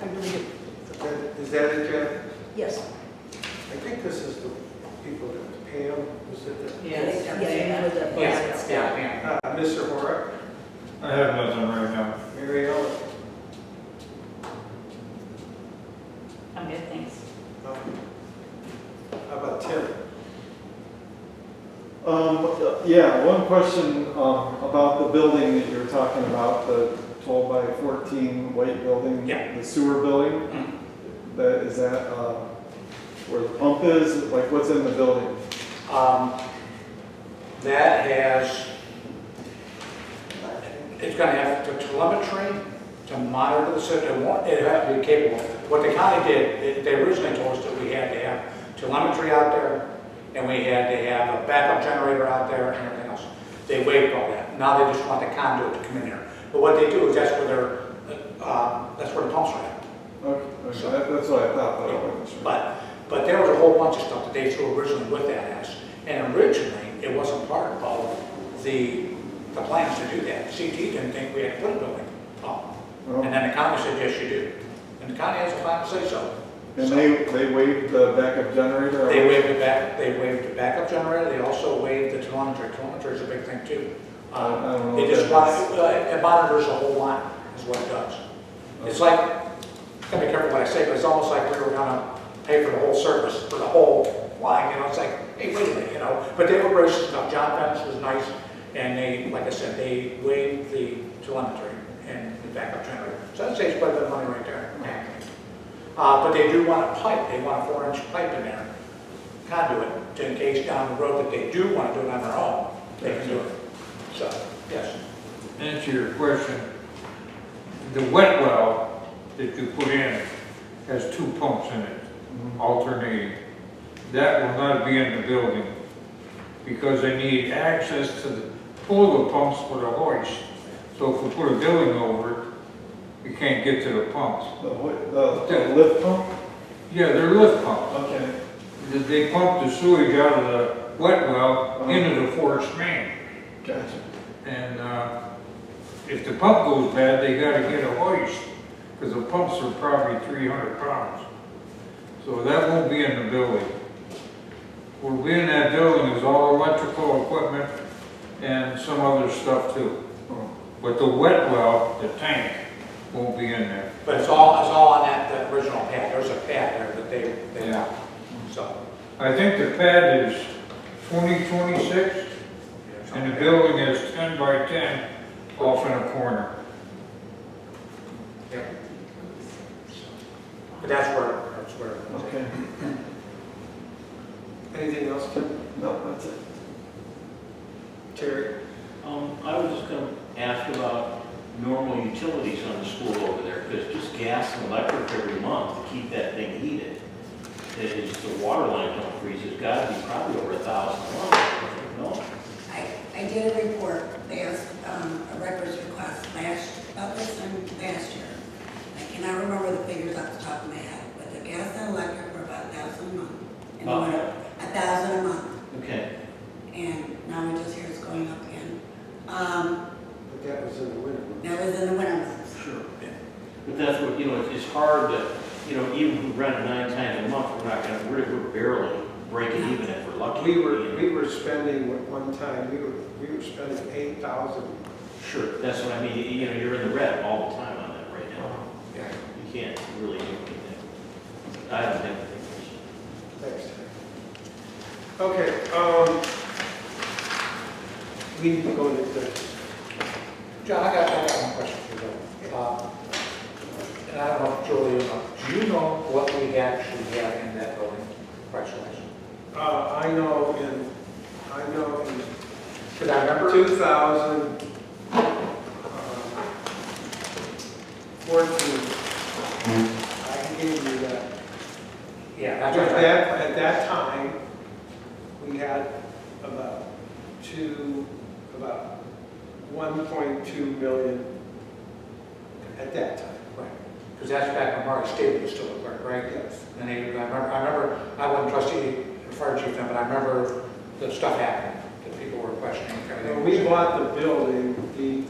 I really do. Is that it, Jeff? Yes. I think this is the people that pay them, is it? Yes. Yeah, you would, Yes, yeah. Mr. Horak, I have nothing right now. Mary Ellen. I'm good, thanks. How about Tim? Yeah, one question about the building that you're talking about, the 12 by 14 white building, Yeah. the sewer building. Mhm. Is that where the pump is? Like, what's in the building? That has, it's going to have the telemetry to monitor the system. It has to be capable. What the county did, they originally told us that we had to have telemetry out there, and we had to have a backup generator out there and everything else. They waived all that. Now they just want the conduit to come in there. But what they do is that's where the pumps are at. Okay, So- that's what I thought, but I wasn't sure. But there was a whole bunch of stuff that they threw originally with that as. And originally, it wasn't part of the plans to do that. CT didn't think we had to put a building up. And then the county said, yes, you do. And the county has a final say so. And they waived the backup generator? They waived the backup generator, they also waived the telemetry. Telemetry is a big thing too. I don't know It if just it monitors the whole line, is what it does. It's like, gotta be careful what I say, but it's almost like we were gonna pay for the whole service, for the whole line, it's like, hey, wait a minute, But they were gracious enough, John Pence was nice, and they, like I said, they waived the telemetry and the backup generator. So I'd say it's quite a bit of money right there. But they do want a pipe, they want a 4-inch pipe in there, conduit, to in case down the road that they do want to do it on their own, they can do it. So, yes. Answer your question. The wet well that you put in has 2 pumps in it, alternating. That will not be in the building because they need access to pull the pumps for the hoist. So if we put a building over it, we can't get to the pumps. The lift pump? Yeah, they're lift pumps. Okay. They pump the sewage out of the wet well into the forced main. Gotcha. And if the pump goes bad, they gotta get a hoist, because the pumps are probably 300 pounds. So that won't be in the building. What will be in that building is all electrical equipment and some other stuff too. But the wet well, the tank, won't be in there. But it's all on that original pad. There's a pad there that they Yeah. So, I think the pad is 2026, and the building is 10 by 10 off in a corner. yeah. But that's where. Okay. Anything else, Tim? No, that's it. Terry? I was just gonna ask about normal utilities on the school over there, because just gas and electric every month to keep that thing heated. The water line don't freeze, it's gotta be probably over $1,000 a month. No? I did a report, they asked, a records request about this time last year. I cannot remember the figures off the top of my head, but the gas and electric were about $1,000 a month. And it went up $1,000 a month, Okay. and now we just hear it's going up again. But that was in the winter. That was in the winter months. Sure. Yeah. But that's what, it's hard to, even if we rent it 9 times a month, we're barely breaking even if we're lucky. We were spending, at one time, we were spending $8,000. Sure, that's what I mean, you're in the red all the time on that right now. Yeah. You can't really do anything. I don't think anything. Thanks, Ted. Okay, we need to go into this. John, I got one question for you. And I don't know if Julie or not, do you know what we actually have in that building, price-wise? I know in Should I remember? 2014, I gave you that. Yeah, that's right. At that time, we had about 1.2 million at that time. Right. Because that's back when Marty Stable was still at work, right? Yes. And I remember, I wasn't trustee, fire chief then, but I remember the stuff happening, that people were questioning. When we bought the building, the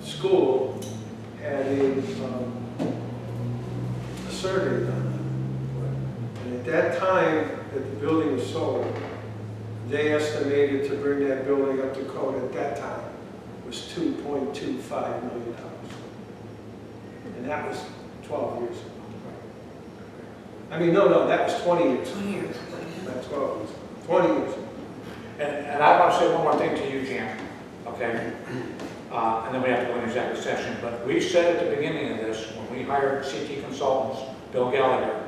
school had a survey done. And at that time that the building was sold, they estimated to bring that building up to code at that time was $2.25 million. And that was 12 years ago. I mean, no, that was 20 years ago. 20 years. Not 12 years ago, 20 years ago. And I want to say one more thing to you, Jan, okay? And then we have to go into executive session, but we said at the beginning of this, when we hired CT Consultants, Bill Gallagher,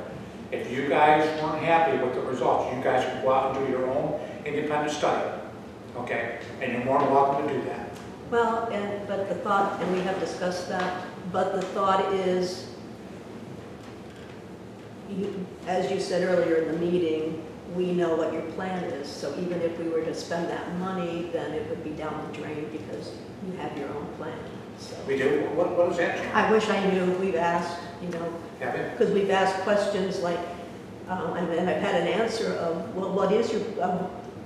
if you guys weren't happy with the results, you guys could go out and do your own independent study, okay? And you're more than welcome to do that. Well, but the thought, and we have discussed that, but the thought is, as you said earlier in the meeting, we know what your plan is, so even if we were to spend that money, then it would be down the drain because you have your own plan, so. We do? What is that, Jan? I wish I knew. We've asked, Have you? because we've asked questions like, and I've had an answer of, well, what is your,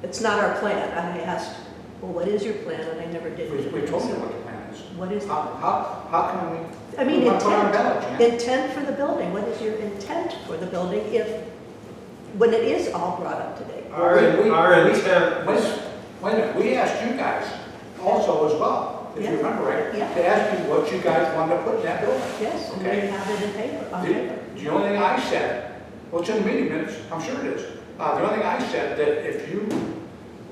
it's not our plan. I asked, well, what is your plan? And I never did. We told you what the plan is. What is it? How can we? I mean, we want to put it on the ballot, Jan? intent for the building. What is your intent for the building when it is all brought up today? Our intent was, Wait a minute, we asked you guys also as well, if you Yeah. remember right, Yeah. to ask you what you guys wanted to put in that building. Yes, and Okay. we have it in paper, on paper. The only thing I said, well, it's in the meeting minutes, I'm sure it is. The only thing I said, that if you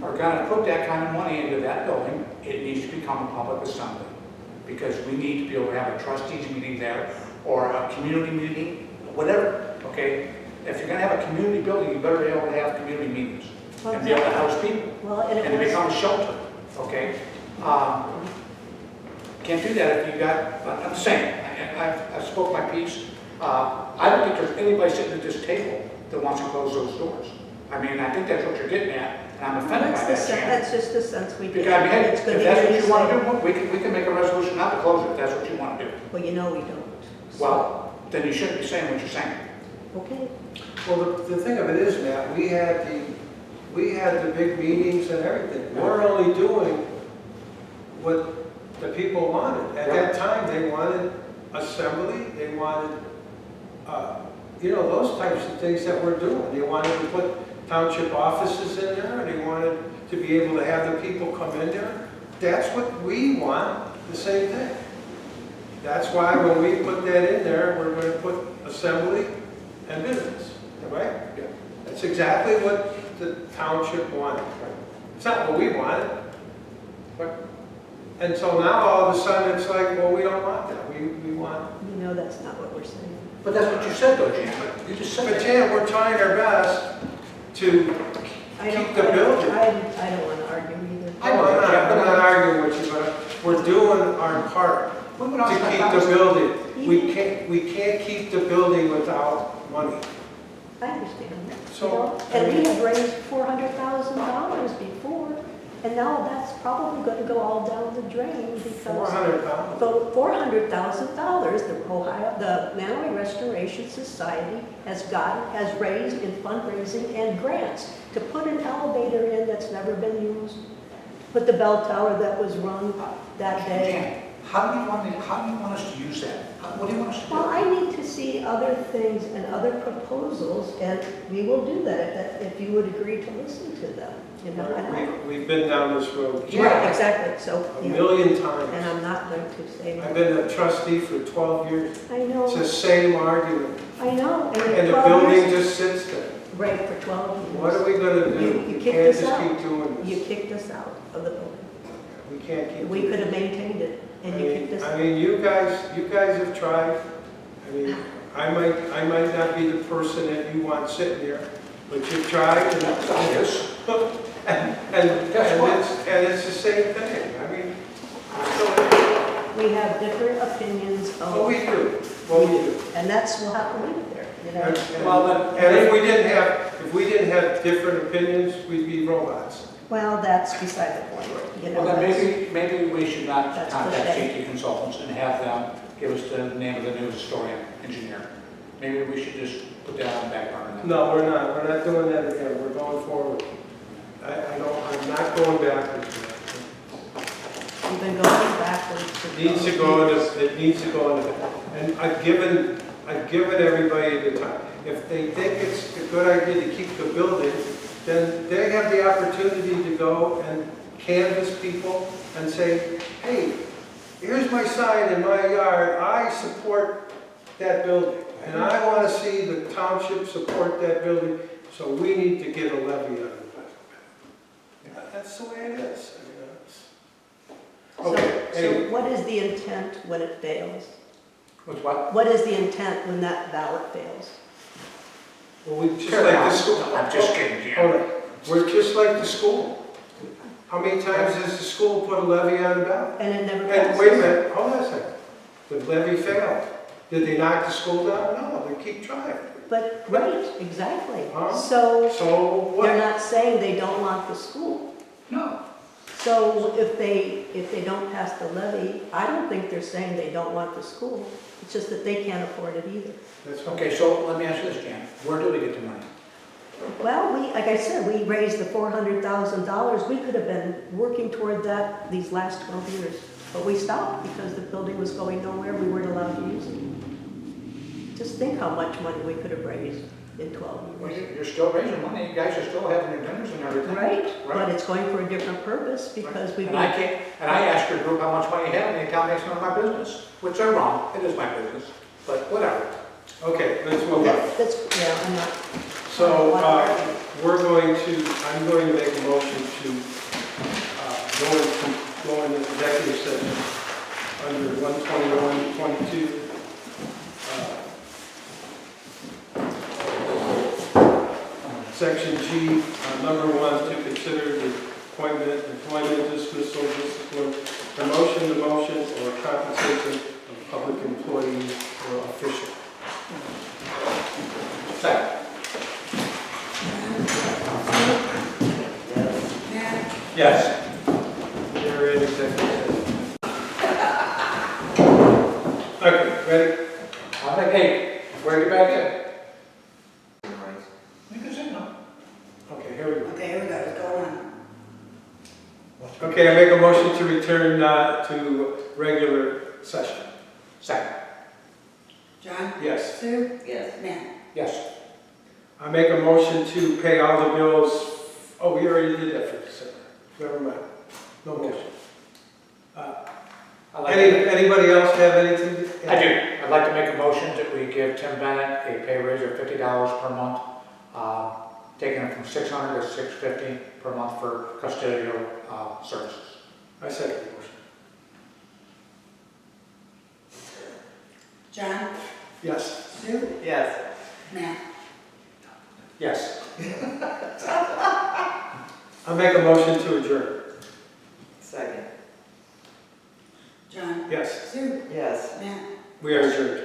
are gonna put that kind of money into that building, it needs to become a public assembly. Because we need to be able to have a trustees meeting there, or a community meeting, whatever, okay? If you're gonna have a community building, you better be able to have community meetings, Well, and be able to house people, Well, and and it to was, become a shelter, okay? Can't do that if you got, I'm saying, I spoke my piece. I don't think there's anybody sitting at this table that wants to close those doors. I mean, I think that's what you're getting at, and I'm offended by that's that, Jan. that's just the sense we get. Because, I mean, hey, It's if gonna be that's what very you want to simple. do, we can make a resolution not to close it, if that's what you want to do. Well, we don't. So- Well, then you shouldn't be saying what you're saying. Okay. well, the thing of it is, Matt, we had the big meetings and everything. We're only doing what the people wanted. At that time, they wanted assembly, they wanted, those types of things that we're doing. They wanted to put township offices in there, they wanted to be able to have the people come in there. That's what we want, the same thing. That's why when we put that in there, we're going to put assembly and business, right? Yeah. That's exactly what the township wanted. It's not what we wanted. And so now all of a sudden it's like, well, we don't want that. We want. You know that's not what we're saying. But that's what you said though, Jan. You just said But that. Jan, we're trying our best to keep the building. I don't want to argue either. I know, I'm Jan, but not arguing with you, but we're doing our part We went to on keep the building. We can't keep the building without money. I understand that. So, You know, I and we mean- had raised $400,000 before, and now that's probably gonna go all down the drain because. $400,000. So $400,000, the Mantua Restoration Society has raised in fundraising and grants to put an elevator in that's never been used, put the bell tower that was run that day. Jan, how do you want us to use that? What do you want us to Well, do? I need to see other things and other proposals, and we will do that if you would agree to listen to them, you know. and We've been down this road Right, exactly, so. a yeah. million And times. I'm not going to say. I've been a trustee for 12 years. I know, It's the same argument. I know. And the 12 building years- just sits there. Right, for 12 years. What are we gonna do? You We kicked can't us just out. keep doing You this. kicked us out of the building. We can't keep. We doing could have this. maintained it, and I you mean- kicked us I out. mean, you guys have tried. I mean, I might not be the person that you want sitting there, but you've tried and That's obvious. and it's the same thing. I mean, so, We have different opinions what we of, do, what we do. and we'll have to leave it there, you know. Well, then- And if we didn't have different opinions, we'd be robots. Well, that's beside the point, you know. Well, then that's- maybe we should not That's contact pathetic. CT Consultants and have them give us the name of the new historian, engineer. Maybe we should just put that on the back burner. No, we're not doing that again, we're going forward. I'm not going backwards. We've been going backwards. It needs to go into, and I've given everybody the time. If they think it's a good idea to keep the building, then they have the opportunity to go and canvass people and say, hey, here's my sign in my yard, I support that building. And I want to see the township support that building, so we need to get a levy on it. That's the way it is. I mean, Okay, So anyway. what is the intent when it fails? With what? What is the intent when that ballot fails? Well, we just like the school. I'm just kidding, Jan. Hold on. We're just like the school. How many times has the school put a levy on the ballot? And it never And passes. wait a minute, hold on a second. The levy failed. Did they knock the school down? No, they keep trying. But, right, exactly. Huh? So So they're what? not saying they don't want the school. No. So if they don't pass the levy, I don't think they're saying they don't want the school. It's just that they can't afford it either. That's Okay, so let me ask you this, Jan. Where do we get the money? Well, like I said, we raised the $400,000. We could have been working toward that these last 12 years. But we stopped because the building was going nowhere. We weren't allowed to use it. Just think how much money we could have raised in 12 Well, years. you're still raising money. You guys are still having your dinners and everything. Right, but Right. it's going for a different purpose because we've And I been, can't, and I asked your group how much money you have, and they tell me it's none of my business, which they're wrong. It is my business, but whatever. Okay, let's move on. that's, yeah, I'm not. So, I'm going to make a motion to go into executive session under 121.22. Section G, number 1, to consider the appointment, employment, dismissal, discipline, promotion, demotion, or compensation of public employee or official. Second. Matt, Yes. You're in executive session. Okay, ready? I'm like, hey, where you back in? You can say no. Okay, here we go. okay, here we go, what's going on? Okay, I make a motion to return to regular session. Second. John? Yes. Sue? Yes. Matt? Yes. I make a motion to pay all the bills. Oh, we already did that for December. Never mind. No motion. Anybody else have anything? I do. I'd like to make a motion that we give Tim Bennett a pay raise of $50 per month, taking it from $600 to $650 per month for custodial services. I second the motion. John? Yes. Sue? Yes. Matt? Yes. I make a motion to adjourn. Second. John? Yes. Sue? Yes. Matt? We are adjourned.